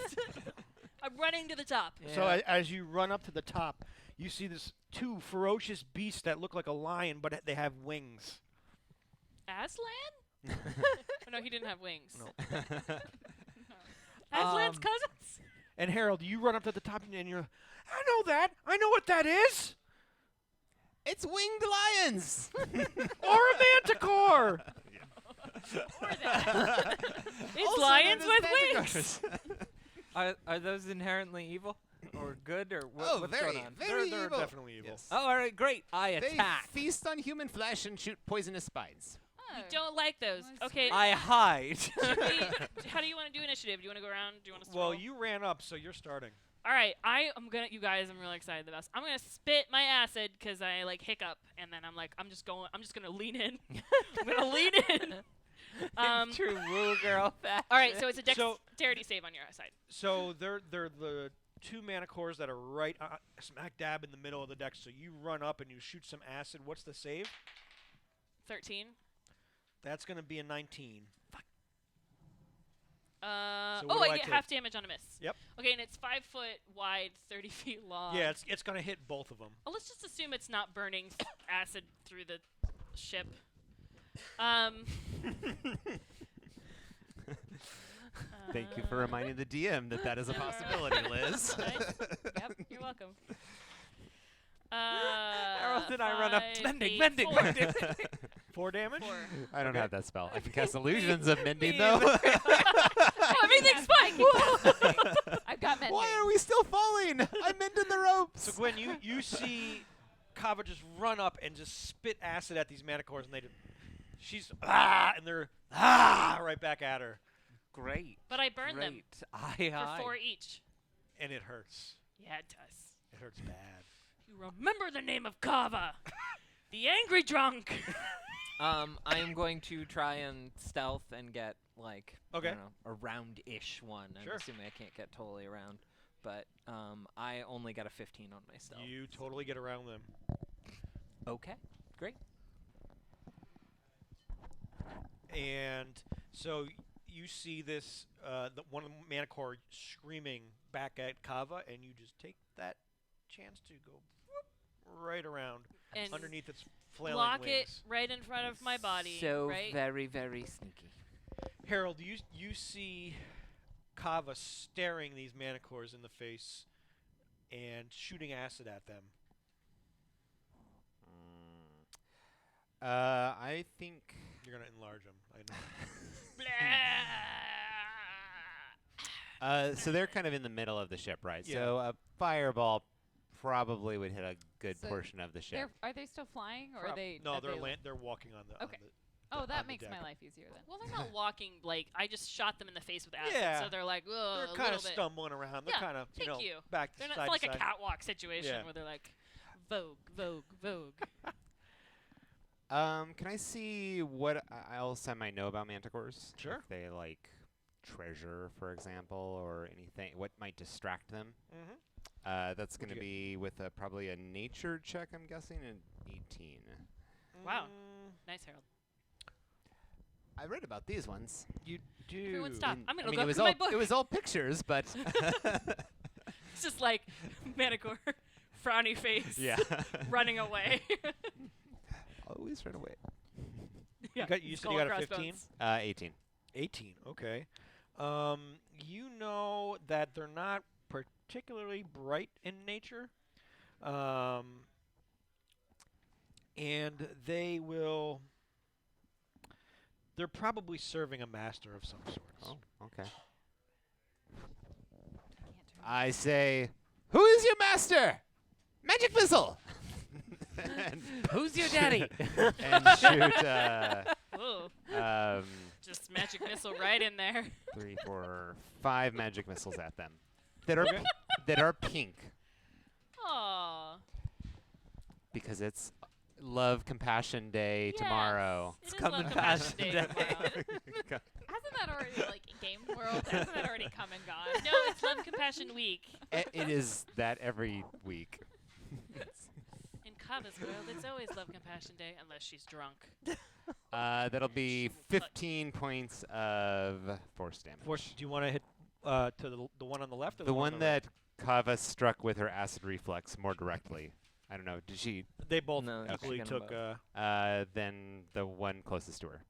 I'm running to the top. So as you run up to the top, you see this 2 ferocious beasts that look like a lion, but they have wings. Aslan? Oh, no, he didn't have wings. No. Aslan's Um, cousins? And Harold, you run up to the top and you're, I know that. I know what that is. It's winged lions. Or a manticore. It's Also lions known as with wings. manticores. Are those inherently evil or good or Oh, what's very, going on? very They're evil. definitely evil. Yes. Oh, all right, great. I They attack. feast on human flesh and shoot poisonous spines. You don't like those. Nice. Okay. I hide. How do you want to do initiative? Do you want to go around? Do you want to Well, you ran up, so you're starting. All right, I'm gonna. You guys, I'm really excited about this. I'm gonna spit my acid because I like hiccup, and then I'm just gonna lean in. I'm gonna lean in. In true woo girl fashion. All right, so it's a So- dexterity save on your side. So they're the two manticores that are right smack dab in the middle of the deck. So you run up and you shoot some acid. What's the save? 13. That's going to be a 19. So Oh, what do I I get take? half damage on a miss. Yep. Okay, and it's 5 foot wide, 30 feet long. Yeah, it's going to hit both of them. Oh, let's just assume it's not burning acid through the ship. Thank you for reminding the DM that is a possibility, Liz. Nice. Yep, you're welcome. Harold and I run up. 5, Mending, 8, mending, 4. mending. 4 damage? 4. I don't Okay. have that spell. I can cast illusions of mending, Me though. Oh, everything's fine. Whoa. I've got mending. Why are we still falling? I'm mending the ropes. So Gwen, you see Kava just run up and just spit acid at these manticores, and she's and they're right back at her, Great. But I burned them Great. I for hide. 4 each. and it hurts. Yeah, it does. It hurts bad. You remember the name of Kava, the angry drunk. I am going to try and stealth and get like Okay. I don't know, a round-ish one. Sure. I'm assuming I can't get totally around, but I only got a 15 on my stealth. You totally get around them. Okay, great. And so you see this, one of the Manicore screaming back at Kava, and you just take that chance to go whoop, right around And underneath its flailing block wings. it right in front of my body. So right? very, very sneaky. Harold, you see Kava staring these Manicores in the face and shooting acid at them. I think. You're gonna enlarge them. I know. Blah. So they're kind of in the middle of the ship, right? Yeah. So a fireball probably would hit a good So portion of the ship. Are they still flying, or are they? No, are they're they they're walking on the. Okay. On the Oh, on that the makes deck. my life easier then. Well, they're not walking like I just shot them in the face with acid, Yeah. so they're like, ugh, They're a kind little of bit. stumbling around. They're Yeah, kind of thank you. back to They're not side it's like to a side. catwalk situation Yeah. where they're like, vogue, vogue, vogue. Can I see what else I might know about manticores? Sure. If they like treasure, for example, or anything, what might distract them? Mm-hmm. That's going to you get? be with probably a nature check, I'm guessing, an 18. Wow. Nice, Harold. I read about these ones. You do. Everyone stop. I'm I gonna mean, go it was through all my book. it was all pictures, but It's just like Manicore, frowny face, yeah, running away. always run away. Yeah, You said skull you got a and 15? crossbones. 18. 18. Okay. You know that they're not particularly bright in nature, and they're probably serving a master of some sort. Oh, okay. Can't turn I say, who is your master? Magic missile. and, Who's your daddy? and shoot. Ooh, Um, just magic missile right in there. 3, 4, 5 magic missiles at them that are Okay. that are pink Aww. because it's Love Compassion Day Yes, tomorrow. it is coming Love fast. Compassion Day tomorrow. Hasn't that already like Game World? Hasn't that already come and gone? No, it's Love Compassion Week. It is that every week. In Kava's world, it's always Love Compassion Day unless she's drunk. That'll be She will cut. 15 points of force damage. Do you want to hit to the one on the left or The on one the that Kava struck with her acid reflex more directly. I don't know. Did she? right? They both No, you equally should get 'em took. both. Then the one closest to her.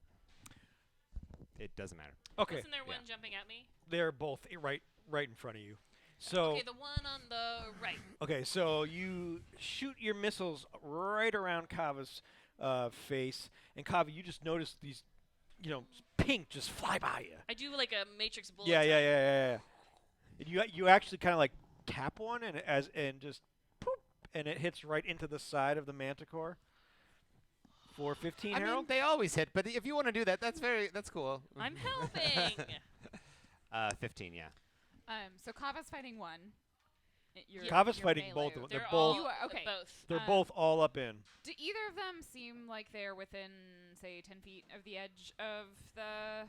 It doesn't matter. Okay. Wasn't there one Yeah. jumping at me? They're both right in front of you. So Okay, the one on the right. Okay, so you shoot your missiles right around Kava's face, and Kava, you just notice these, pink just fly by you. I do like a matrix bullet. Yeah. And you actually kind of like tap one and just poop, and it hits right into the side of the manticore. For 15, I mean, Harold. they always hit, but if you want to do that, that's cool. I'm helping. 15, yeah. So Kava's fighting one. Kava's you're fighting melee. both of them. They're They're all both. You are- okay. Both. They're Um, both all up in. Do either of them seem like they're within, say, 10 feet of the edge of the?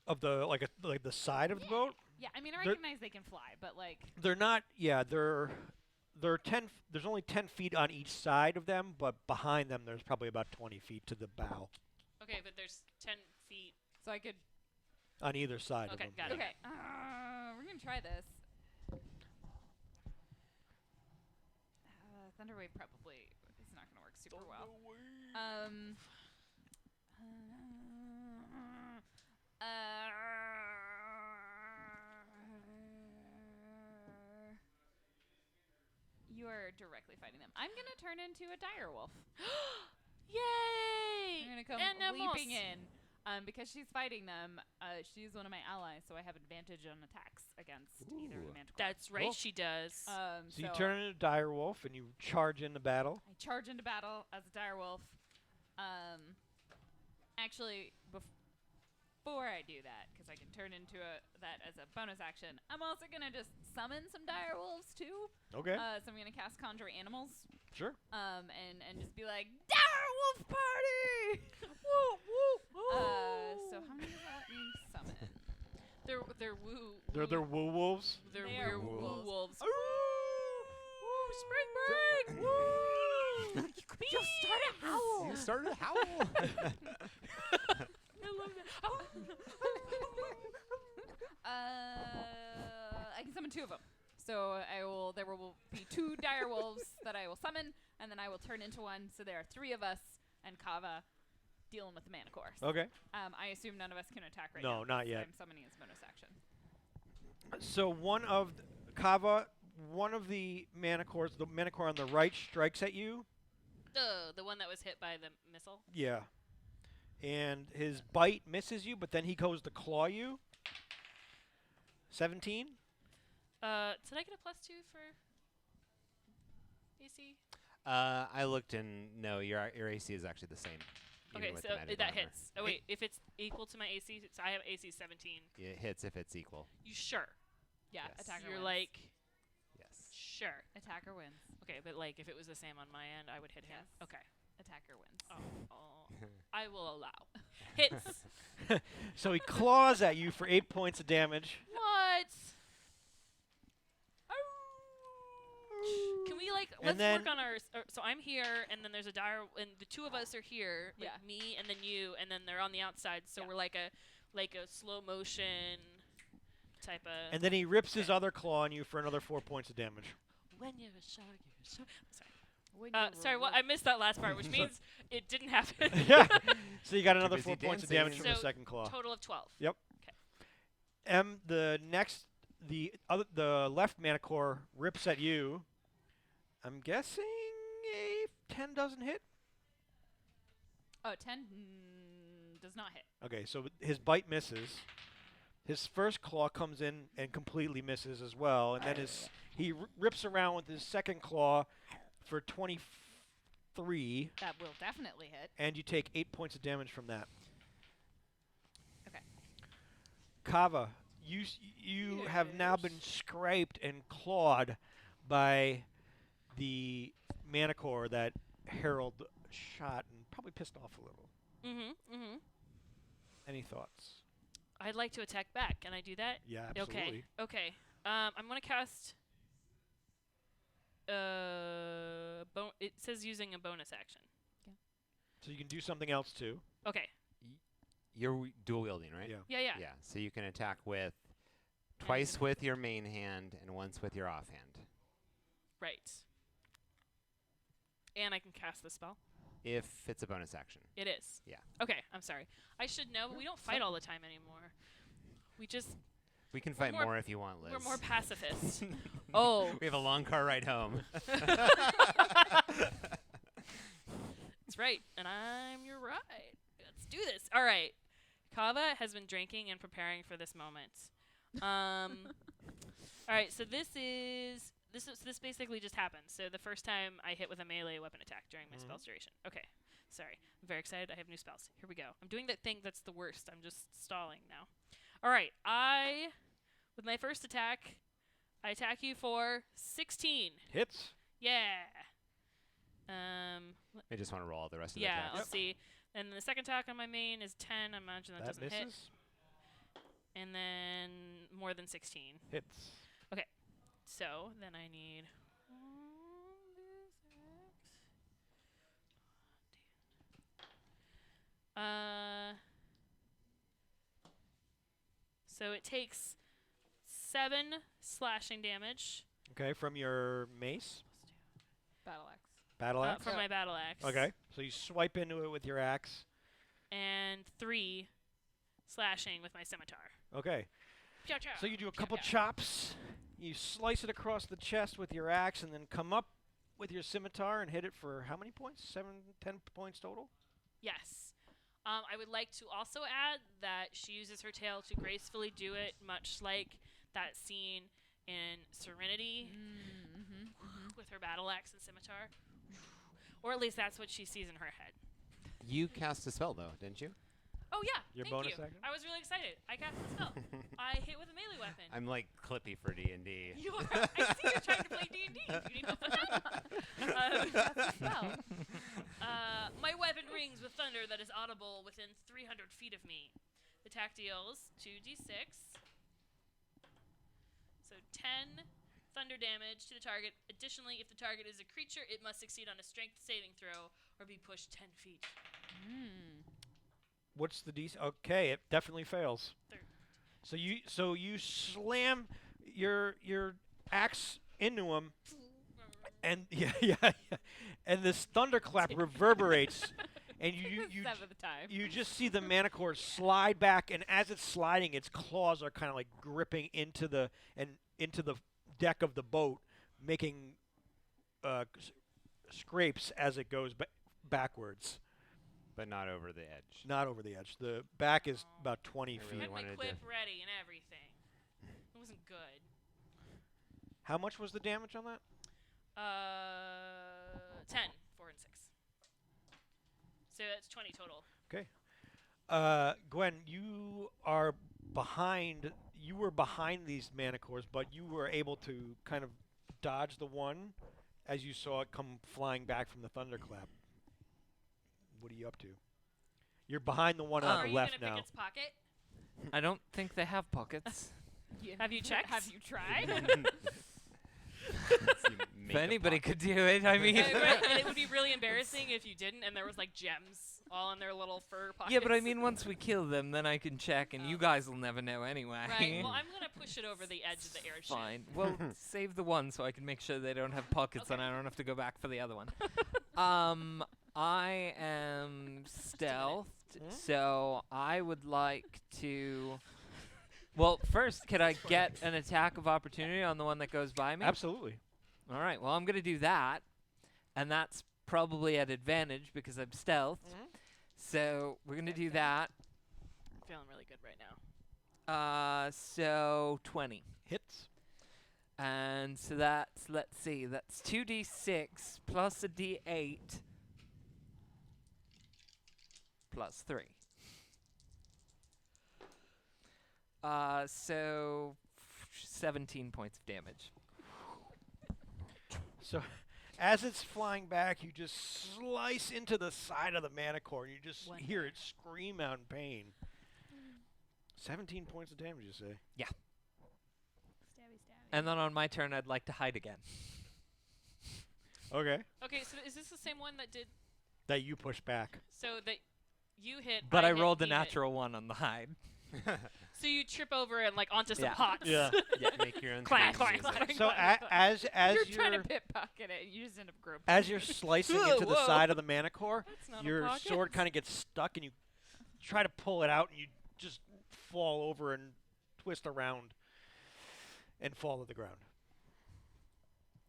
Of the like the side of the boat. Yeah, I mean, I They're- recognize they can fly, but like, They're not. Yeah, they're 10. There's only 10 feet on each side of them, but behind them there's probably about 20 feet to the bow Okay, but there's 10 feet. so I could. on either side Okay, of them. got it. Okay, we're gonna try this. Thunderwave probably is not gonna work super well. You are directly fighting them. I'm gonna turn into a dire wolf. Yay! I'm gonna come Animals. leaping in. Because she's fighting them, she's one of my allies, so I have advantage on attacks against either of the Ooh. manticore. That's right, Cool. she does. So you turn into a dire wolf and you charge into battle. I charge into battle as a dire wolf. Actually, before I do that, because I can turn into that as a bonus action, I'm also gonna just summon some dire wolves too. Okay. So I'm gonna cast Conjure Animals. Sure. And just be like, dire wolf party. Woo woo woo. So how many does that let me summon? They're woo. They're woo wolves. They're They are woo wolves. wolves. Woo! Spring break! Woo! You start a howl. You started a howl. I love that. I can summon two of them. So there will be two dire wolves that I will summon, and then I will turn into one. So there are three of us, and Kava dealing with the manticore. Okay. I assume none of us can attack right No, now. not because yet. I'm summoning as bonus action. So one of the manticores, the manticore on the right, strikes at you. The one that was hit by the missile. Yeah. And his bite misses you, but then he goes to claw you. 17. Did I get a +2 for AC? I looked and no, your AC is actually the same. even Okay, with so the magic that armor. hits. Oh wait, if it's equal to my AC, so I have AC 17. It hits if it's equal. You sure? Yeah, Yes. attacker You're wins. like Yes. sure. Attacker wins. Okay, but like if it was the same on my end, I would hit him. Yes. Okay. Attacker wins. I will allow. Hits. So he claws at you for 8 points of damage. What? Can we like let's then- work on our so I'm here and then there's a dire and the two of us are here, like Yeah. me and then you and then they're on the outside, so Yeah. we're like a slow motion type of And then he rips his other claw on you for another 4 points of damage. when you're a shark, you're a shark. Sorry. When Sorry, well, I missed that last part, which means it didn't happen. Yeah. So you got another busy 4 points of damage dancing. from the So second claw. Total of 12. The left manticore rips at you. I'm guessing a 10 doesn't hit. Oh, 10 does not hit. Okay, so his bite misses. His first claw comes in and completely misses as well, and then he rips around with his second claw for 23, That will definitely hit. and you take 8 points of damage from that. Okay. Kava, you have now been scraped and clawed by the manticore that Harold shot and probably pissed off a little. Mm-hmm. Any thoughts? I'd like to attack back. Can I do that? Yeah, absolutely. Okay. I'm gonna cast. It says using a bonus action. So you can do something else too. Okay. You're dual wielding, right? Yeah. Yeah. Yeah. So you can attack with twice with your main hand and once with your offhand. Right. And I can cast the spell. If it's a bonus action. It is. Yeah. Okay. I'm sorry. I should know, but we don't fight all the time anymore. We just We can fight more- more if you want, Liz. we're more pacifist. Oh. We have a long car ride home. That's right. And you're right. Let's do this. All right. Kava has been drinking and preparing for this moment. All right, so this basically just happened. So the first time I hit with a melee weapon attack during my spell's duration. Okay, sorry. I'm very excited. I have new spells. Here we go. I'm doing that thing that's the worst. I'm just stalling now. All right, with my first attack, I attack you for 16. Hits. Yeah. I just want to roll all the rest of the Yeah, attacks. let's see. And the second attack on my main is 10. I imagine that doesn't hit. misses. And then more than 16. Hits. So then I need so it takes 7 slashing damage Okay, from your mace. Battle axe. Battle axe. from my battle axe. Okay, so you swipe into it with your axe. And 3 slashing with my scimitar. Okay, Chow, chow. so you do a Chow, couple chow. chops. You slice it across the chest with your axe, and then come up with your scimitar and hit it for how many points? 7, 10 points total. Yes. I would like to also add that she uses her tail to gracefully do it, much like that scene in Serenity with her battle axe and scimitar. Or at least that's what she sees in her head. You cast a spell, though, didn't you? Oh, yeah. Your thank bonus you. action? I was really excited. I cast the spell. I hit with a melee weapon. I'm like Clippy for D&D. You are. I see you're trying to play D&D. If you need help with that. Spell. My weapon rings with thunder that is audible within 300 feet of me. The attack deals 2d6. So 10 thunder damage to the target. Additionally, if the target is a creature, it must succeed on a strength saving throw or be pushed 10 feet. What's the DC? Okay, it definitely fails. Third. So you slam your axe into him, and yeah, and this thunderclap reverberates, and you Seven of the time. you just see the manicore slide back, and as it's sliding, its claws are kind of like gripping into the deck of the boat, making scrapes as it goes backwards. But not over the edge. Not over the edge. The back is about 20 I feet. I really had my wanted quip to- ready and everything. It wasn't good. How much was the damage on that? 10, 4, and 6. So that's 20 total. Gwen, you are behind. You were behind these manicores, but you were able to kind of dodge the one as you saw it come flying back from the thunderclap. What are you up to? You're behind the one Are on the you left gonna now. pick its pocket? I don't think they have pockets. Have you checked? Have you tried? If anybody could do it, I mean. Right, and it would be really embarrassing if you didn't, and there was like gems all in their little fur pockets. Yeah, but I mean, once we kill them, then I can check, and you guys will never know anyway. Right. Well, I'm gonna push it over the edge of the airship. Fine. Well, save the one so I can make sure they don't have pockets, and Okay. I don't have to go back for the other one. I am stealthed, so I would like to. Well, first, could I get an attack of opportunity on the one that goes by me? Absolutely. All right. Well, I'm going to do that, and that's probably at advantage because I'm stealthed. So we're going to do that. I'm feeling really good right now. So 20. Hits. And so that's, let's see, that's 2d6 plus a d8 plus 3. So 17 points of damage. So, as it's flying back, you just slice into the side of the manicore, and you just One hear it scream out in pain. 17 points of damage, you say? Stabby, stabby. And then on my turn, I'd like to hide again. Okay. Okay, so is this the same one that did? That you push back. So that you hit. But I hit, rolled a he hit. natural 1 on the hide. So you trip over and like onto some Yeah. pots. Yeah. Make your own Clank, things, clank, use it. clank. So as You're you're trying to pickpocket it, and you just end up groping. as you're slicing into the Whoa. side of the manicore, That's not a your pocket. sword kind of gets stuck, and you try to pull it out, and you just fall over and twist around and fall to the ground.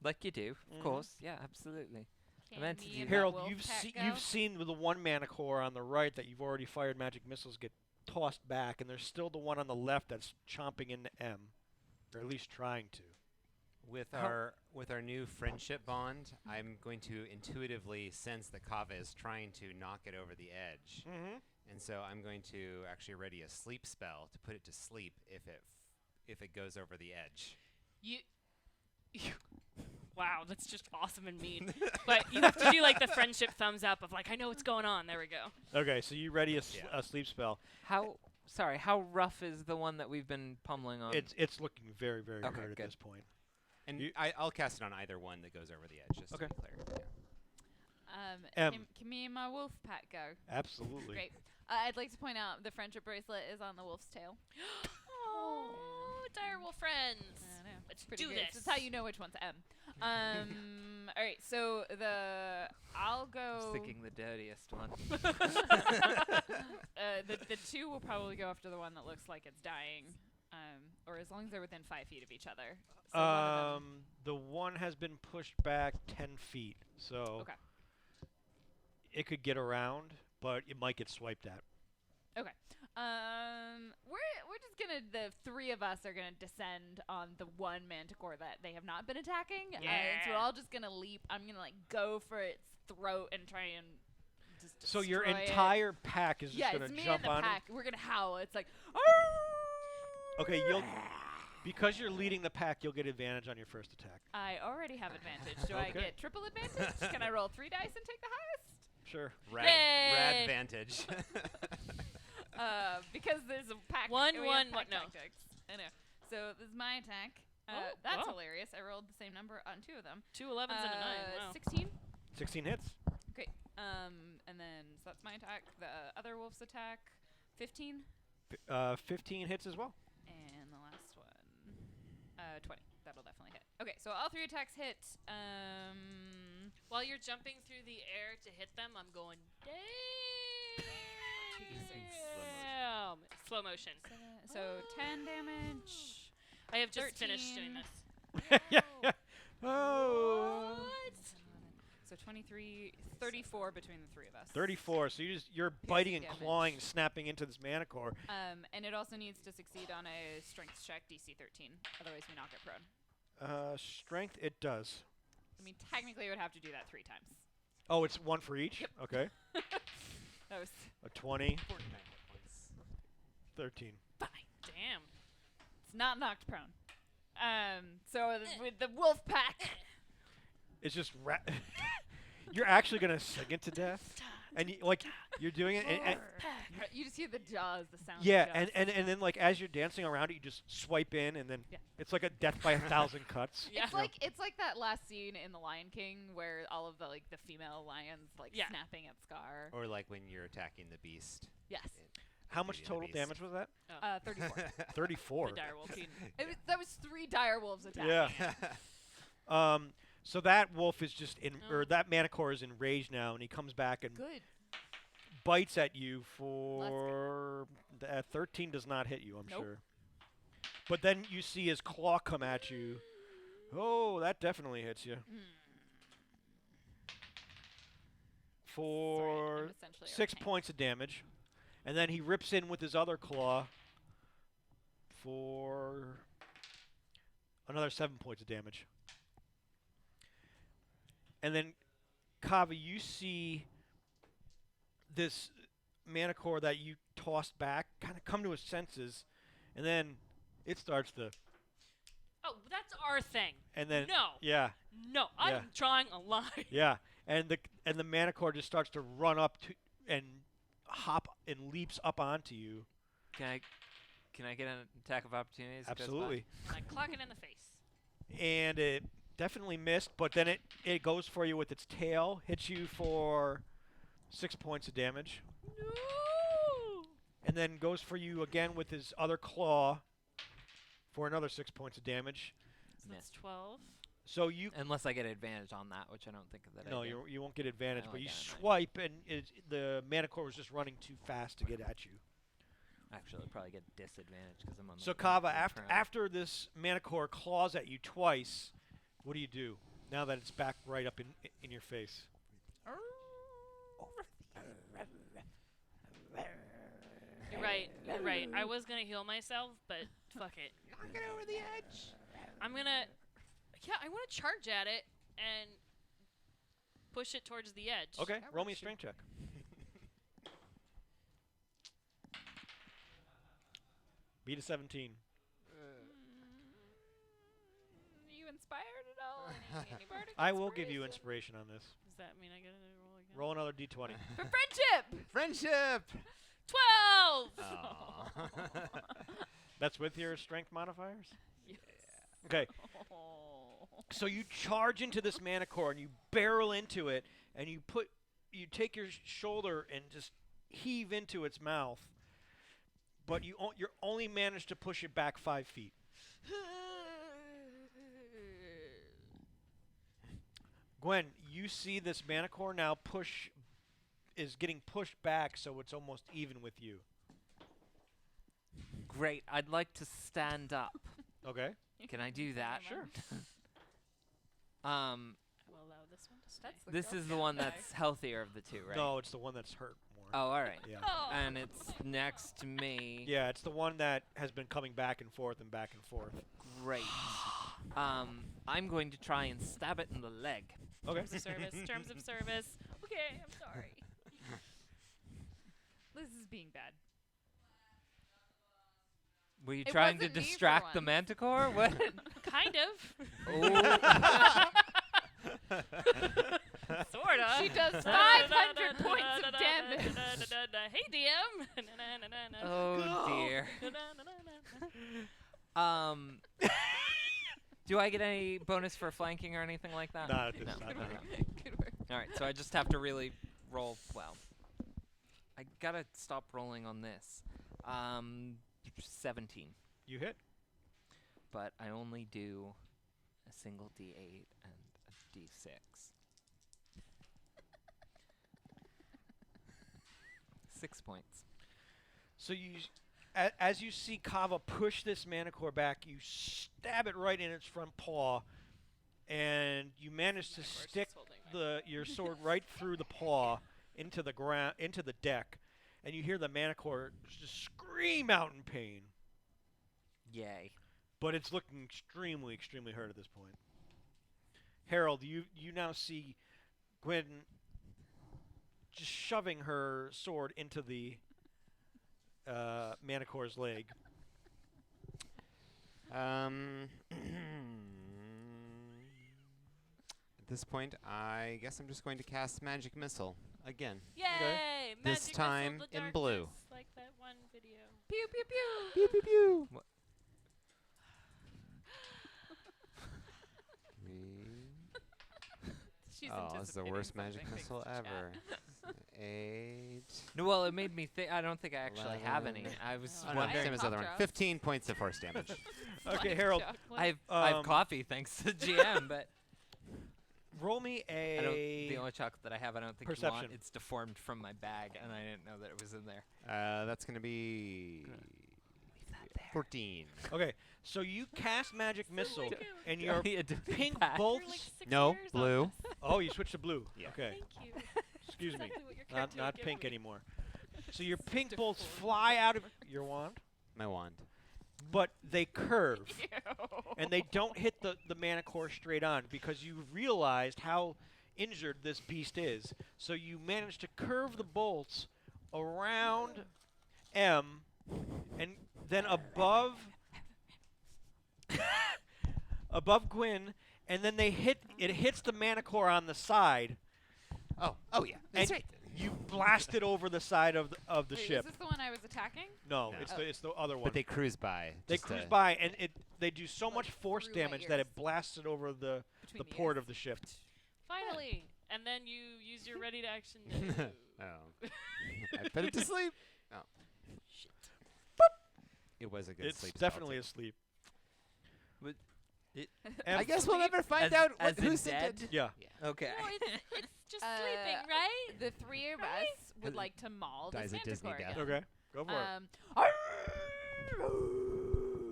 Like you do, of Mhm. course. Yeah, absolutely. Can meant to me do and that. Harold, wolf you've pack seen go? you've seen the one manicore on the right that you've already fired magic missiles get tossed back, and there's still the one on the left that's chomping into M, or at least trying to. With our new friendship bond, I'm going to intuitively sense that Kava is trying to knock it over the edge, Mm-hmm. and so I'm going to actually ready a sleep spell to put it to sleep if it goes over the edge. You wow, that's just awesome and mean. But you have to do like the friendship thumbs up of like, I know what's going on. There we go. Okay, so you ready a Yeah. sleep spell. How rough is the one that we've been pummeling on? It's looking very, very Okay, hard at good. this point. And I'll cast it on either one that goes over the edge, just Okay. to be clear. M. Can me and my wolf pack go? Absolutely. Great. I'd like to point out the friendship bracelet is on the wolf's tail. Oh, direwolf friends. I know. Let's Pretty do great. this. That's how you know which one's M. All right. So I'll I go. was thinking the dirtiest one. The two will probably go after the one that looks like it's dying, or as long as they're within 5 feet of each other. So one of them, The one has been pushed back 10 feet, so Okay. it could get around, but it might get swiped at. Okay. We're just gonna the three of us are gonna descend on the one manticore that they have not been attacking. So we're Yeah. all just gonna leap. I'm gonna like go for its throat and try and just So your destroy it. entire pack is just Yeah, going it's to me jump and the on pack. We're gonna howl. It's like Okay, because you're leading the pack, you'll get advantage on your first attack. I already have advantage. Do I Okay. get triple advantage? Can I roll 3 dice and take the highest? Sure. Rad Yay! advantage. Because there's a pack. One, we have one, pack no. tactics. I know. So this is my attack. Oh, That's wow. hilarious. I rolled the same number on 2 of them. 2 11s and a 9. Wow. 16. 16 hits. Okay. And then so that's my attack. The other wolf's attack, 15, 15 hits as well. and the last one, 20. That'll definitely hit. Okay, so all 3 attacks hit. While you're jumping through the air to hit them, I'm going, damn. Slow motion. So 10 damage. I have just finished doing 13. this. Yeah. Oh. So 23, 34 between the 3 of us. 34. So you're biting and damage. clawing, snapping into this manicore. And it also needs to succeed on a strength check, DC 13. Otherwise, we knock it prone. Strength, it does. I mean, technically, it would have to do that 3 times. Oh, it's 1 for each? Okay. That was A 20, 49 hit points. 13. Fine. Damn. it's not knocked prone. So with the wolf pack. It's just you're actually going to sing it to death? And you're doing it and You just hear the jaws, the sound. yeah, of jaws. and then as you're dancing around it, you just swipe in, and then Yeah. it's like a death by 1,000 cuts. Yeah. It's like that last scene in The Lion King where all of the the female lions Yeah. snapping at Scar. Or like when you're attacking the beast. Yes. How much Beauty and the total Beast. damage was that? 34. 34. The direwolf team. That was 3 dire wolves attacking. Yeah. So that wolf is just or Oh. that manicore is enraged now, and he comes back and Good. bites at you for 13 does not hit you, I'm Nope. sure. But then you see his claw come at you. Oh, that definitely hits you. For I'm essentially 6 arcane. points of damage. And then he rips in with his other claw for another 7 points of damage. And then, Kava, you see this manicore that you tossed back kind of come to its senses, and then it starts to, Oh, that's our thing. and then No. yeah, No, I'm Yeah. drawing a line. yeah, and the manicore just starts to run up to and hop and leaps up onto you. Can I get an attack of opportunity? as it goes by? Absolutely, And I clock it in the face. and it definitely missed, but then it goes for you with its tail, hits you for 6 points of damage, No. and then goes for you again with his other claw for another 6 points of damage. So that's 12. So you Unless I get advantage on that, which I don't think that no, I do. you won't get advantage, I but only you get advantage. swipe, and the manicore was just running too fast to get at you. Actually, I'll probably get disadvantage because I'm on the So left Kava, and after prone. after this manicore claws at you twice, what do? Now that it's back right up in your face. It right. You're right. I was gonna heal myself, but fuck it. Knock it over the edge. I'm gonna. Yeah, I want to charge at it and push it towards the edge. Okay, roll me a strength check. Beat a 17. You inspired at all? Any bardic I will give you inspiration? inspiration on this. Does that mean I get to roll again? Roll another d20. For friendship! Friendship. 12. Aw. That's with your strength modifiers? Yes. Okay. So you charge into this manicore and you barrel into it and you take your shoulder and just heave into its mouth, but you're only managed to push it back 5 feet. Gwen, you see this manicore now is getting pushed back, so it's almost even with you. Great. I'd like to stand up. Okay. Can I do that? Sure. We'll allow this one to stay. That's the This is the girl one guy. that's healthier of the two, right? No, it's the one that's hurt more. Oh, all right. Yeah. Oh. And it's next to me. Yeah, it's the one that has been coming back and forth and back and forth. Great. I'm going to try and stab it in the leg. Okay. Terms of service. Terms of service. Okay, I'm sorry. Liz is being bad. Were you It trying to wasn't me for distract the once. manticore? What? Kind of. Oh. Sorta. She does 500 points of damage. Hey, DM. Oh dear. Do I get any bonus for flanking or anything like that? Not at this No. time. Okay. Good work. All right, so I just have to really roll well. I gotta stop rolling on this. 17, You hit. but I only do a single D8 and a D6. 6 points. So as you see Kava push this manicore back, you stab it right in its front paw, and you manage to stick your sword right through the paw into the ground, into the deck, and you hear the manicore just scream out in pain. Yay. But it's looking extremely, extremely hurt at this point. Harold, you now see Gwen just shoving her sword into the manicore's leg. At this point, I guess I'm just going to cast Magic Missile again. Yay! This Magic time missile to in blue. darkness, like that one video. Pew pew pew. Pew pew pew. What? She's Oh, it's the anticipating worst magic something thanks missile to chat. ever. 8. No, well, it made me think. I don't think I actually have any. 11. I was Oh, Oh, no, wondering. same as the other one. Pop drops. 15 points of force damage. Okay, Like Harold, chocolate. I've Um, coffee thanks to GM, but roll me I don't. The only chocolate that I have, I don't think you want. Perception. It's deformed from my bag, and I didn't know that it was in there. That's going to be Leave that there. 14. Okay, so you cast magic missile, like and Do your I need to do pink that? bolts. You're like 6 No, years on blue. this. Oh, you switched to blue. Yeah. Okay, Thank you. excuse me. Exactly what your character Not would give pink me. anymore. So your pink bolts fly out of your wand, My wand. but they curve. Ew. And they don't hit the manicore straight on because you realized how injured this beast is. So you manage to curve the bolts around M and then above above Gwyn, and then it hits the manicore on the side, Oh yeah. and That's right. you blast it over the side of the Wait, ship. Is this the one I was attacking? No, No. it's the other one. But they cruise by. They just cruise to- by, and they do so Like much force through my damage that it ears. blasts it over the Between port ears. of the ship. Finally. And then you use your ready to action. Oh. I put it to sleep. Oh. Shit. It was a good It's sleep. definitely asleep. But it- I guess we'll never find As- out as who in sent dead? it. Yeah. Okay. No, it's just Uh, sleeping, right? The three of Right? us would like to maul this Dies a Disney manticore death. again. Okay. Go for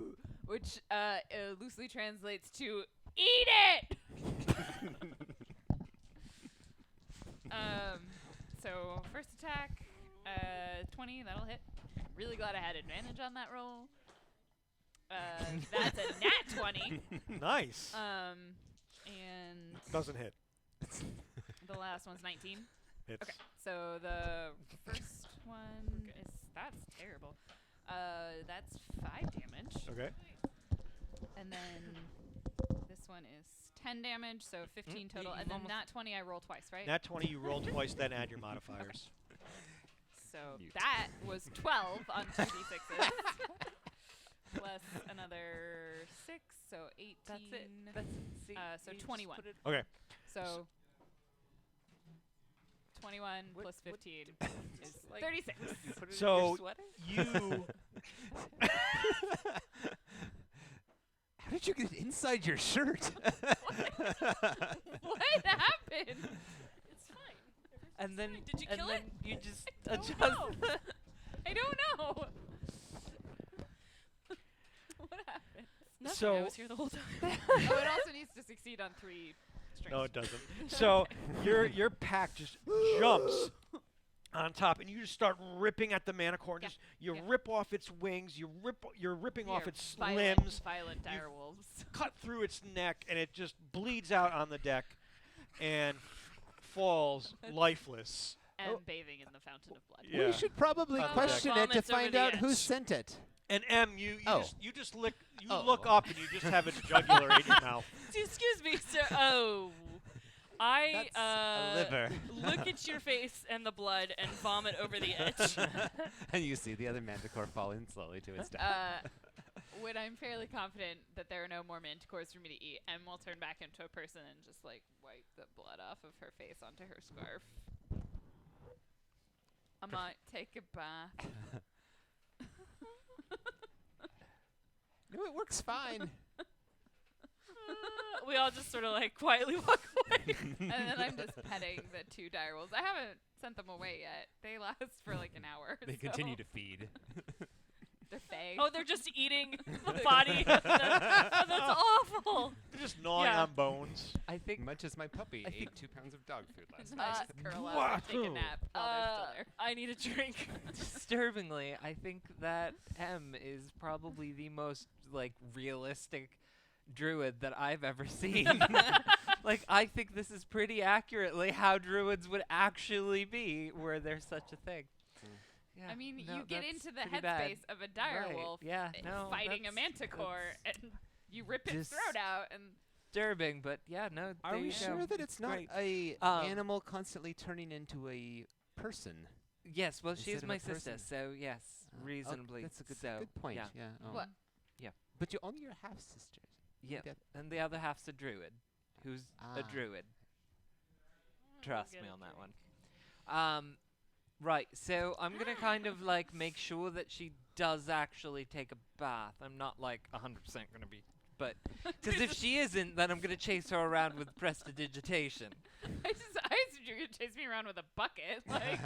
it. Which loosely translates to "eat it." So first attack, 20, that'll hit. really glad I had advantage on that roll. That's a nat 20. Nice. And Doesn't hit. the last one's 19. Hits. Okay, so the first one is that's terrible. That's 5 damage, Okay. and then this one is 10 damage, so 15 total, you've and then almost- nat 20 I roll twice, right? Nat 20, you roll twice, then add your modifiers. So Mute. that was 12 on 2d6s. Plus another 6, so 18. That's it. That's see, So you just 21. put it- Okay. So 21 What- plus what 15 is like- 36. You put it in So your sweater? you How did you get it inside your shirt? What happened? It's fine. And then fine. Did you and kill then it? you just I don't adjust. know. I don't know. What happened? Nothing. So- I was here the whole time. Oh, it also needs to succeed on 3 strengths. No, it doesn't. So your pack just jumps on top, and you just start ripping at the manicore. And Yeah, just you yeah. rip off its wings. You're ripping off You're its violent, limbs. Violent dire wolves. Cut through its neck, and it just bleeds out on the deck, and falls lifeless. And bathing in the fountain of blood. Yeah. We should probably On the question it to Vomits over find the out who edge. sent it. And M, you Oh. just look Oh. look up, and you just have its jugular in your mouth. Excuse me, sir. Oh. I That's a liver. look at your face and the blood and vomit over the edge. And you see the other manticore falling slowly to its death. When I'm fairly confident that there are no more manticores for me to eat, Em will turn back into a person and just like wipe the blood off of her face onto her scarf. I might take a bath. No, it works fine. We all just sort of like quietly walk away. And then I'm just petting the 2 dire wolves. I haven't sent them away yet. They last for like an hour. They so continue to feed. They're fey. Oh, they're just eating the body. Oh, that's awful. They're just gnawing Yeah. on bones. I think Much as my puppy I ate think- 2 pounds of dog food last I night. just curl up and take a Wahoo. nap while they're still there. I need a drink. disturbingly, I think that M is probably the most like realistic druid that I've ever seen. Like I think this is pretty accurately how druids would actually be were there such a thing. Yeah, I mean, no, you get that's into the pretty bad. headspace of a dire Right, wolf yeah, no, fighting a that's- manticore, that's and you rip its just- throat out, and disturbing, but yeah, no. Are there we you sure go. that it's not great. a Um, animal constantly turning into a person? Yes, well, she instead is of my a sister, person? so yes, Oh, reasonably. that's a good, so, good point. Yeah, Yeah. Oh. What? Yeah. But you're only your half sisters. yeah. That- And the other half's a druid, who's a Ah. druid. Trust me on that one. Right, so I'm gonna kind of like make sure that she does actually take a bath. I'm not like 100% gonna be, but because if she isn't, then I'm gonna chase her around with prestidigitation. I assumed you were gonna chase me around with a bucket, like.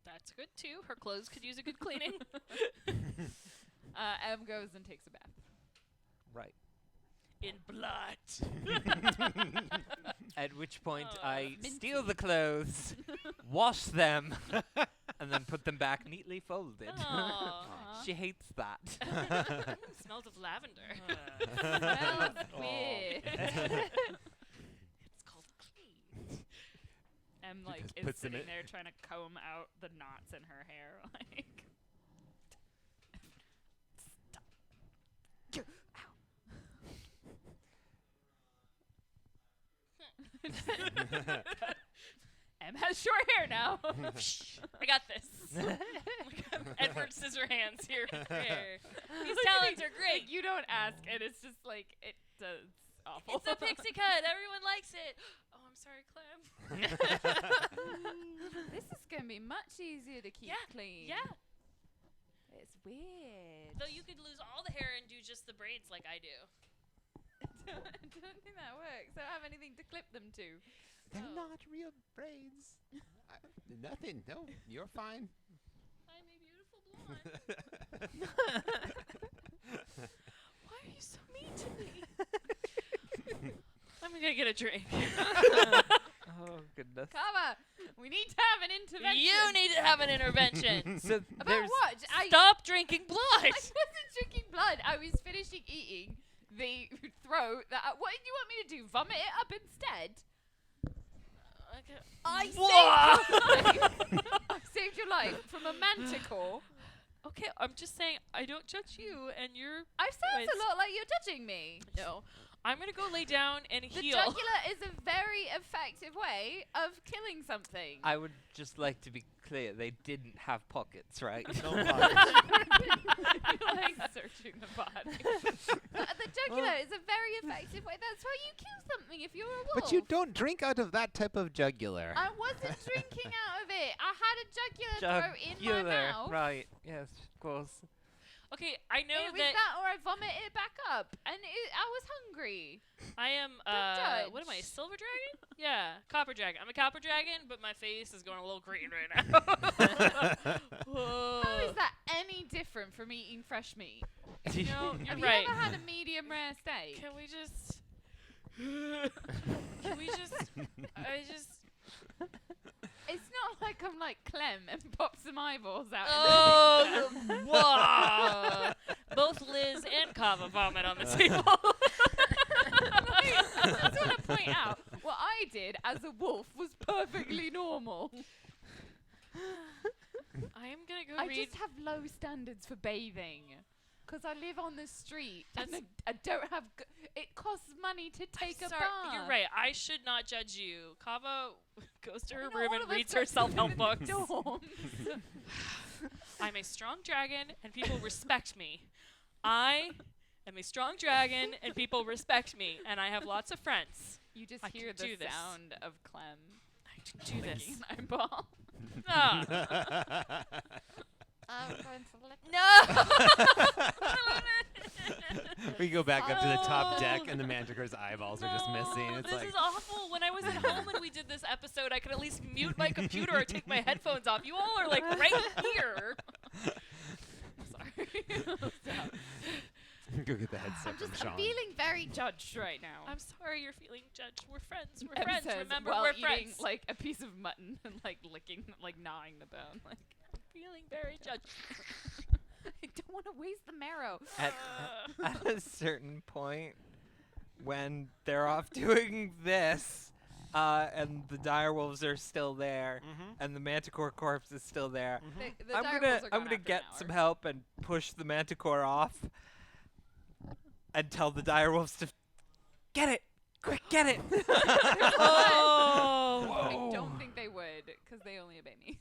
That's good too. Her clothes could use a good cleaning. Em goes and takes a bath. Right. In blood. At which point Oh, I minty. steal the clothes, wash them, and then put them back neatly folded. Aw. She hates that. Smells of lavender. Smells Aw. weird. It's called clean. Em like just is puts them sitting in- there trying to comb out the knots in her hair, like. Em has short hair now. I got this. Edward Scissorhands here. These talents are great. Like, you don't ask, and it's just like it does awful. It's a pixie cut. Everyone likes it. Oh, I'm sorry, Clem. This is gonna be much easier to keep Yeah, clean. Yeah. It's weird. Though you could lose all the hair and do just the braids like I do. I don't think that works. I don't have anything to clip them to. They're Oh. not real braids. Nothing. No, you're fine. I'm a beautiful blonde. Why are you so mean to me? I'm gonna get a drink. Oh goodness. Kava, we We need to have an intervention. You need to have an intervention. So About there's what? Stop drinking blood. I wasn't drinking blood. I was finishing eating the throat. What do you want me to do? Vomit it up instead? I saved your life from a manticore. Okay, I'm just saying I don't judge you, and you're. I sounds Anyways. a lot like you're judging me. No, I'm gonna go lay down and The heal. jugular is a very effective way of killing something. I would just like to be clear, they didn't have pockets, right? No You're like searching the body. The jugular is a very effective way. That's why you kill something if you're a wolf. But you don't drink out of that type of jugular. I wasn't drinking out of it. I had a jugular throat in my mouth. Right, yes, of course. Okay, I know It was that or I vomit it back up. And I was hungry. I am. Don't What am I? judge. Silver dragon? Yeah, copper dragon. I'm a copper dragon, but my face is going a little green right now. How is that any different from eating fresh meat? No, you're Have right. you ever had a medium rare steak? Can we just? Can we just? I just. It's not like I'm like Clem and pop some eyeballs out. Oh, whoa. Both Liz and Kava vomit on the table. I just want to point out what I did as a wolf was perfectly normal. I am gonna go I read. just have low standards for bathing. Because I live on the street and That's- I don't have. It costs money to take a Sorry, bath. You're right. I should not judge you. Kava goes to her I know room all and of us reads got her self-help in the books. dorms. I'm a strong dragon, and people respect me. I am a strong dragon, and people respect me, and I have lots of friends. You just I hear can the do this. sound of Clem I can do this. licking an eyeball. Ah. I'm going to lick No! We go back up to the top Oh. deck, and the Manticore's eyeballs are just missing. It's this like is awful. When I was at home and we did this episode, I could at least mute my computer or take my headphones off. You all are like right here. Sorry. Stop. go get the headset I'm from just Sean. feeling very judged right now. I'm sorry you're feeling judged. We're friends. We're Em friends. says Remember, while we're eating friends. like a piece of mutton and like licking, like gnawing the bone. Like Feeling very judged. I don't want to waste the marrow. At a certain point, when they're off doing this, and the direwolves are still there, and the manticore corpse is still there, The I'm direwolves gonna are gone after an get hour. some help and push the manticore off, and tell the direwolves to get it, quick, get it. Oh. I don't think they would, because they only obey me.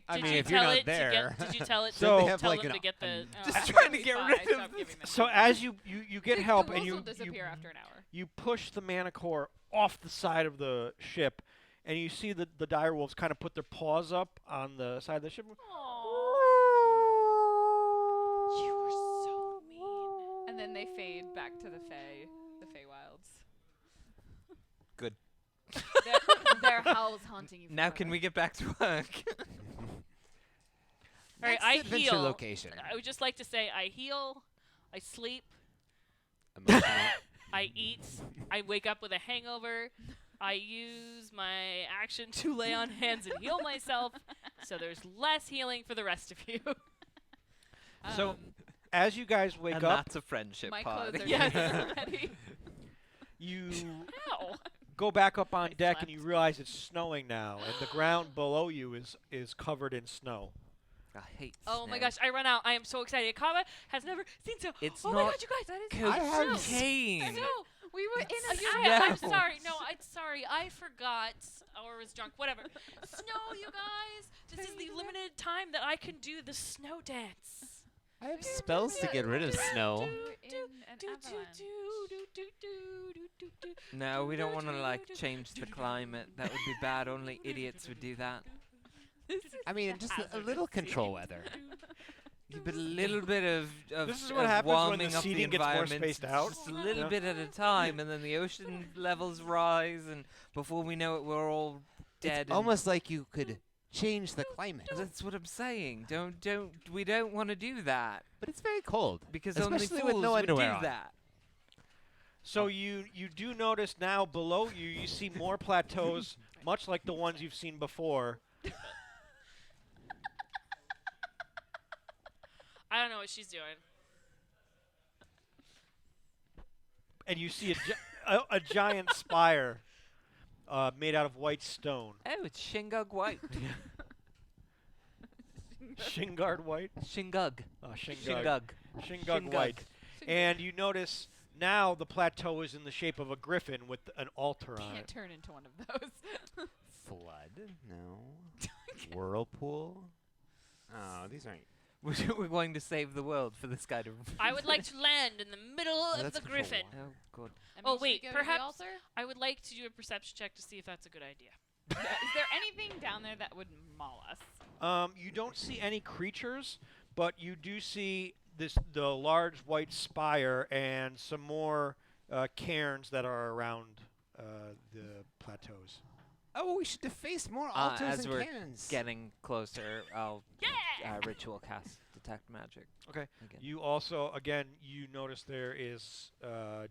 I Did mean, you if you're tell not it to there. get? Did you tell it? So- to They have, tell like, them an- to get the. Just Oh, trying to okay, get fine, rid I of stopped giving them So money. as you get The help wolves and will you disappear after an hour. you push the Manticore off the side of the ship, and you see the direwolves kind of put their paws up on the side of the ship. You were so mean. And then they fade back to the Feywilds. Good. Their howls haunting you. Now can we get back to work? All right, Next I adventure heal. location. I would just like to say I heal, I sleep, Emotional. I eat, I wake up with a hangover, I use my action to lay on hands and heal myself, so there's less healing for the rest of you. So as you guys wake and up, that's a friendship my pod. clothes are Yes. ready. you Ow. go back up on I deck slept. and you realize it's snowing now, and the ground below you is covered in snow. I hate Oh my snow. gosh, I run out. I am so excited. Kava has never seen snow. It's oh my not god, you guys, that is I have snow. cocaine. Snow. We were in a I'm snow. sorry. No, I'm sorry. I forgot or was drunk. Whatever. Snow, you guys. This is the limited time that I can do the snow dance. I have spells to get rid of snow. in an avalanche. No, we don't want to like change the climate. That would be bad. Only idiots would do that. I mean, just a little control weather. But a little bit of This is what of happens when the warming up the seating gets more environment, spaced out. just a little Yeah. bit at a time, and then the ocean levels rise, and before we know it, we're all dead. It's and almost like you could change the climate. that's what I'm saying. We don't want to do that But it's very cold. because Especially only with fools no would do underwear on. that. So you do notice now below you see more plateaus much like the ones you've seen before. I don't know what she's doing. And you see a giant spire made out of white stone. Oh, it's Shingug White. Shingard White? Shingug. Shingard. Shingug. Shingard White. And you notice now the plateau is in the shape of a griffin with an altar on Can't it. turn into one of those. Flood? No. Whirlpool? Oh, these aren't. We're going to save the world for this guy to. I would like to land in the middle of that's the control griffin. one. Oh, good. I Oh, mean, should we wait, go to the perhaps- altar? I would like to do a perception check to see if that's a good idea. Yeah, is there anything down there that would maul us? You don't see any creatures, but you do see the large white spire and some more cairns that are around the plateaus. Oh, we should deface more altars as and we're cannons. getting closer, I'll Yeah! ritual cast detect magic. Okay. Again. You also, again, you notice there is a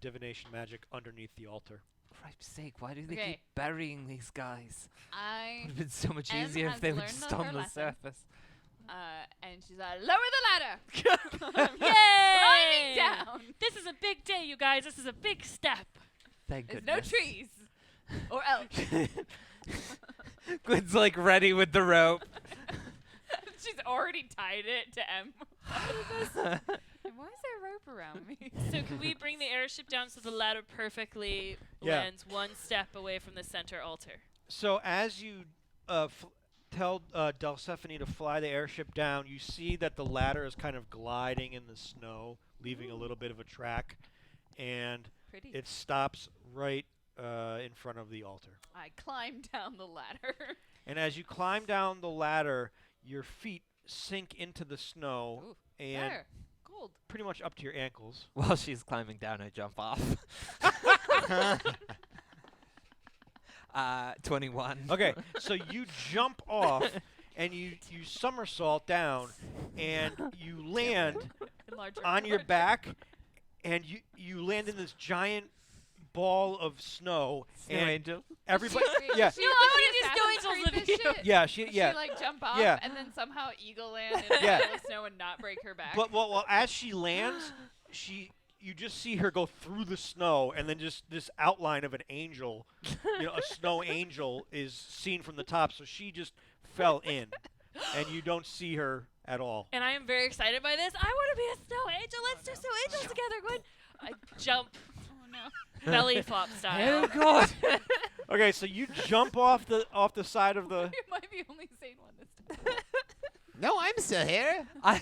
divination magic underneath the altar. Christ's sake, why do they Okay. keep burying these guys? I Would have been so much Em easier has if they would learned just her on the lesson. surface. and she's like, lower the ladder. Yay! Climbing down. This is a big day, you guys. This is a big step. Thank There's goodness. no trees or elk. Gwen's like ready with the rope. She's already tied it to M. And why is there rope around me? So can we bring the airship down so the ladder perfectly Yeah. lands one step away from the center altar? So as you tell Delsephine to fly the airship down, you see that the ladder is kind of gliding in the snow, leaving a little bit of a track, and Pretty. it stops right in front of the altar. I climbed down the ladder. And as you climb down the ladder, your feet sink into the snow Ooh, and there. Gold. pretty much up to your ankles. While she's climbing down, I jump off. 21. Okay, so you jump off and you somersault down and you land Enlarge on your back and you land in this giant ball of snow Snow and angel. everybody Wait, yeah she No, did I the wanna do Assassin's Snow Creed Angels this of you. shit? yeah She like jump off Yeah. and then somehow eagle land in Yeah. the middle of snow and not break her back. but well as she lands you just see her go through the snow and then just this outline of an angel, a snow angel is seen from the top, so she just fell in and you don't see her at all. And I am very excited by this. I want to be a snow angel. Let's do snow angels together, Gwen. I jump oh no. belly flop style. Oh god. Okay, so you jump off the side of the You might be only sane one this time. No, I'm still here. I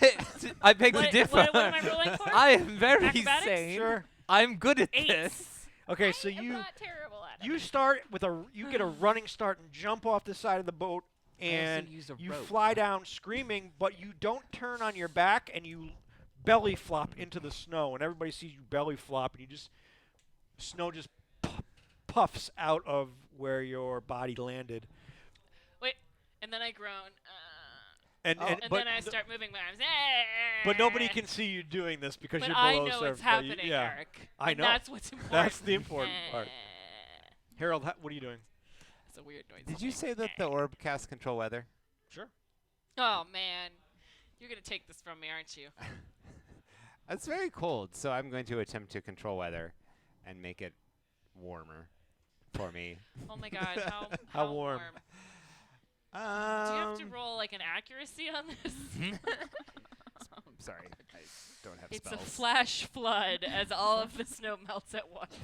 beg to What, differ. what am I rolling for? I am very Acrobatics? sane. Sure. I'm good at 8. this. Okay, so I am you not terrible at it. you start with you get a running start and jump off the side of the boat and use a you rope. fly down screaming, but you don't turn on your back and you belly flop into the snow and everybody sees you belly flop and snow just puffs out of where your body landed. Wait, and then I groan. And And but then I start moving my arms. Eh. but nobody can see you doing this because But you're I below know surface. it's happening, yeah. Eric. I And know. That's what's important. That's the important part. Eh. Harold, what are you doing? It's a weird noise. Did you say that the orb casts control weather? Sure. Oh man, you're gonna take this from me, aren't you? It's very cold, so I'm going to attempt to control weather and make it warmer for me. Oh my god, How warm? Do you have to roll like an accuracy on this? Sorry, I don't have It's spells. a flash flood as all of the snow melts at once.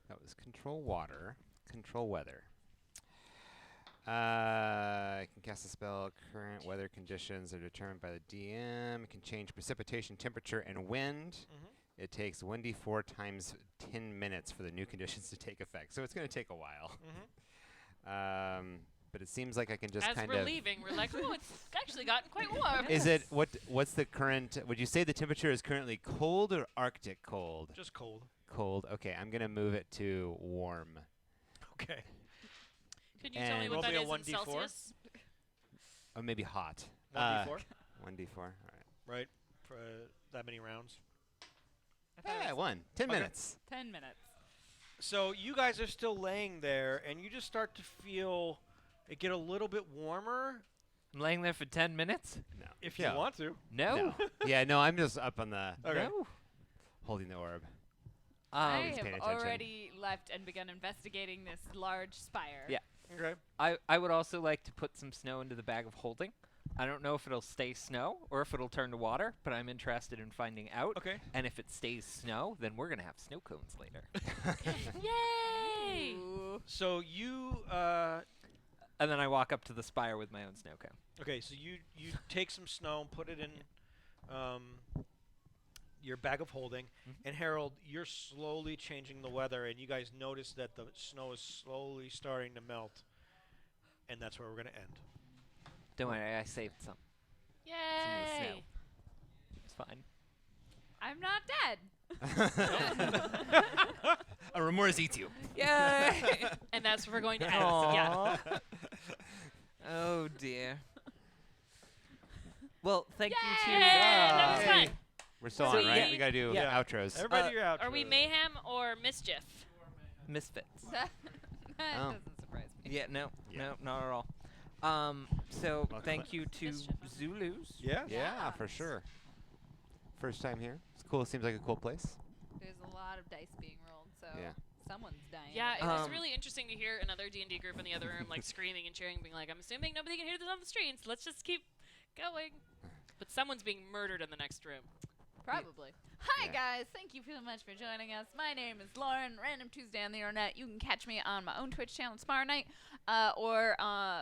That was control water, control weather. I can cast a spell. Current weather conditions are determined by the DM. It can change precipitation, temperature, and wind. It takes 1d4 times 10 minutes for the new conditions to take effect. So it's going to take a while. But it seems like I can just As kind we're of... leaving, we're like, oh, it's actually gotten quite warm. Is it what's the current? Would you say the temperature is currently cold or Arctic cold? Just cold. Cold. Okay, I'm gonna move it to warm. Okay. Could you tell me and- what that Roll is me in a 1d4. Celsius? Or maybe hot. 1d4, 1d4. All right. right? For that many rounds. I thought Hey, it I was won. 10 Okay. minutes. 10 minutes. So you guys are still laying there, and you just start to feel it get a little bit warmer I'm laying there for 10 minutes? No. if you Yeah. want to. No. No. Yeah, no, I'm just up on the Okay. No. holding the orb. I He's have paying attention. already left and begun investigating this large spire. Yeah. Okay. I would also like to put some snow into the bag of holding. I don't know if it'll stay snow or if it'll turn to water, but I'm interested in finding out. Okay. And if it stays snow, then we're going to have snow cones later. Yay! Ooh. So you And then I walk up to the spire with my own snow cone. okay? So you take some snow and put it in your bag of holding, and Harold, you're slowly changing the weather, and you guys notice that the snow is slowly starting to melt, and that's where we're gonna end. Don't worry, I saved some. Yay! snow. It's fine. I'm not dead. A remorse eats you. Yay! And that's what we're going to end. Yeah. Aw. Oh dear. Well, thank you Yay! to. That was Yay. fun. We're still So on, right? we- We gotta do Yeah. outros. Everybody, do your outro. Are we Mayhem or Mischief? Misfits. That Oh. doesn't surprise me. Yeah, no, Yeah. not at all. So Welcome thank you to Mischief. Zulus. Yeah. Yeah, for sure. First time here. It's cool. Seems like a cool place. There's a lot of dice being rolled, so Yeah. someone's dying. Yeah, it was Um, really interesting to hear another D&D group in the other room like screaming and cheering, being like, I'm assuming nobody can hear this on the stream, so let's just keep going. But someone's being murdered in the next room. Probably. Hi, Yeah. guys. Thank you so much for joining us. My name is Lauren, Random Tuesday on the Internet. You can catch me on my own Twitch channel tomorrow night,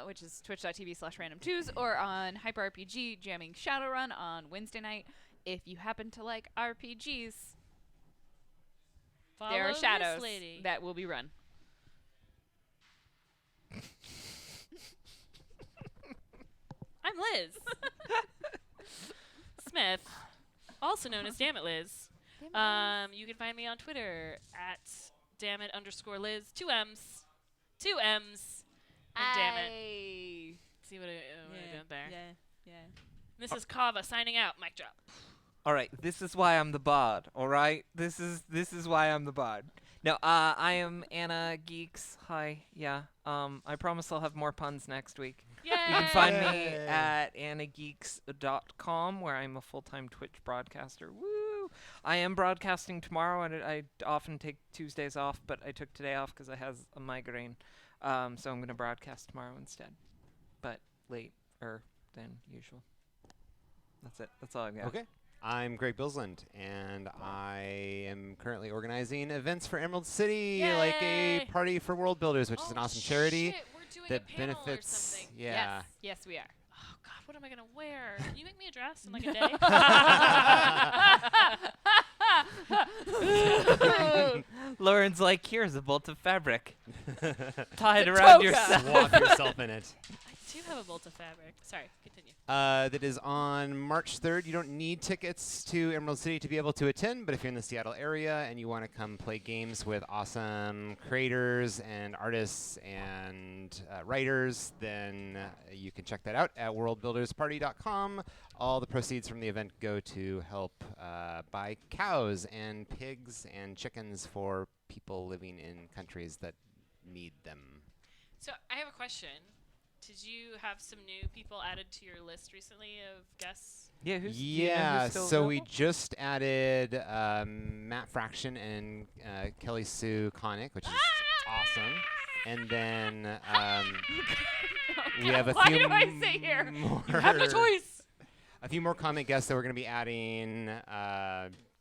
which is twitch.tv/randomtues, or on Hyper RPG jamming Shadowrun on Wednesday night. If you happen to like RPGs, Follow there are this shadows lady. that will be run. I'm Liz. Smith, also known as Dammit Liz. You can find me on Twitter at dammit_Liz. 2 M's. 2 M's. And dammit. See what I did there. Yeah. This is Kava signing out. Mic drop. All right, this is why I'm the bard. All right, this is why I'm the bard. No, I am Anna Geeks. Hi, yeah. I promise I'll have more puns next week. Yay! You can find me Yay. at annageeks.com, where I'm a full-time Twitch broadcaster. Woo! I am broadcasting tomorrow, and I often take Tuesdays off, but I took today off because I have a migraine. So I'm going to broadcast tomorrow instead, but later than usual. That's it. That's all I've got. Okay. I'm Greg Bilsland, and I am currently organizing events for Emerald City, like a Yay. party for world builders, which is an awesome charity Shit, we're doing that a panel benefits. or something. Yeah. Yes, we are. Oh God, what am I gonna wear? Can you make me a dress in like a day? Lauren's like, here's a bolt of fabric. Tie it The around toga. yourself. Swap yourself in it. I do have a bolt of fabric. Sorry, continue. That is on March 3rd. You don't need tickets to Emerald City to be able to attend, but if you're in the Seattle area and you want to come play games with awesome creators and artists and writers, then you can check that out at worldbuildersparty.com. All the proceeds from the event go to help buy cows and pigs and chickens for people living in countries that need them. So I have a question. Did you have some new people added to your list recently of guests? Yeah, do you know Yeah, who's still so we available? just added Matt Fraction and Kelly Sue Connick, which is awesome. And then we have a Why few do I sit here? more You have no choice. a few more comment guests that we're going to be adding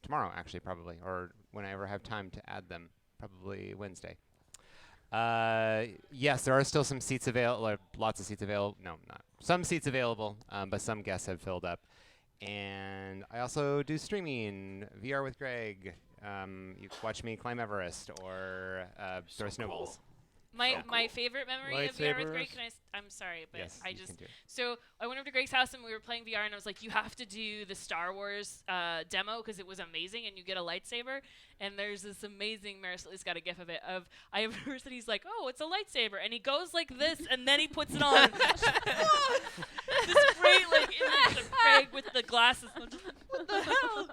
tomorrow, actually, probably, or whenever I have time to add them, probably Wednesday. Yes, there are still some seats available, lots of seats available. No, not some seats available, but some guests have filled up. And I also do streaming, VR with Greg. You can watch me climb Everest or throw snowballs. My favorite memory of VR with Greg. Lightsabers. I'm sorry, but Yes, I you just can do it. so I went over to Greg's house and we were playing VR and I was like, you have to do the Star Wars demo because it was amazing and you get a lightsaber and there's this amazing Marisol's got a gif of it of I have a person he's like, oh, it's a lightsaber and he goes like this and then he puts it on. This great like image of Greg with the glasses. I'm just like, what the hell?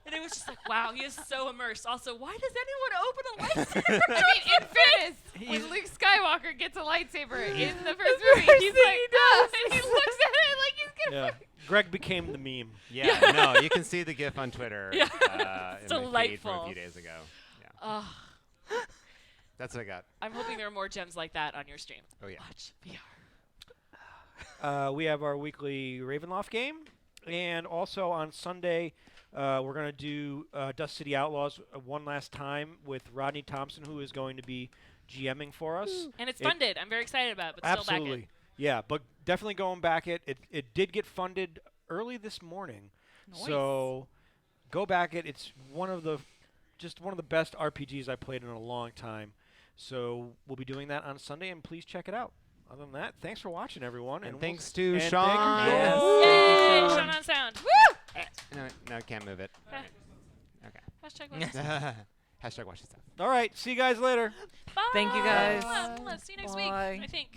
And it was just like, Wow, he is so immersed. Also, why does anyone open a lightsaber? I mean, in fairness, He's- when Luke Skywalker gets a lightsaber in the first movie, first he's thing like, he "Ah," does. and he looks at it like he's gonna. Yeah. Greg became the meme. Yeah, no, you can see the GIF on Twitter. Yeah. In my feed from a Delightful. few days ago. Yeah, Oh, that's what I got. I'm hoping there are more gems like that on your stream. Oh yeah. Watch VR. We have our weekly Ravenloft game, and also on Sunday, we're going to do Dust City Outlaws one last time with Rodney Thompson, who is going to be GMing for us. And it's It- funded. I'm very excited about it, but still back Absolutely. it. Yeah, but definitely going back it. It did get funded early this morning. Nice. So go back it. It's one of the best RPGs I played in a long time. So we'll be doing that on Sunday, and please check it out. Other than that, thanks for watching, everyone. And we'll thanks s- to and Sean. Thank you, Yes. Sean. Yay! Sean. Sean on sound. No, I can't move it. Okay. Okay. Hashtag watch. Hashtag watch this stuff. All right, see you guys later. Bye. Thank you, guys. See you next week, Bye. I think.